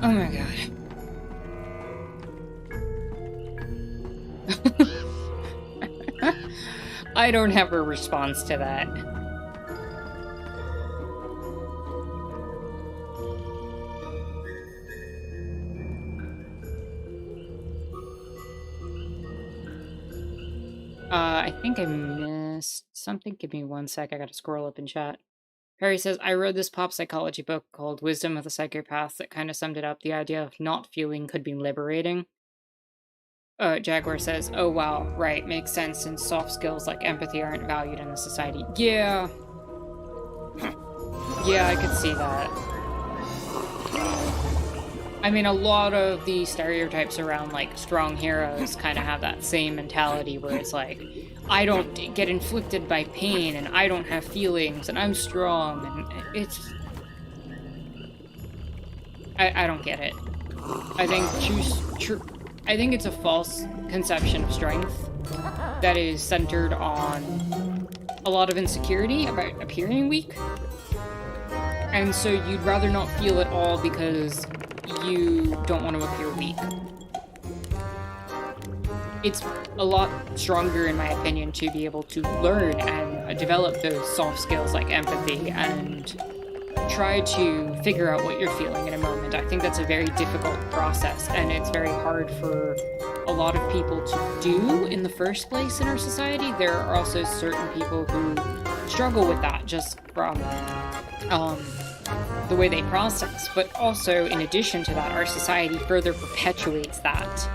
Oh my god. I don't have a response to that. I think I missed something. Give me 1 sec. I gotta scroll up in chat. Perry says, I read this pop psychology book called Wisdom of the Psychopath that kind of summed it up. The idea of not feeling could be liberating. Jaguar says, oh wow, right, makes sense since soft skills like empathy aren't valued in the society. Yeah. Yeah, I could see that. I mean, a lot of the stereotypes around, like, strong heroes kind of have that same mentality where it's like, I don't get inflicted by pain, and I don't have feelings, and I'm strong, and it's... I don't get it. I think it's a false conception of strength that is centered on a lot of insecurity about appearing weak. And so you'd rather not feel it all because you don't want to appear weak. It's a lot stronger, in my opinion, to be able to learn and develop those soft skills like empathy and try to figure out what you're feeling in a moment. I think that's a very difficult process, and it's very hard for a lot of people to do in the first place in our society. There are also certain people who struggle with that just from the way they process, but also in addition to that, our society further perpetuates that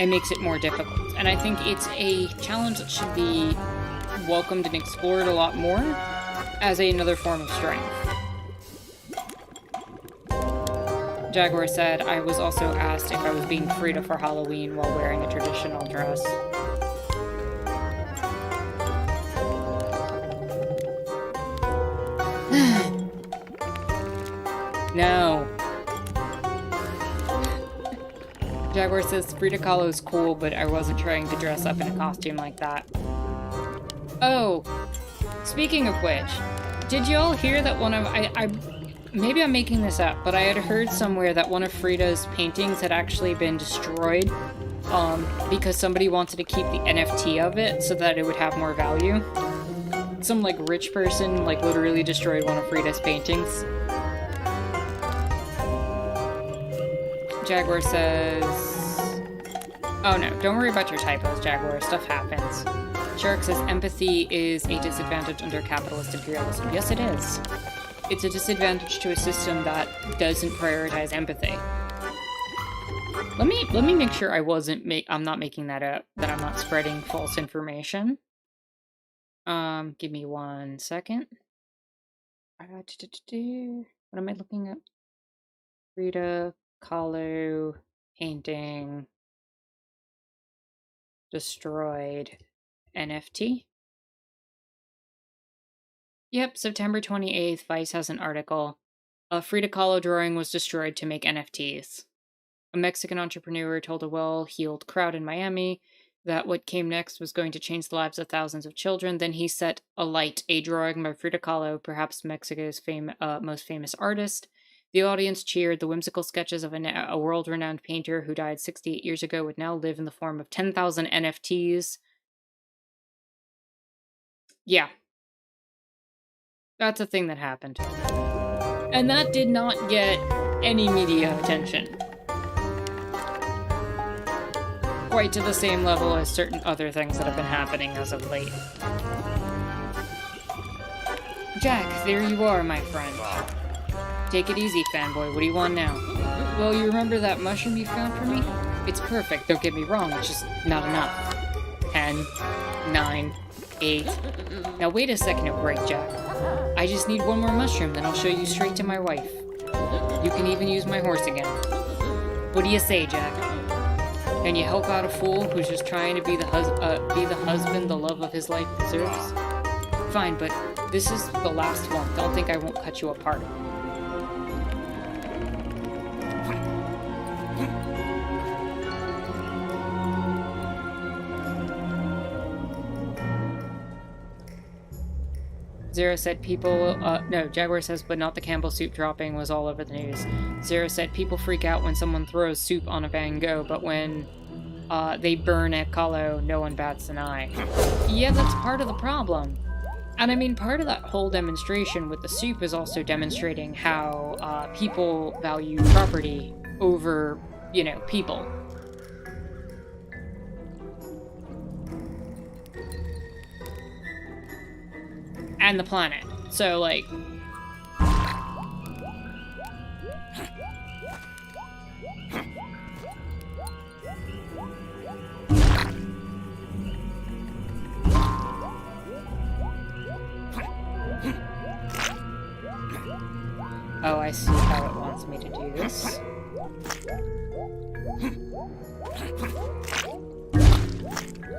and makes it more difficult. And I think it's a challenge that should be welcomed and explored a lot more as another form of strength. Jaguar said, I was also asked if I was being Frida for Halloween while wearing a traditional dress. No. Jaguar says, Frida Kahlo is cool, but I wasn't trying to dress up in a costume like that. Oh, speaking of which, did you all hear that one of... maybe I'm making this up, but I had heard somewhere that one of Frida's paintings had actually been destroyed because somebody wanted to keep the NFT of it so that it would have more value. Some, like, rich person, like, literally destroyed one of Frida's paintings. Jaguar says... Oh no, don't worry about your typos, Jaguar. Stuff happens. Shark says, empathy is a disadvantage under capitalist imperialism. Yes, it is. It's a disadvantage to a system that doesn't prioritize empathy. Let me make sure I'm not making that up, that I'm not spreading false information. Give me 1 second. What am I looking at? Frida Kahlo painting destroyed NFT. Yep, September 28th, Vice has an article. A Frida Kahlo drawing was destroyed to make NFTs. A Mexican entrepreneur told a well-heeled crowd in Miami that what came next was going to change the lives of thousands of children. Then he set alight a drawing by Frida Kahlo, perhaps Mexico's most famous artist. The audience cheered. The whimsical sketches of a world-renowned painter who died 68 years ago would now live in the form of 10,000 NFTs. Yeah. That's a thing that happened. And that did not get any media attention. Quite to the same level as certain other things that have been happening as of late. Jack, there you are, my friend. Take it easy, fanboy. What do you want now? Well, you remember that mushroom you found for me? It's perfect, don't get me wrong, it's just not enough. 10, 9, 8. Now wait a second to break, Jack. I just need one more mushroom, then I'll show you straight to my wife. You can even use my horse again. What do you say, Jack? Can you help out a fool who's just trying to be the husband the love of his life deserves? Fine, but this is the last one. Don't think I won't cut you apart. Zero said Jaguar says, but not the Campbell soup dropping was all over the news. Zero said people freak out when someone throws soup on a Van Gogh, but when they burn at Kahlo, no one bats an eye. Yeah, that's part of the problem. And I mean, part of that whole demonstration with the soup is also demonstrating how people value property over, people. And the planet. So, like... Oh, I see how it wants me to do this.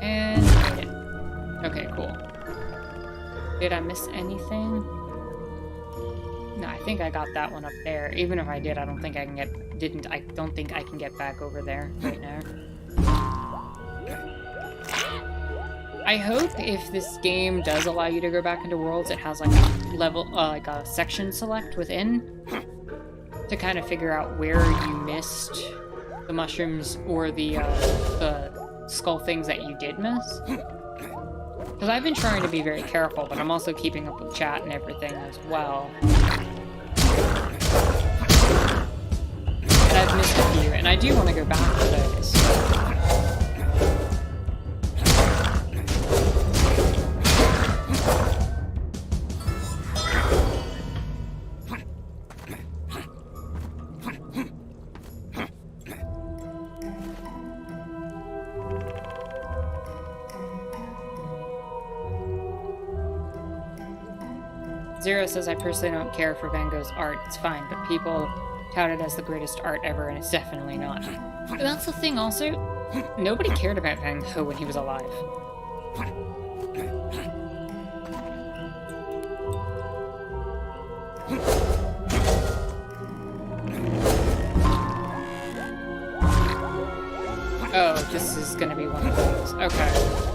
And made it. Okay, cool. Did I miss anything? No, I think I got that one up there. Even if I did, I don't think I can get back over there right now. I hope if this game does allow you to go back into worlds, it has like a level, like a section select within to kind of figure out where you missed the mushrooms or the skull things that you did miss. Because I've been trying to be very careful, but I'm also keeping up with chat and everything as well. And I've missed a few, and I do want to go back to those. Zero says, I personally don't care for Van Gogh's art. It's fine, but people tout it as the greatest art ever, and it's definitely not. But that's the thing also. Nobody cared about Van Gogh when he was alive. Oh, this is gonna be one of those. Okay.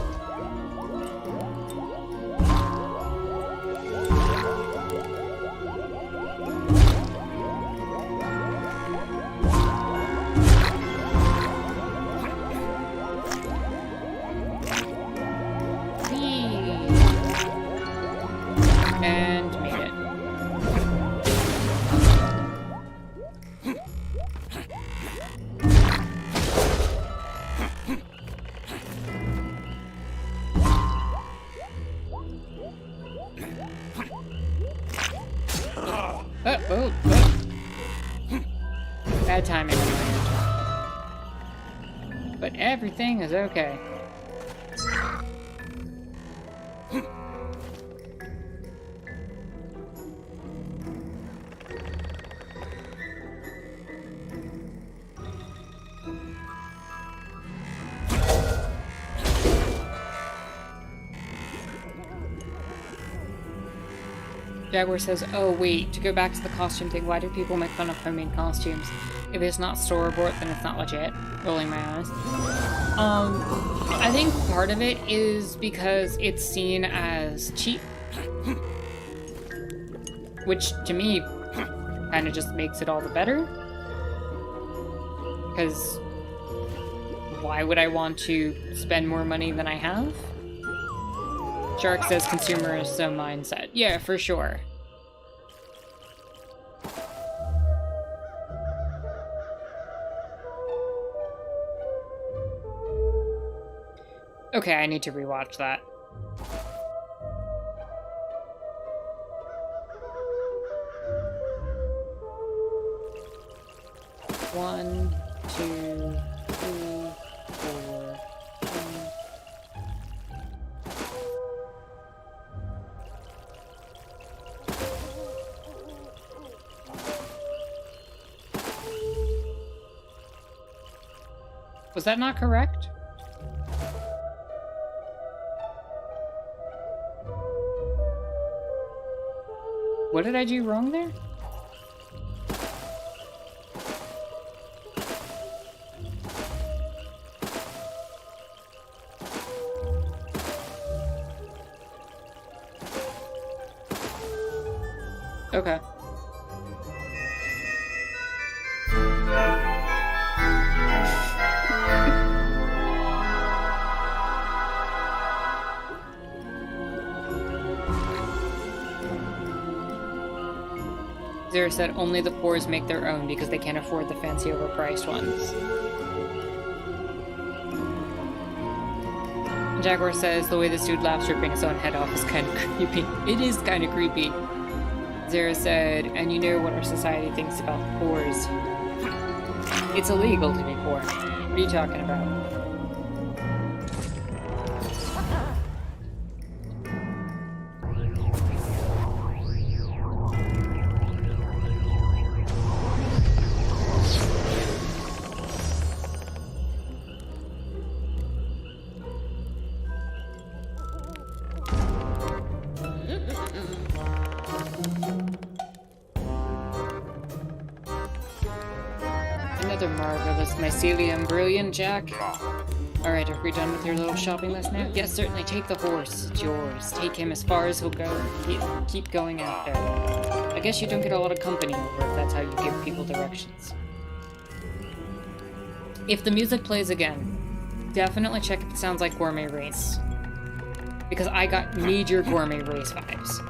Bad timing on my end. But everything is okay. Jaguar says, oh wait, to go back to the costume thing, why do people make fun of homemade costumes? If it's not store-bought, then it's not legit. Rolling my eyes. I think part of it is because it's seen as cheap. Which, to me, kind of just makes it all the better. Because why would I want to spend more money than I have? Shark says consumerism mindset. Yeah, for sure. Okay, I need to rewatch that. One, two, three, four, five. Was that not correct? What did I do wrong there? Okay. Zero said only the poors make their own because they can't afford the fancy overpriced ones. Jaguar says the way this dude laughs ripping his own head off is kind of creepy. It is kind of creepy. Zero said, and you know what our society thinks about the poors. It's illegal to be poor. What are you talking about? Marvelous mycelium. Brilliant, Jack. Alright, are we done with your little shopping list now? Yes, certainly. Take the horse. It's yours. Take him as far as he'll go. Keep going out there. I guess you don't get a lot of company over if that's how you give people directions. If the music plays again, definitely check if it sounds like Gourmet Race. Because I got major Gourmet Race vibes.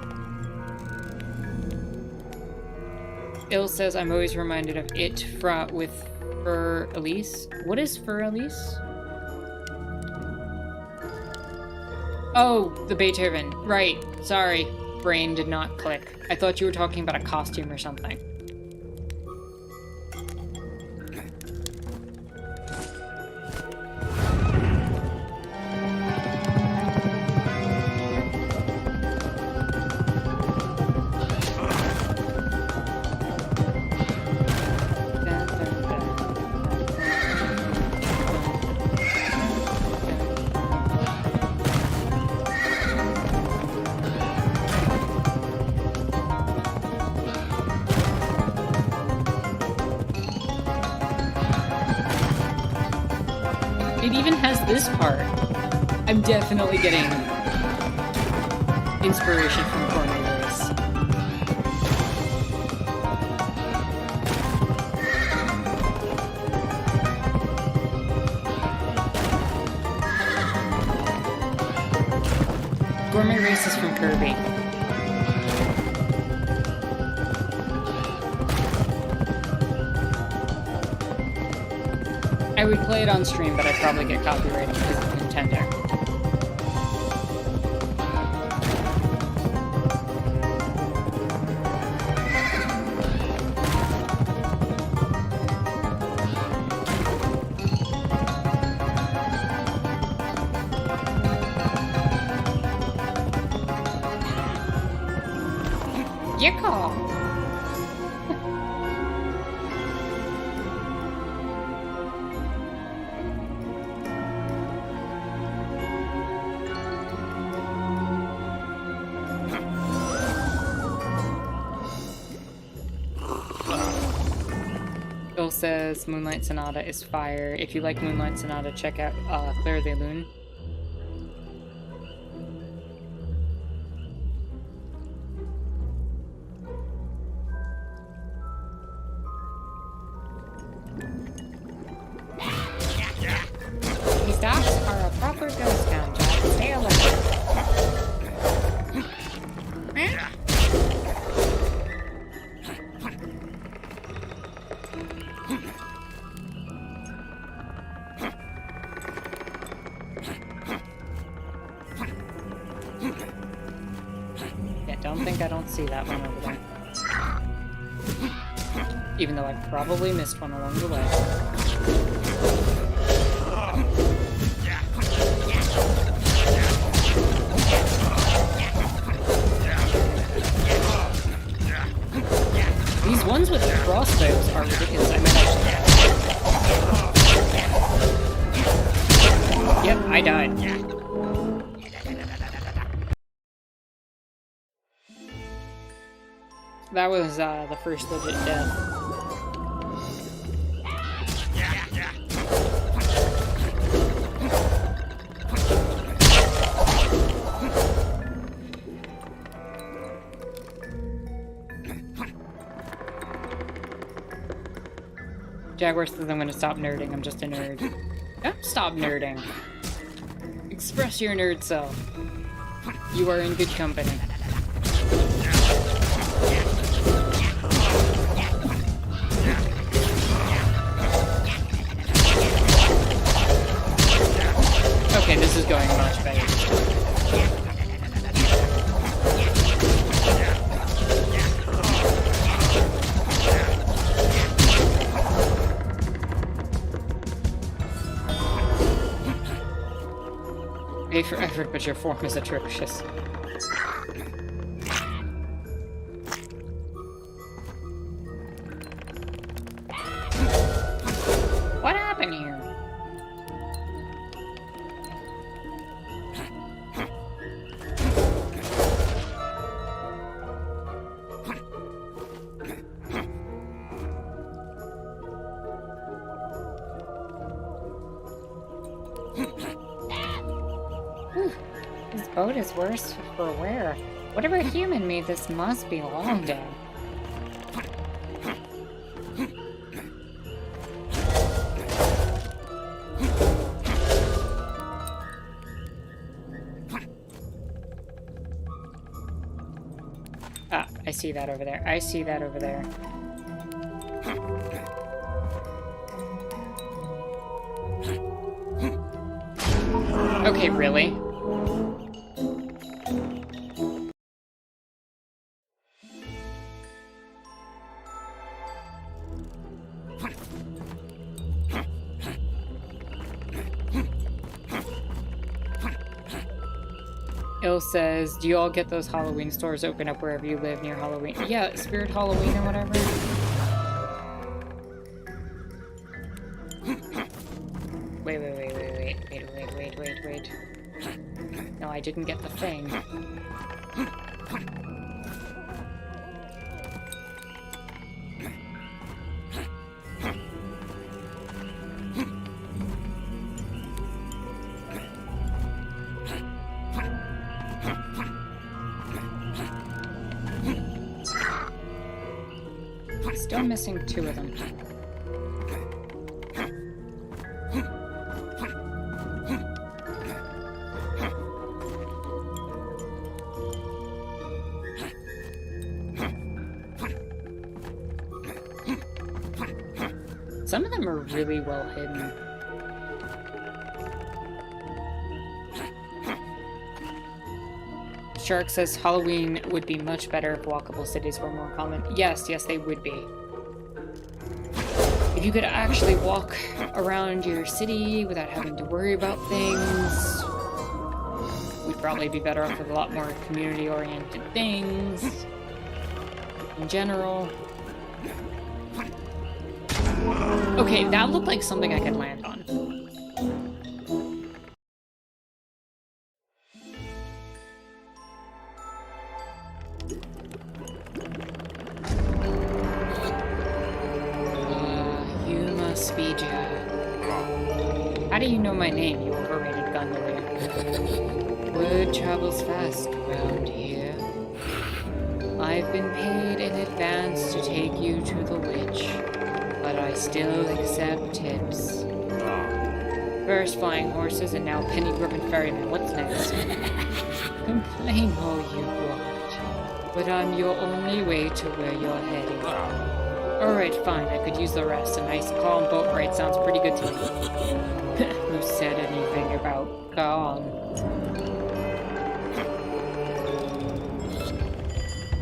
Il says, I'm always reminded of it with Fur Elise. What is Fur Elise? Oh, the Beethoven. Right. Sorry. Brain did not click. I thought you were talking about a costume or something. It even has this part. I'm definitely getting inspiration from Gourmet Race. Gourmet Race is from Kirby. I would play it on stream, but I'd probably get copyrighted because of Nintendo. Yeehaw! says Moonlight Sonata is fire. If you like Moonlight Sonata, check out Claire de Lune. These docks are a proper ghost town, Jack. Stay alert. Yeah, don't think I don't see that one over there. Even though I probably missed one along the way. These ones with the crossbows are ridiculous. I might actually... Yep, I died. That was the first legit death. Jaguar says I'm gonna stop nerding. I'm just a nerd. Yep, stop nerding. Express your nerd self. You are in good company. Okay, this is going much better. A for effort, but your form is atrocious. What happened here? This boat is worse for wear. Whatever human made this must be long dead. Ah, I see that over there. I see that over there. Okay, really? Il says, do you all get those Halloween stores open up wherever you live near Halloween? Yeah, Spirit Halloween or whatever. Wait. No, I didn't get the thing. Still missing 2 of them. Some of them are really well hidden. Shark says Halloween would be much better if walkable cities were more common. Yes, they would be. If you could actually walk around your city without having to worry about things, we'd probably be better off with a lot more community-oriented things in general. Okay, that looked like something I could land on. You Hey, Jack. How do you know my name, you overrated gondolier? Word travels fast around here. I've been paid in advance to take you to the witch, but I still accept tips. First flying horses and now penny-grubbing ferryman. What's next? Complain all you want, but I'm your only way to where you're headed. Alright, fine, I could use the rest. A nice calm boat ride sounds pretty good to me. Who said anything about calm?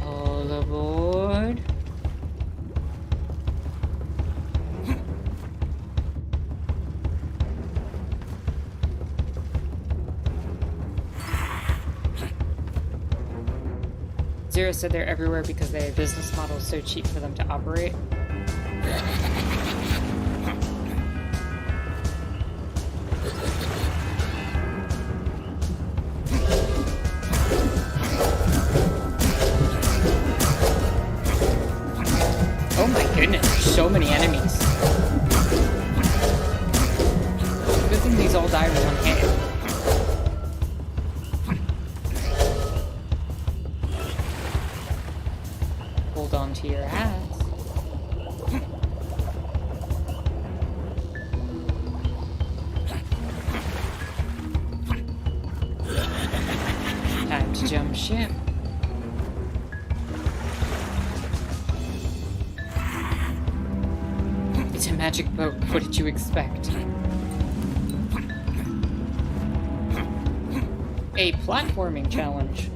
All aboard. Zero said they're everywhere because their business model is so cheap for them to operate. Oh my goodness, there's so many enemies. Good thing these all die with one hit. Hold on to your hats. Time to jump ship. It's a magic boat. What did you expect? A platforming challenge.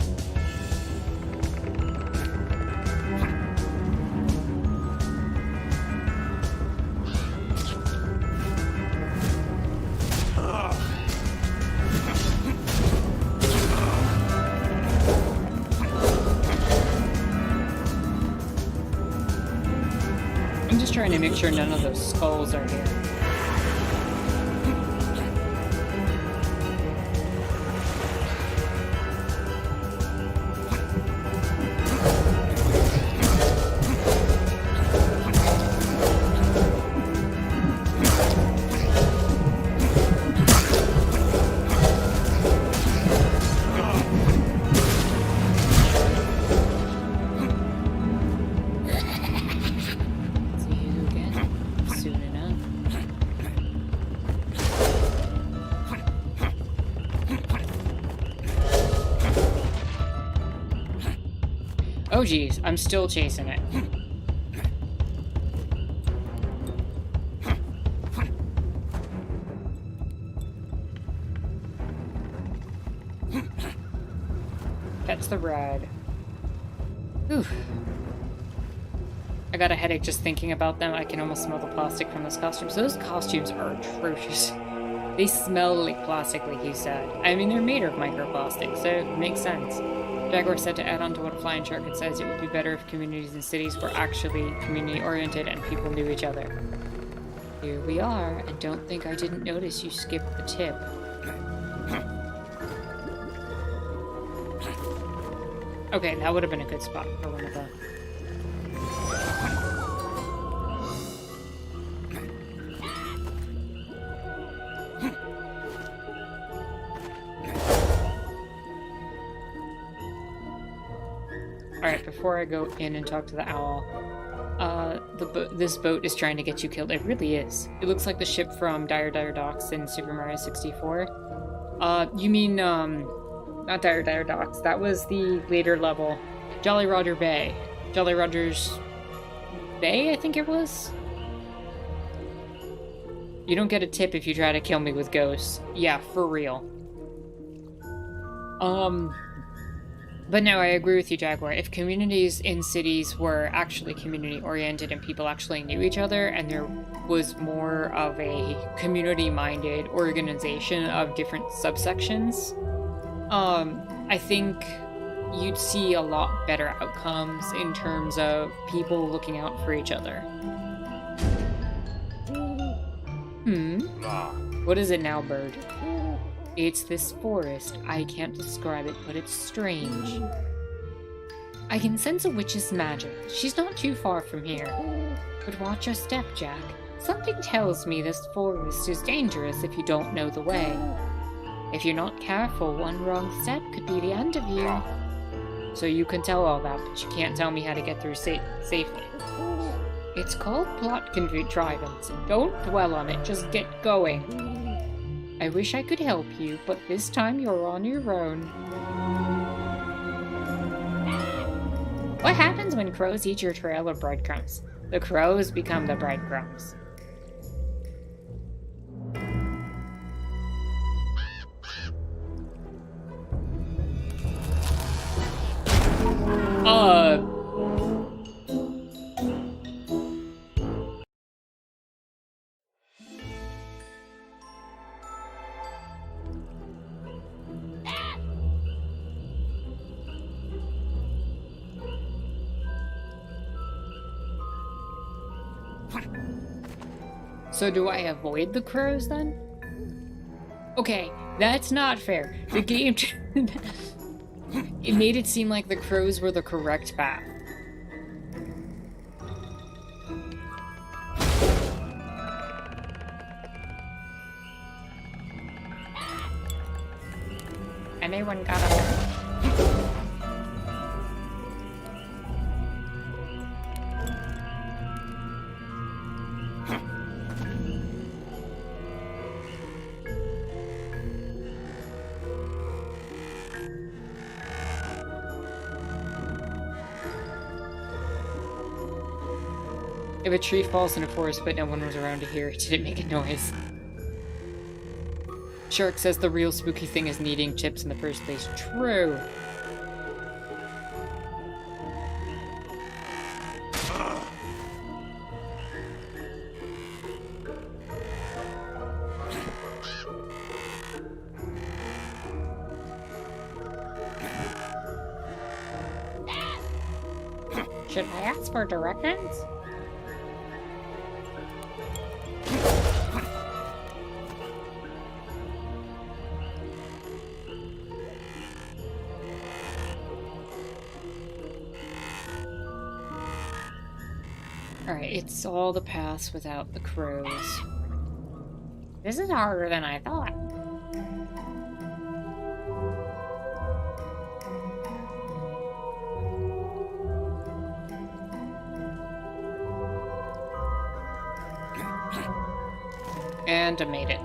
I'm just trying to make sure none of those skulls are here. Oh geez, I'm still chasing it. That's the ride. Oof. I got a headache just thinking about them. I can almost smell the plastic from those costumes. Those costumes are atrocious. They smell like plastic, like you said. I mean, they're made of microplastic, so it makes sense. Jaguar said to add on to what a flying shark had says, it would be better if communities and cities were actually community-oriented and people knew each other. Here we are, and don't think I didn't notice you skipped the tip. Okay, that would have been a good spot for one of the... Alright, before I go in and talk to the owl, this boat is trying to get you killed. It really is. It looks like the ship from Dire Dire Docks in Super Mario 64. You mean, not Dire Dire Docks. That was the later level. Jolly Roger Bay. Jolly Roger's Bay, I think it was? You don't get a tip if you try to kill me with ghosts. Yeah, for real. But no, I agree with you, Jaguar. If communities in cities were actually community-oriented and people actually knew each other, and there was more of a community-minded organization of different subsections, I think you'd see a lot better outcomes in terms of people looking out for each other. What is it now, bird? It's this forest. I can't describe it, but it's strange. I can sense a witch's magic. She's not too far from here. But watch your step, Jack. Something tells me this forest is dangerous if you don't know the way. If you're not careful, one wrong step could be the end of you. So you can tell all that, but you can't tell me how to get through safely. It's called plot contrivance. Don't dwell on it, just get going. I wish I could help you, but this time you're on your own. What happens when crows eat your trail of breadcrumbs? The crows become the breadcrumbs. So do I avoid the crows then? Okay, that's not fair. The game... it made it seem like the crows were the correct path. Anyone got a... If a tree falls in a forest but no one was around to hear it, did it make a noise? Shark says the real spooky thing is needing chips in the first place. True. Should I ask for directions? Alright, it's all the paths without the crows. This is harder than I thought. And I made it.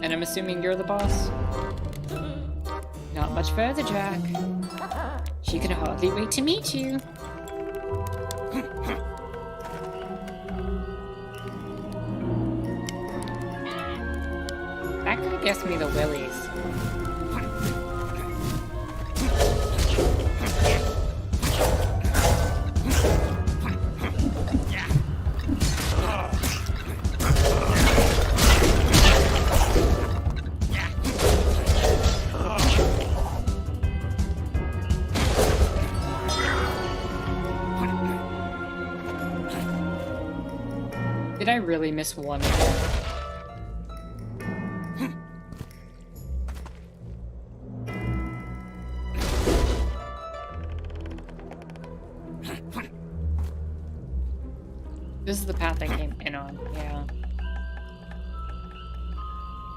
And I'm assuming you're the boss? Not much further, Jack. She can hardly wait to meet you. That could have guessed me the willies. Did I really miss one again? This is the path I came in on, yeah.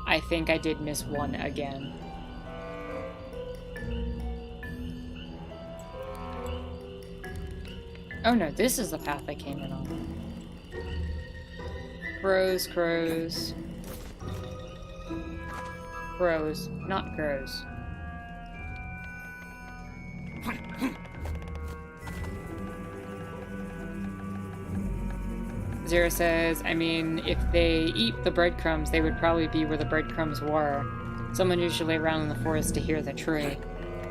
I think I did miss one again. Oh no, this is the path I came in on. Crows, crows. Crows, not crows. Zero says, I mean, if they eat the breadcrumbs, they would probably be where the breadcrumbs were. Someone usually around in the forest to hear the tree.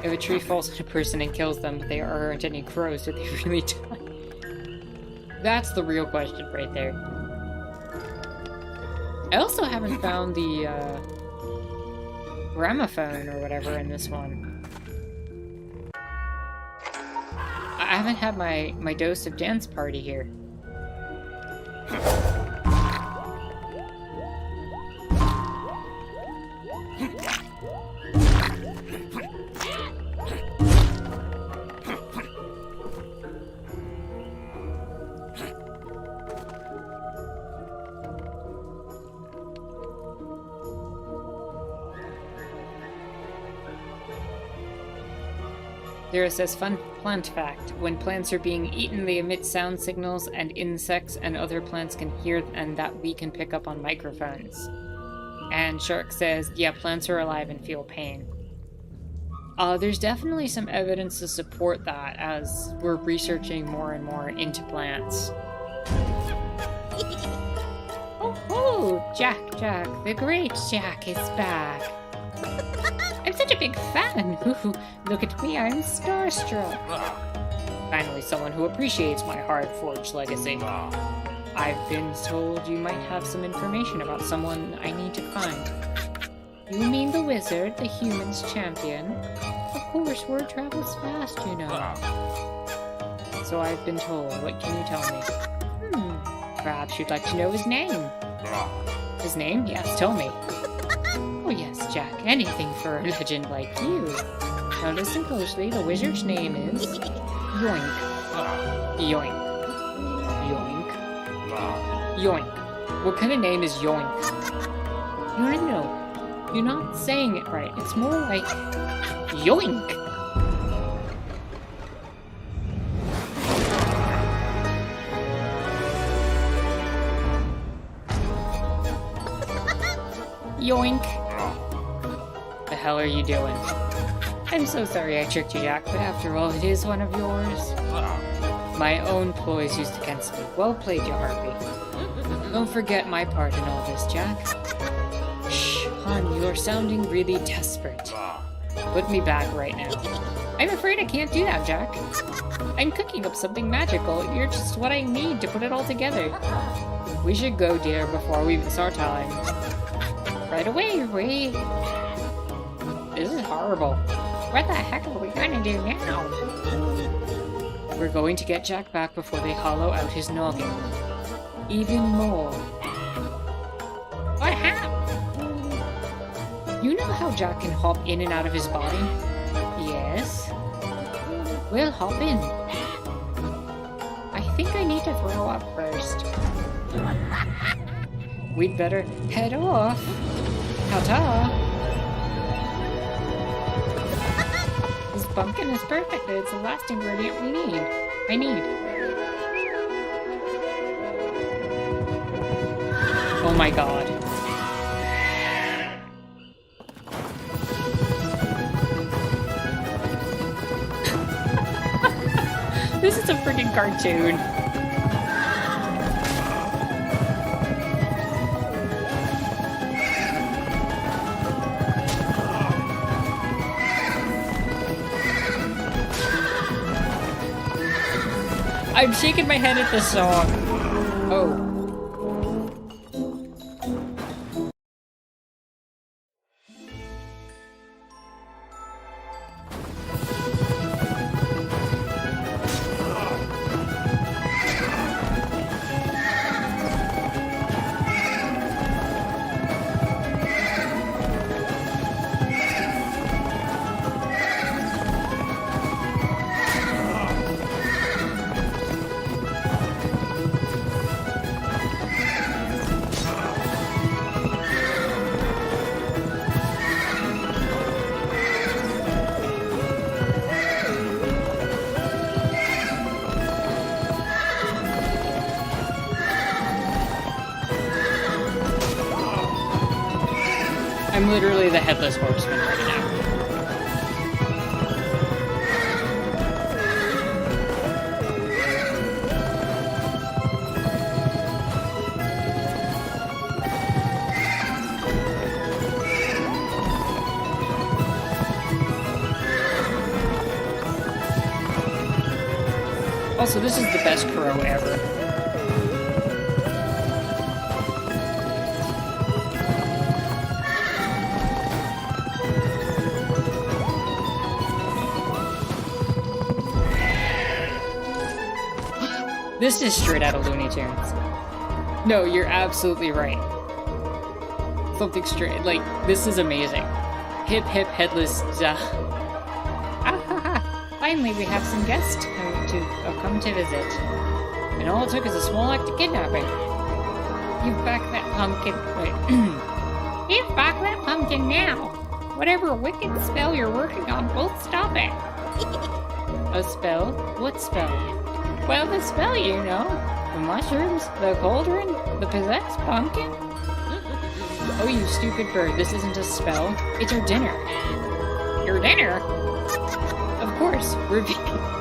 If a tree falls on a person and kills them, but there aren't any crows, did they really die? That's the real question right there. I also haven't found the, gramophone or whatever in this one. I haven't had my dose of dance party here. There it says, fun plant fact. When plants are being eaten, they emit sound signals, and insects and other plants can hear, and that we can pick up on microphones. And Shark says, yeah, plants are alive and feel pain. There's definitely some evidence to support that as we're researching more and more into plants. Oh, Jack, the great Jack is back. I'm such a big fan. Ooh, look at me, I'm starstruck. Finally, someone who appreciates my hard-forged legacy. I've been told you might have some information about someone I need to find. You mean the wizard, the humans' champion? Of course, word travels fast, you know. So I've been told. What can you tell me? Perhaps you'd like to know his name. His name? Yes, tell me. Oh yes, Jack, anything for a legend like you. Now listen closely, the wizard's name is... Yoink. Yoink. Yoink. Yoink. What kind of name is Yoink? No. You're not saying it right. It's more like... Yoink! Yoink! The hell are you doing? I'm so sorry I tricked you, Jack, but after all, it is one of yours. My own ploys used against me. Well played, you harpy. Don't forget my part in all this, Jack. Shh, hon, you're sounding really desperate. Put me back right now. I'm afraid I can't do that, Jack. I'm cooking up something magical. You're just what I need to put it all together. We should go, dear, before we miss our time. Right away, Ray. This is horrible. What the heck are we gonna do now? We're going to get Jack back before they hollow out his noggin. Even more. What happened? You know how Jack can hop in and out of his body? Yes. We'll hop in. I think I need to throw up first. We'd better head off. Ta-ta! This pumpkin is perfect. It's the last ingredient I need. Oh my god. This is a freaking cartoon. I'm shaking my head at this song. Oh. I'm literally the Headless Horseman right now. Also, this is the best crow ever. This is straight out of Looney Tunes. No, you're absolutely right. Something straight, like, this is amazing. Hip hip headless Finally, we have some guests come to visit. And all it took is a small act of kidnapping. Give back that pumpkin. Wait. Give back that pumpkin now. Whatever wicked spell you're working on, both stop it. A spell? What spell? Well, the spell, you know. The mushrooms, the cauldron, the possessed pumpkin. Oh, you stupid bird, this isn't a spell. It's your dinner. Your dinner? Of course, we're vegans.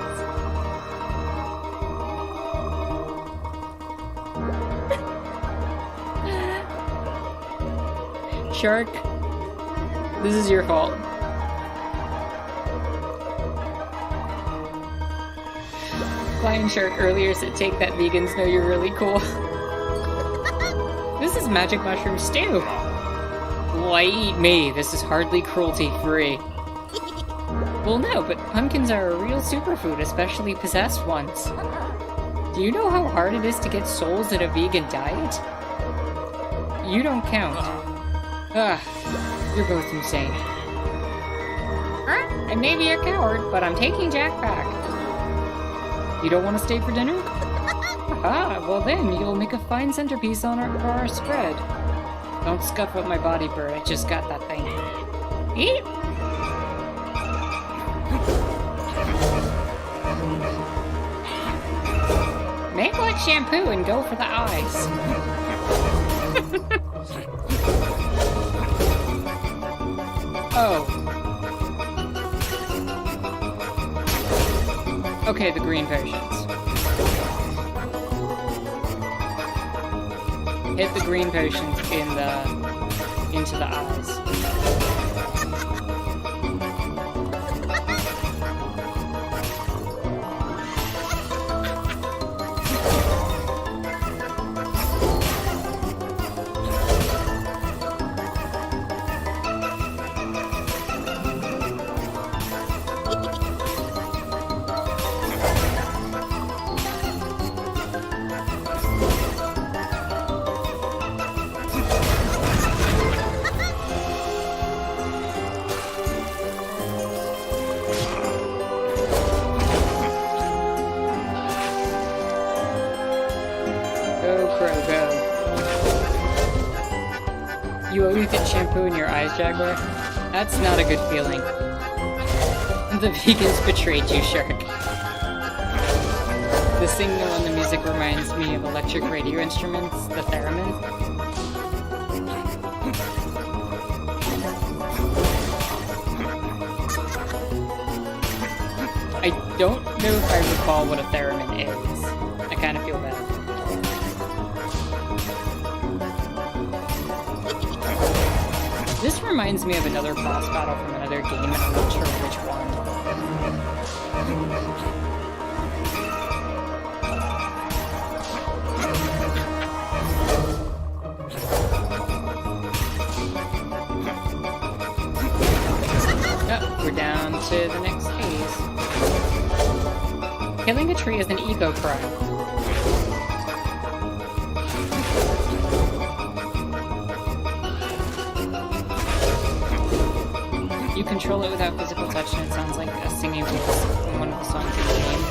Shark, this is your fault. Flying Shark earlier said take that, vegans know you're really cool. This is magic mushroom stew. Why eat me? This is hardly cruelty-free. Well, no, but pumpkins are a real superfood, especially possessed ones. Do you know how hard it is to get souls in a vegan diet? You don't count. You're both insane. I may be a coward, but I'm taking Jack back. You don't want to stay for dinner? Well then, you'll make a fine centerpiece for our spread. Don't scuff up my body, bird. I just got that thing. Eat! Make like shampoo and go for the eyes. Oh. Okay, the green potions. Hit the green potions into the eyes. You always get shampoo in your eyes, Jaguar? That's not a good feeling. The vegans betrayed you, Shark. The signal on the music reminds me of electric radio instruments, the theremin. I don't know if I recall what a theremin is. I kind of feel bad. This reminds me of another boss battle from another game, and I'm not sure which one. Oh, we're down to the next phase. Killing a tree is an eco-crime. You control it without physical touch, and it sounds like a singing voice from one of the songs in the game.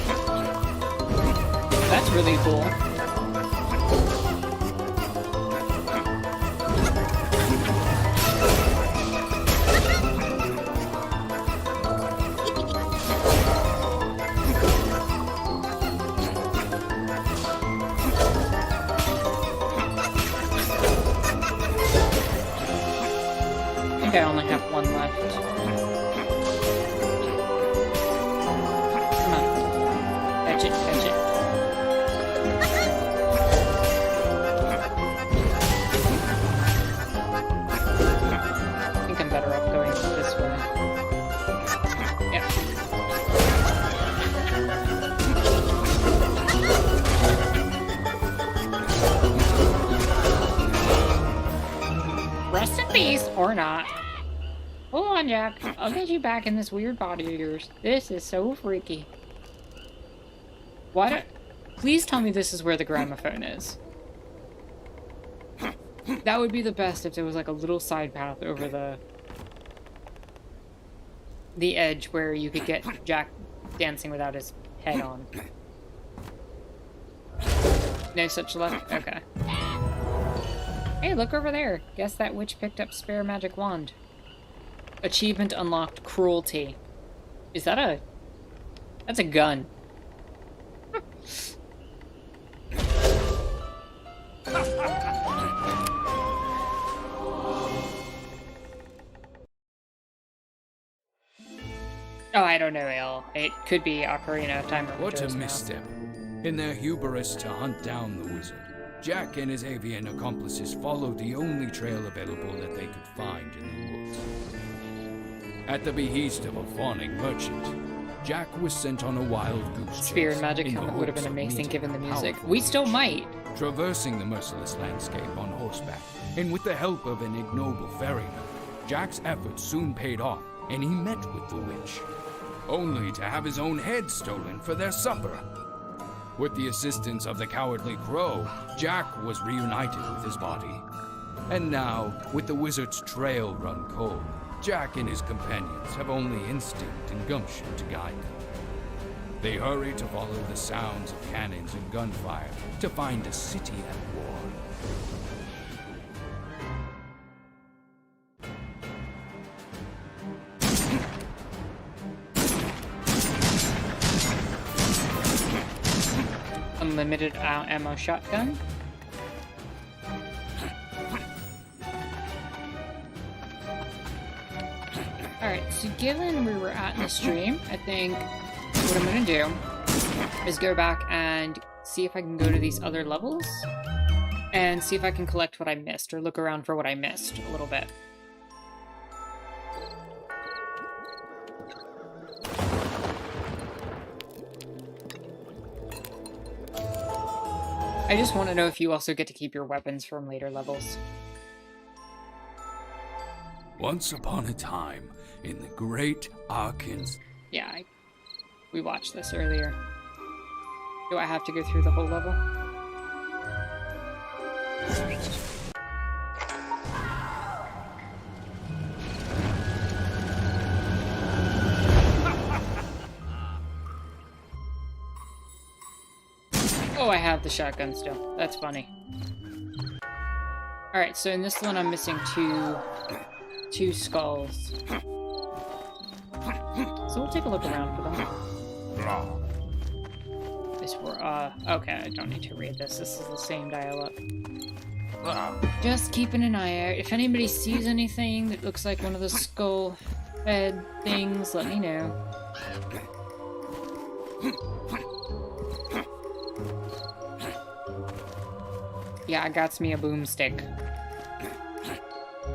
That's really cool. I think I only have one left. Come on. Fetch it, fetch it. I think I'm better off going this way. Yep. Rest in peace, or not. Hold on, Jack. I'll get you back in this weird body of yours. This is so freaky. Why don't... Please tell me this is where the gramophone is. That would be the best if there was like a little side path over the edge where you could get Jack dancing without his head on. No such luck? Okay. Hey, look over there. Guess that witch picked up spare magic wand. Achievement unlocked, cruelty. Is that That's a gun. Oh, I don't know, Ale. It could be Ocarina of Time. What a misstep. In their hubris to hunt down the wizard, Jack and his avian accomplices followed the only trail available that they could find in the woods. At the behest of a fawning merchant, Jack was sent on a wild goose chase. Spear and magic helmet would have been amazing given the music. We still might. Traversing the merciless landscape on horseback, and with the help of an ignoble ferryman, Jack's efforts soon paid off, and he met with the witch, only to have his own head stolen for their supper. With the assistance of the cowardly crow, Jack was reunited with his body. And now, with the wizard's trail run cold, Jack and his companions have only instinct and gumption to guide them. They hurry to follow the sounds of cannons and gunfire to find a city at war. Unlimited ammo shotgun. Alright, so given where we're at in the stream, I think what I'm gonna do is go back and see if I can go to these other levels and see if I can collect what I missed, or look around for what I missed a little bit. I just want to know if you also get to keep your weapons from later levels. Once upon a time, in the great Arkans... Yeah, we watched this earlier. Do I have to go through the whole level? Oh, I have the shotgun still. That's funny. Alright, so in this one I'm missing two skulls. So we'll take a look around for them. Okay, I don't need to read this. This is the same dialogue. Just keeping an eye out. If anybody sees anything that looks like one of the skull head things, let me know. Yeah, I got me a boomstick.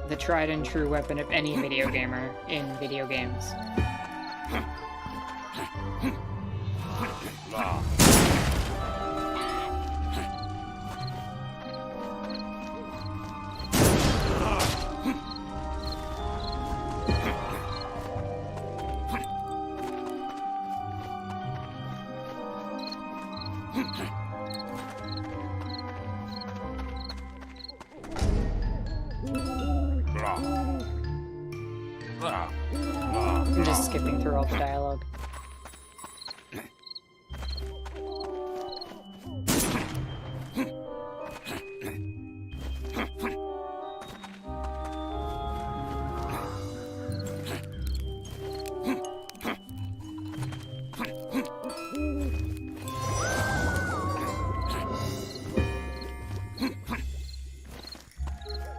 The tried and true weapon of any video gamer in video games. I'm just skipping through all the dialogue.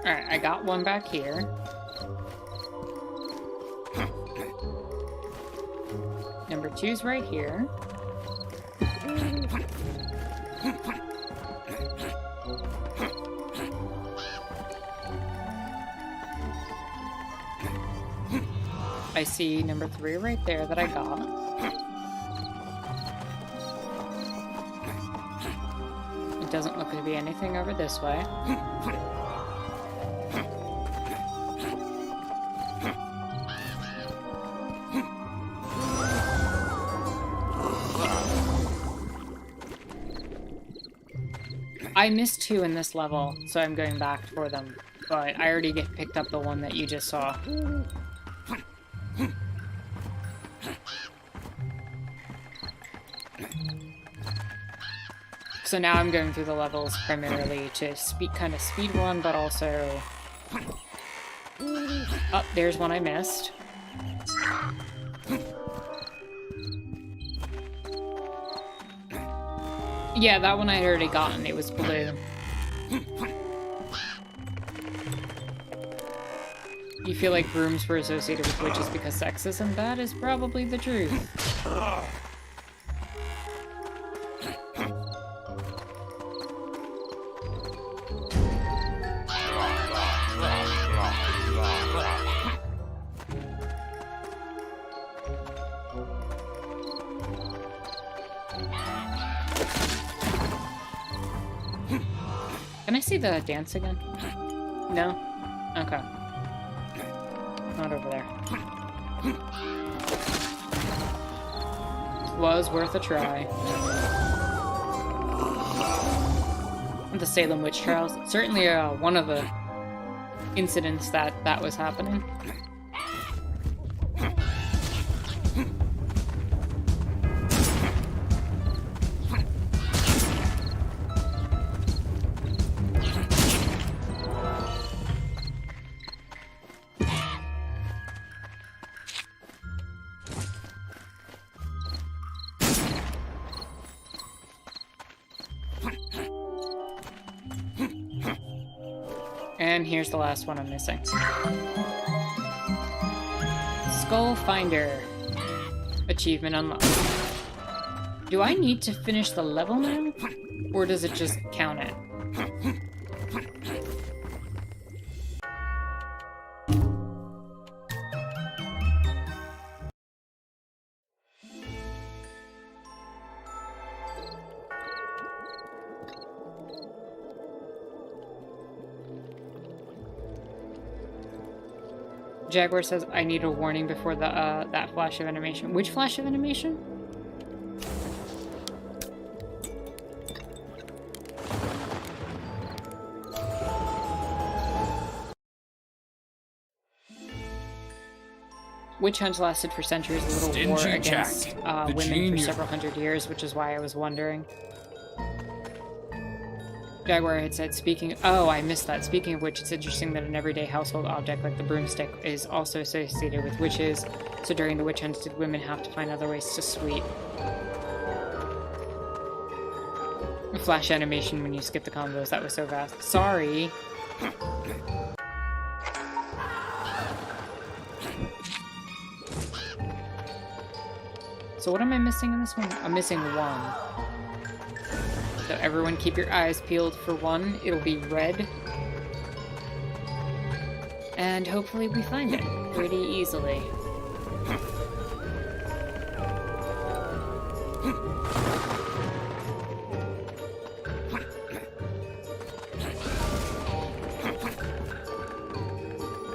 Alright, I got one back here. Number 2's right here. I see number 3 right there that I got. It doesn't look to be anything over this way. I missed 2 in this level, so I'm going back for them. But I already picked up the one that you just saw. So now I'm going through the levels primarily to kind of speed run, but also... Oh, there's one I missed. Yeah, that one I had already gotten. It was blue. You feel like brooms were associated with witches because sexism? That is probably the truth. Can I see the dance again? No? Okay. Not over there. Was worth a try. The Salem witch trials. Certainly one of the incidents that was happening. And here's the last one I'm missing. Skull Finder. Achievement unlocked. Do I need to finish the level now? Or does it just count it? Jaguar says, I need a warning before the that flash of animation. Which flash of animation? Witch hunts lasted for centuries, a little war against women for several hundred years, which is why I was wondering. Jaguar had said, oh, I missed that. Speaking of which, it's interesting that an everyday household object like the broomstick is also associated with witches. So during the witch hunts, did women have to find other ways to sweep? Flash animation when you skip the combos. That was so fast. Sorry. So what am I missing in this one? I'm missing one. So everyone keep your eyes peeled for one. It'll be red. And hopefully we find it pretty easily.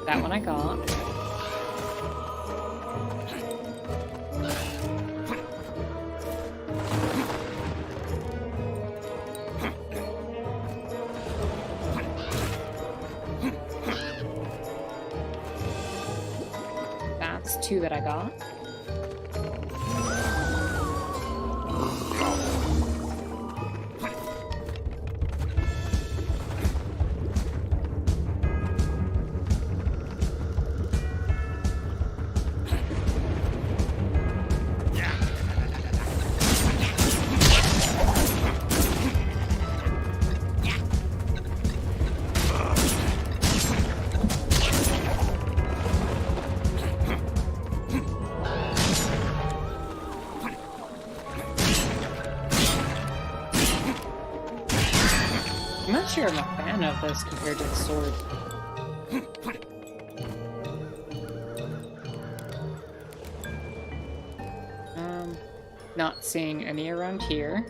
That one I got. Two that I got. I'm not sure I'm a fan of this compared to the sword. Not seeing any around here.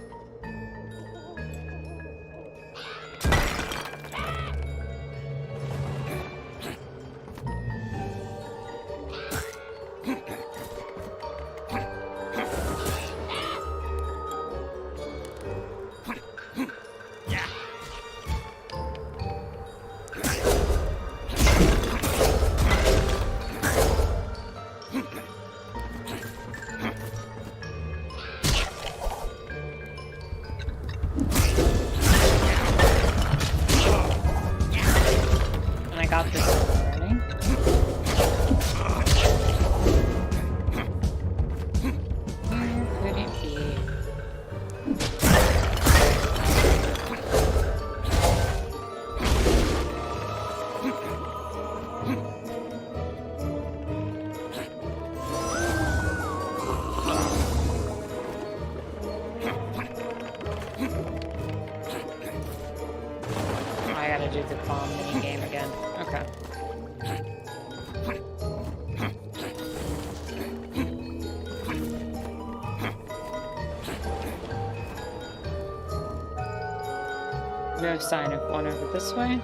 no sign of one over this way.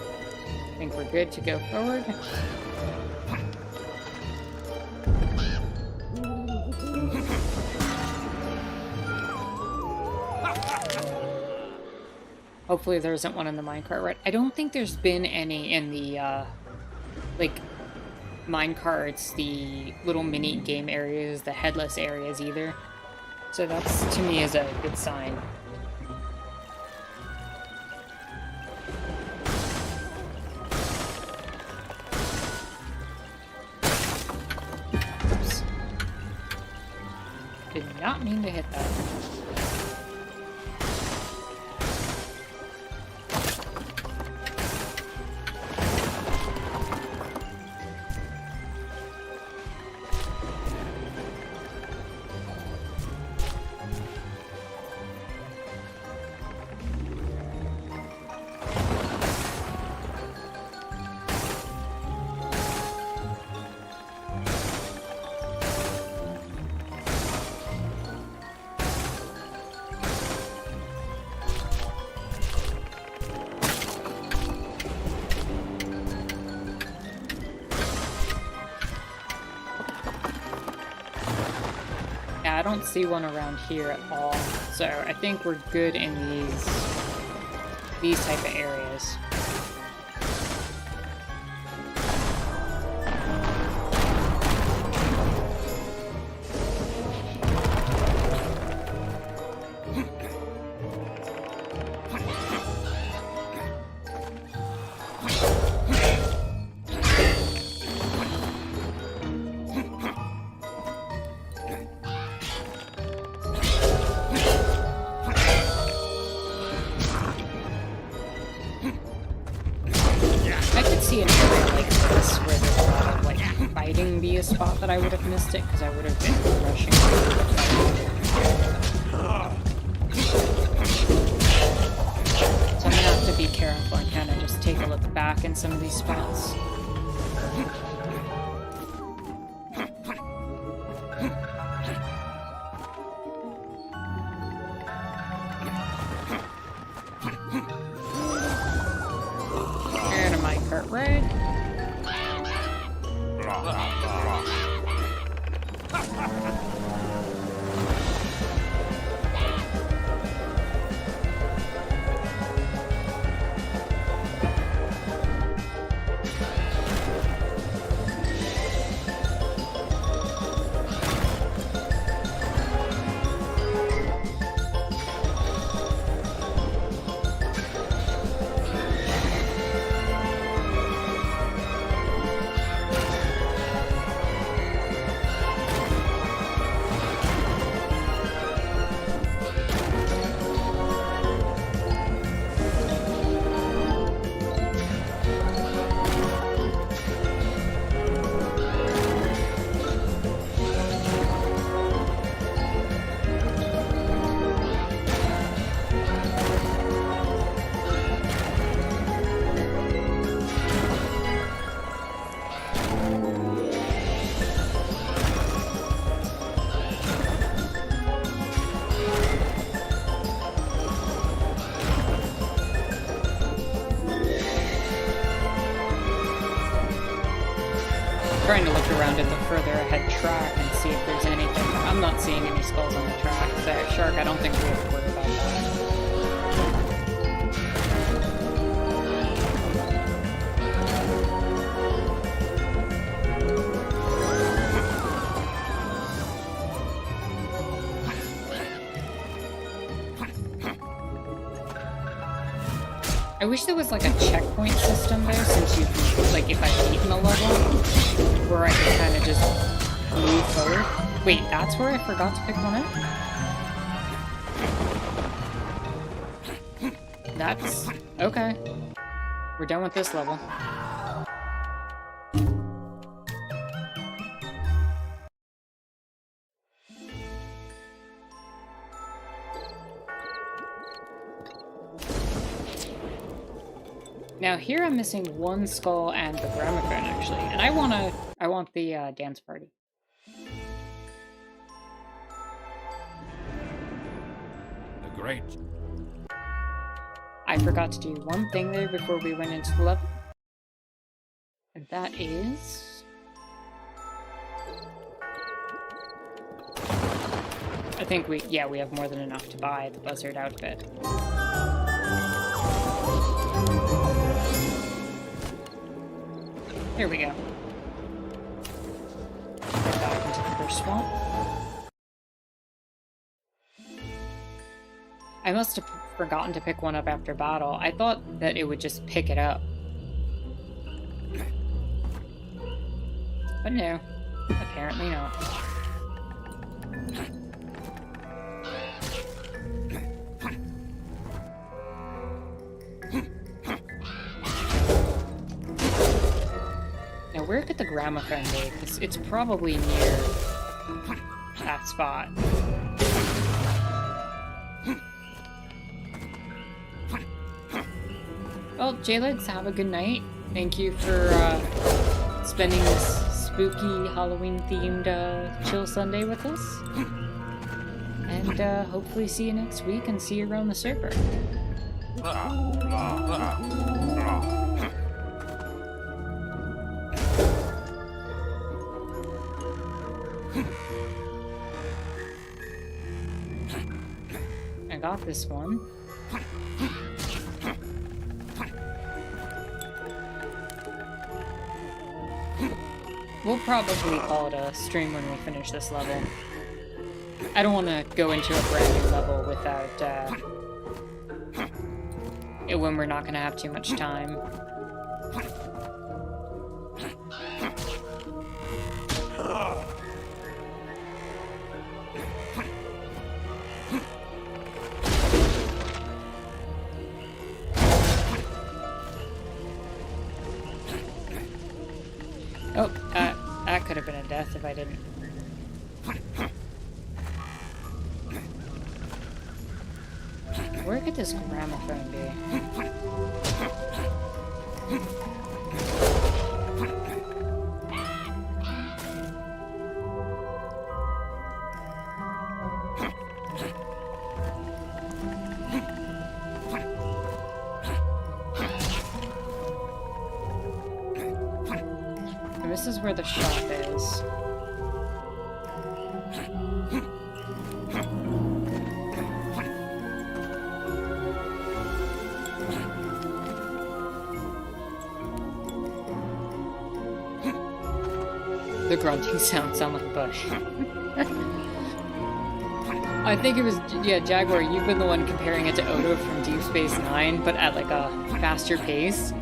I think we're good to go forward. Hopefully there isn't one in the minecart, right? I don't think there's been any in the, like, minecarts, the little mini game areas, the headless areas either. So that's, to me, is a good sign. Oops. Did not mean to hit that. I don't see one around here at all, so I think we're good in these type of areas. See an area like this where there's a lot of like fighting be a spot that I would have missed it because I would have been rushing. So I'm gonna have to be careful and kind of just take a look back in some of these spots. Right. Trying to look around at the further ahead track and see if there's anything. I'm not seeing any skulls on the track. So, Shark, I don't think we have to worry about that. I wish there was like a checkpoint system there, since you can, like, if I've beaten a level, where I can kind of just move forward. Wait, that's where I forgot to pick one up? That's... okay. We're done with this level. Now here I'm missing one skull and the gramophone actually, and I want the dance party. The great. I forgot to do one thing there before we went into the level. And that is... I think we have more than enough to buy the Buzzard outfit. Here we go. Get back into the first swamp. I must have forgotten to pick one up after battle. I thought that it would just pick it up. But no, apparently not. Now where could the gramophone be? Because it's probably near that spot. Well, J-Legs, have a good night. Thank you for spending this spooky Halloween-themed chill Sunday with us. And hopefully see you next week and see you around the server. I got this one. We'll probably call it a stream when we finish this level. I don't want to go into a brand new level without, when we're not going to have too much time. Oh, that could have been a death if I didn't. Where could this gramophone be? This is where the shop is. The grunting sounds like a bush. I think it was, yeah, Jaguar, you've been the one comparing it to Odo from Deep Space Nine, but at like a faster pace.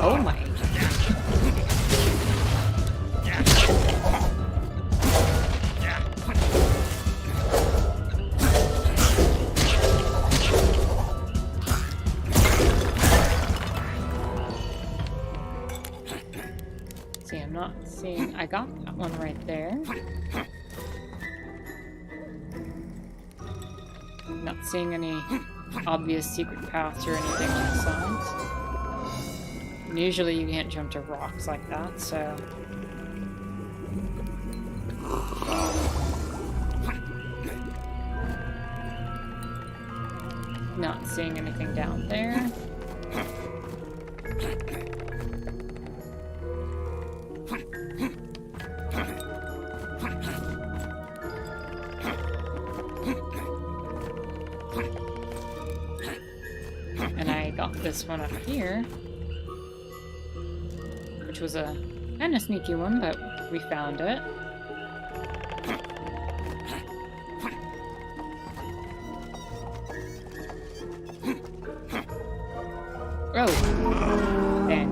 Oh my. See, I'm not seeing. I got that one right there. Not seeing any obvious secret paths or anything on the sides. And usually you can't jump to rocks like that, so... Not seeing anything down there. And I got this one up here, which was a kind of sneaky one, but we found it. Oh! Dang.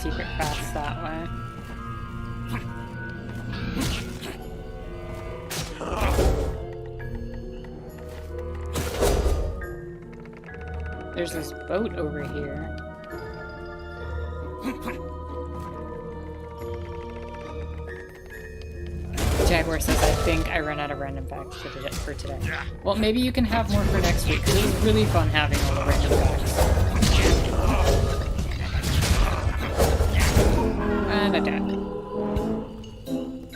secret paths that way. There's this boat over here. Jaguar says, I think I ran out of random facts for today. Well, maybe you can have more for next week, because it was really fun having all the random facts. And a deck.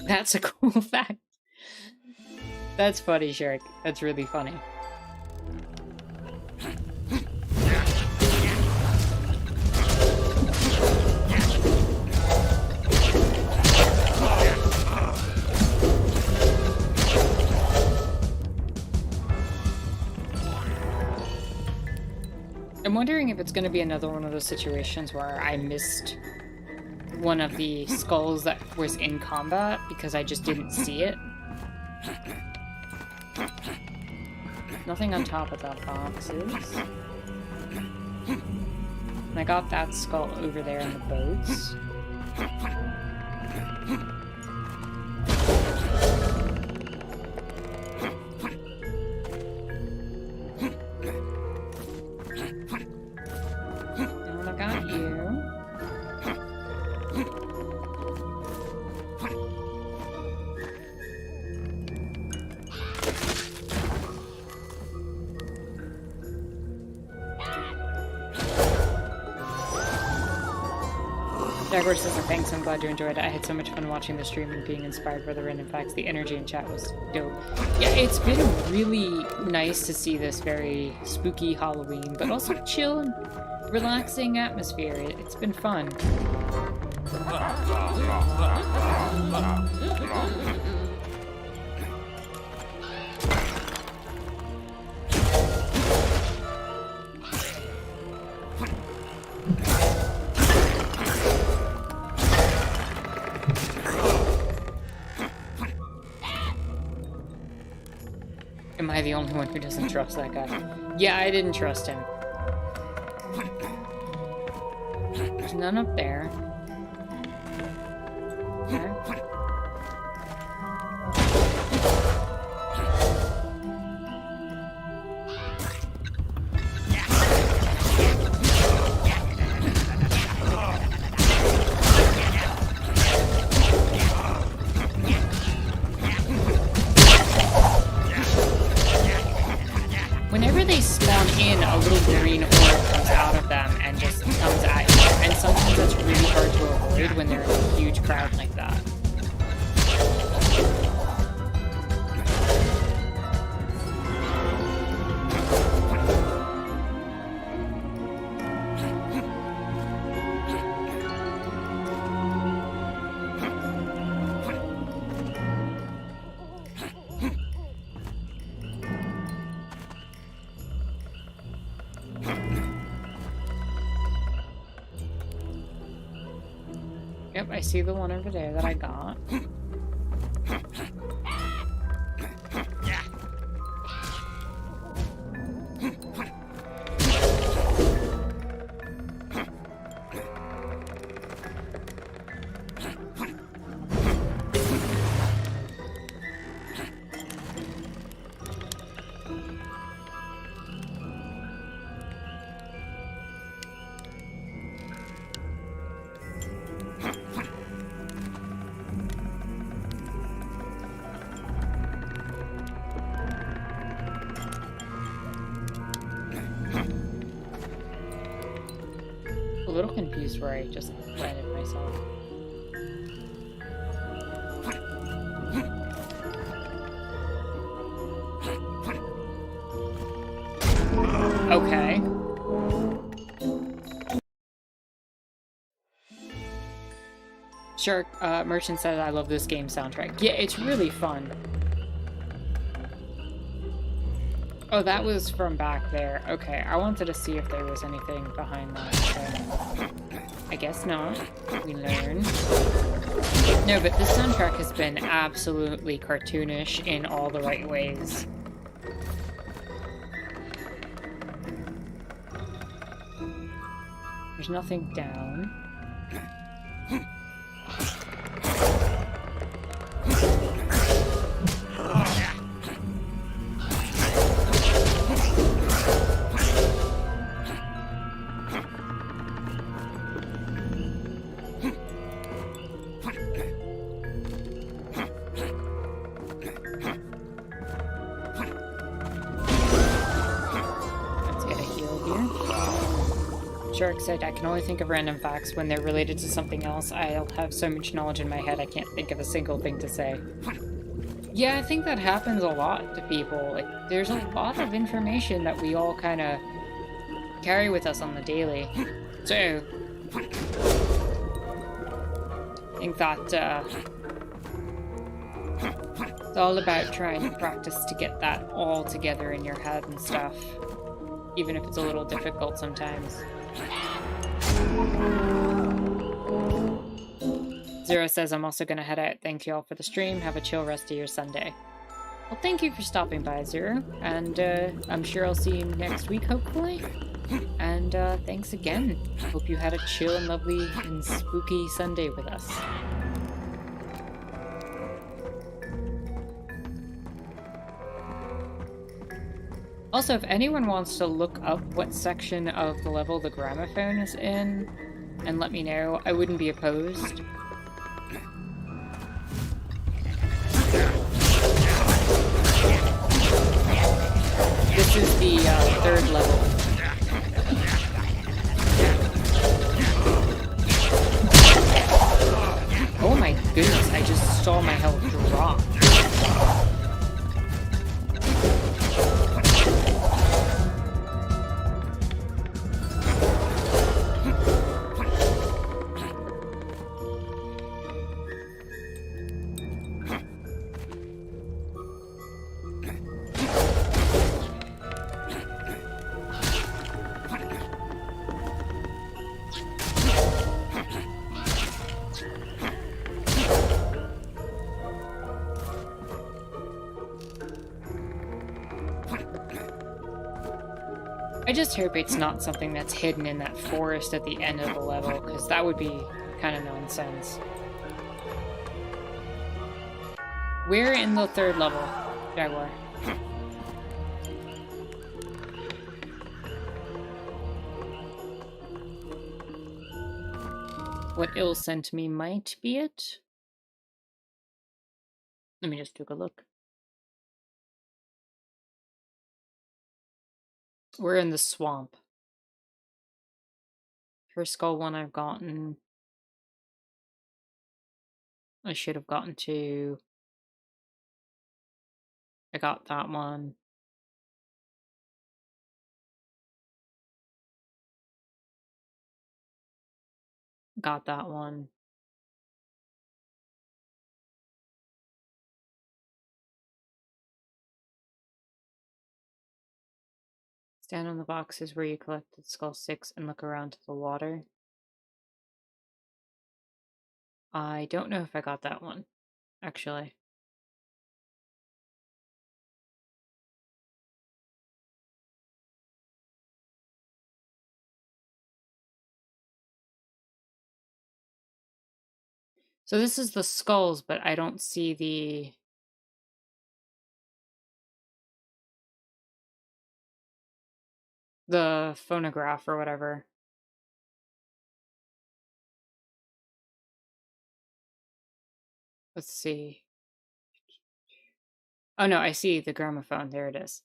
That's a cool fact. That's funny, Shark. That's really funny. I'm wondering if it's going to be another one of those situations where I missed one of the skulls that was in combat because I just didn't see it. Nothing on top of that box is. And I got that skull over there in the boats. And I got you. Jaguar says, thanks, I'm glad you enjoyed it. I had so much fun watching the stream and being inspired by the random facts. The energy in chat was dope. Yeah, it's been really nice to see this very spooky Halloween, but also chill and relaxing atmosphere. It's been fun. Am I the only one who doesn't trust that guy? Yeah, I didn't trust him. There's none up there. Okay. Whenever they spawn in, a little green orb comes out of them and just comes at you. And sometimes that's really hard to avoid when they're in a huge crowd like that. Yep, I see the one over there that I got. A little confused where I just landed myself. Okay. Shark, Merchant said I love this game soundtrack. Yeah, it's really fun. Oh, that was from back there. Okay, I wanted to see if there was anything behind that. So I guess not. We learn. No, but this soundtrack has been absolutely cartoonish in all the right ways. There's nothing down. Shark said, I can only think of random facts when they're related to something else. I'll have so much knowledge in my head I can't think of a single thing to say. Yeah, I think that happens a lot to people. Like, there's a lot of information that we all kind of carry with us on the daily. So, I think that, it's all about trying to practice to get that all together in your head and stuff. Even if it's a little difficult sometimes. Zero says, I'm also gonna head out. Thank you all for the stream. Have a chill rest of your Sunday. Well, thank you for stopping by, Zero. And I'm sure I'll see you next week, hopefully. And thanks again. Hope you had a chill and lovely and spooky Sunday with us. Also, if anyone wants to look up what section of the level the gramophone is in, and let me know, I wouldn't be opposed. This is the third level. Oh my goodness, I just saw my health drop. I just hope it's not something that's hidden in that forest at the end of the level, because that would be kind of nonsense. We're in the third level, Jaguar. What ill sent me might be it? Let me just take a look. We're in the swamp. First skull one I've gotten. I should have gotten two. I got that one. Got that one. Stand on the boxes where you collected skull 6 and look around to the water. I don't know if I got that one, actually. So this is the skulls, but I don't see the phonograph or whatever. Let's see. Oh no, I see the gramophone. There it is.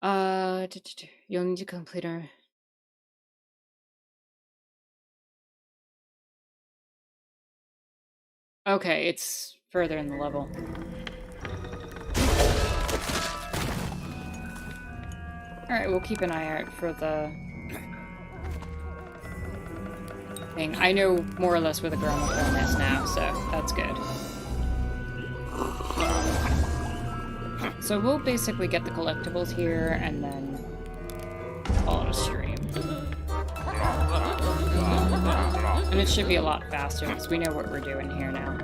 You'll need to complete our... Okay, it's further in the level. Alright, we'll keep an eye out for the thing. I know more or less where the gramophone is now, so that's good. So we'll basically get the collectibles here and then call it a stream. And it should be a lot faster because we know what we're doing here now.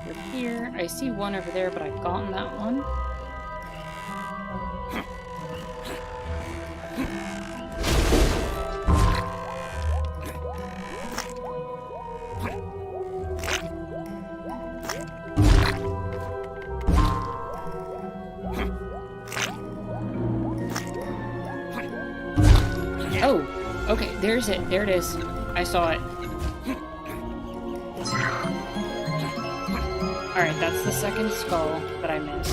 over here. I see one over there, but I've gotten that one. Oh, okay, there's it. There it is. I saw it. Alright, that's the second skull that I missed.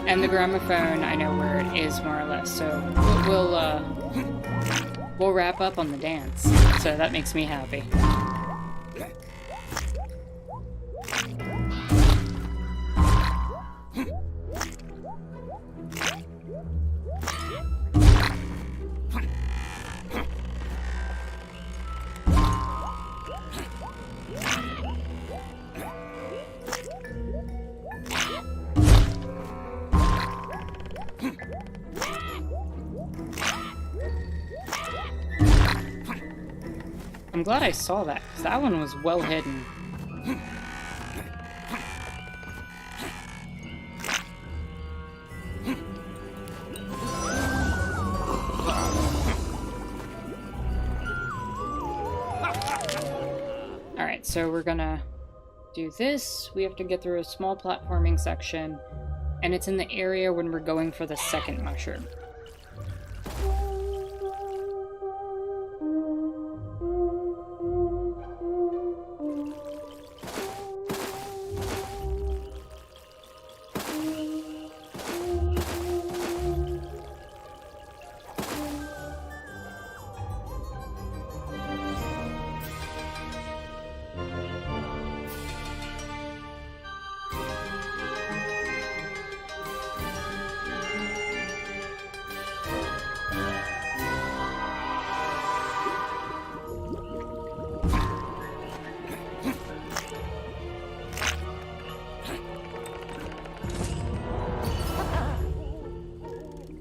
And the gramophone, I know where it is more or less, so we'll wrap up on the dance. So that makes me happy. I'm glad I saw that, because that one was well hidden. Alright, so we're gonna do this. We have to get through a small platforming section, and it's in the area when we're going for the second mushroom.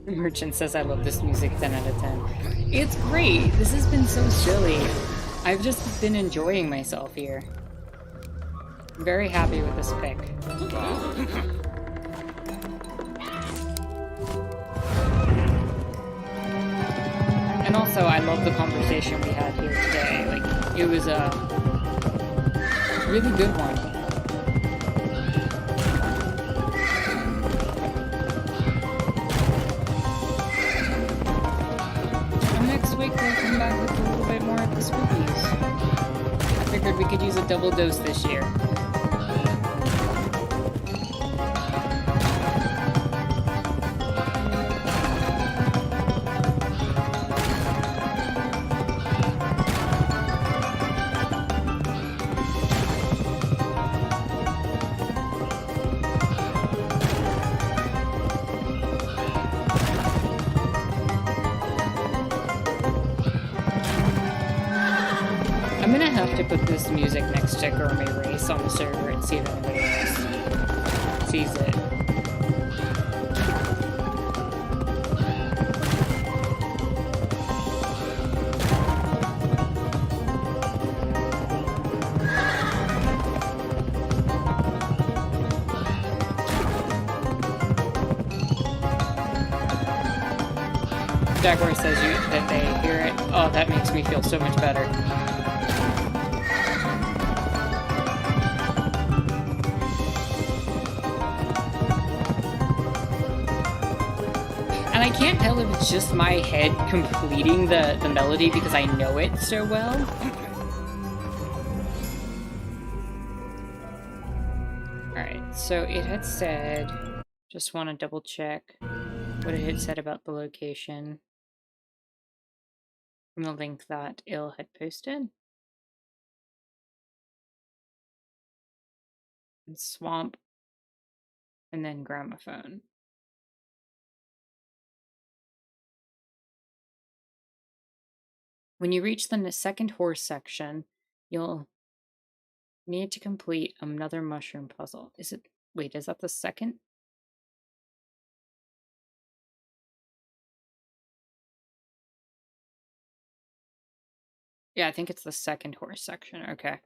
Merchant says I love this music, 10 out of 10. It's great! This has been so silly. I've just been enjoying myself here. I'm very happy with this pick. And also, I love the conversation we had here today. Like, it was a really good one. We could use a double dose this year. I'm gonna have to put this music next to Gourmet Race on the server and see if anybody else sees it. Jaguar says that they hear it. Oh, that makes me feel so much better. And I can't tell if it's just my head completing the melody because I know it so well. Alright, so it had said, just want to double check what it had said about the location from the link that Il had posted. And swamp, and then gramophone. When you reach the second horse section, you'll need to complete another mushroom puzzle. Wait, is that the second? Yeah, I think it's the second horse section. Okay.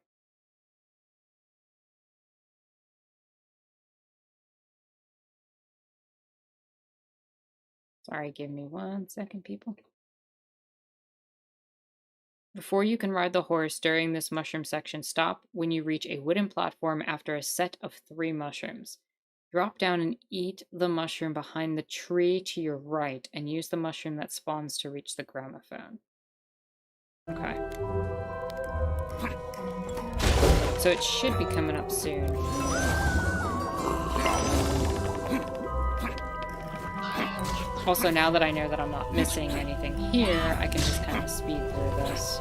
Sorry, give me 1 second, people. Before you can ride the horse during this mushroom section, stop when you reach a wooden platform after a set of 3 mushrooms. Drop down and eat the mushroom behind the tree to your right, and use the mushroom that spawns to reach the gramophone. Okay. So it should be coming up soon. Also, now that I know that I'm not missing anything here, I can just kind of speed through this.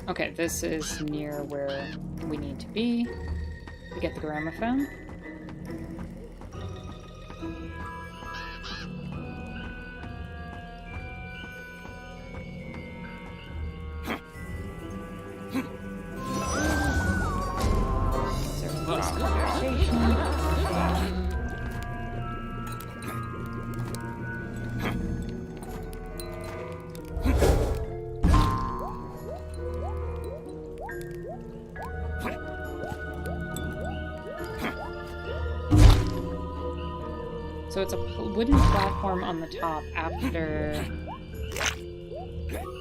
Okay, this is near where we need to be to get the gramophone. So it's a wooden platform on the top after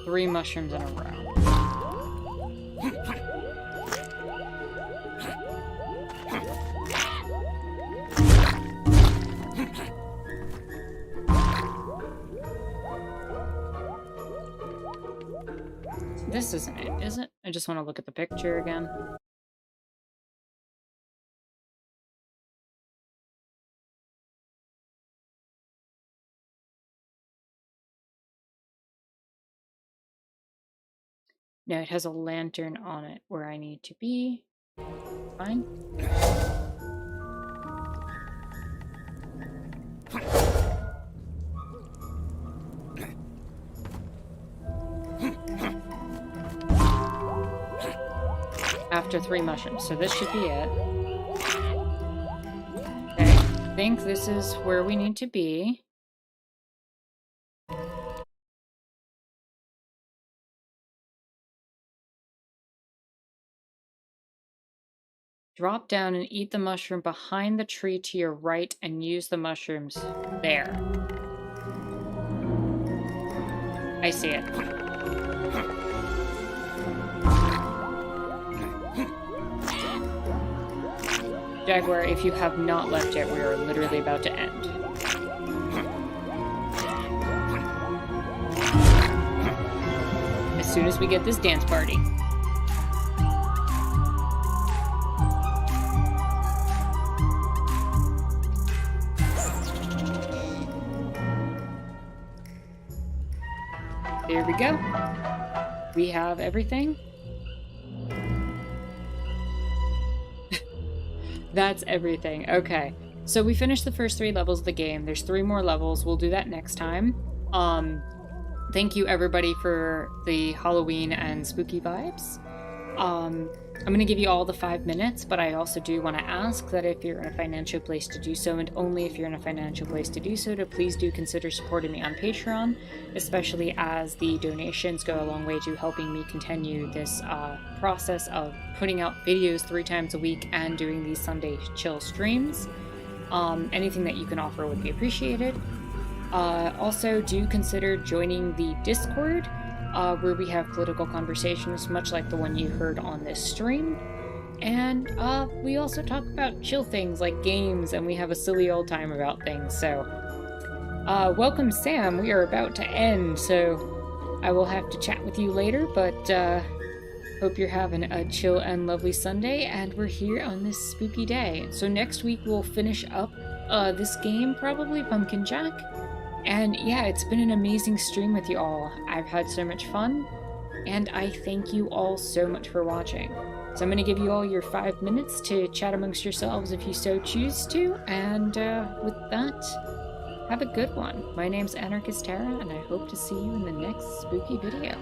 3 mushrooms in a row. This isn't it, is it? I just want to look at the picture again. No, it has a lantern on it where I need to be. Fine. After 3 mushrooms, so this should be it. Okay, I think this is where we need to be. Drop down and eat the mushroom behind the tree to your right and use the mushrooms there. I see it. Jaguar, if you have not left yet, we are literally about to end. As soon as we get this dance party. There we go. We have everything. That's everything. Okay. So we finished the first 3 levels of the game. There's 3 more levels. We'll do that next time. Thank you everybody for the Halloween and spooky vibes. I'm going to give you all the 5 minutes, but I also do want to ask that if you're in a financial place to do so, and only if you're in a financial place to do so, to please do consider supporting me on Patreon, especially as the donations go a long way to helping me continue this process of putting out videos 3 times a week and doing these Sunday chill streams. Anything that you can offer would be appreciated. Also, do consider joining the Discord, where we have political conversations, much like the one you heard on this stream. And we also talk about chill things like games, and we have a silly old time about things. So, welcome, Sam. We are about to end, so I will have to chat with you later, but hope you're having a chill and lovely Sunday, and we're here on this spooky day. So next week we'll finish up this game, probably Pumpkin Jack. And yeah, it's been an amazing stream with you all. I've had so much fun, and I thank you all so much for watching. So I'm going to give you all your 5 minutes to chat amongst yourselves if you so choose to, and with that, have a good one. My name's Anarchist Tara, and I hope to see you in the next spooky video.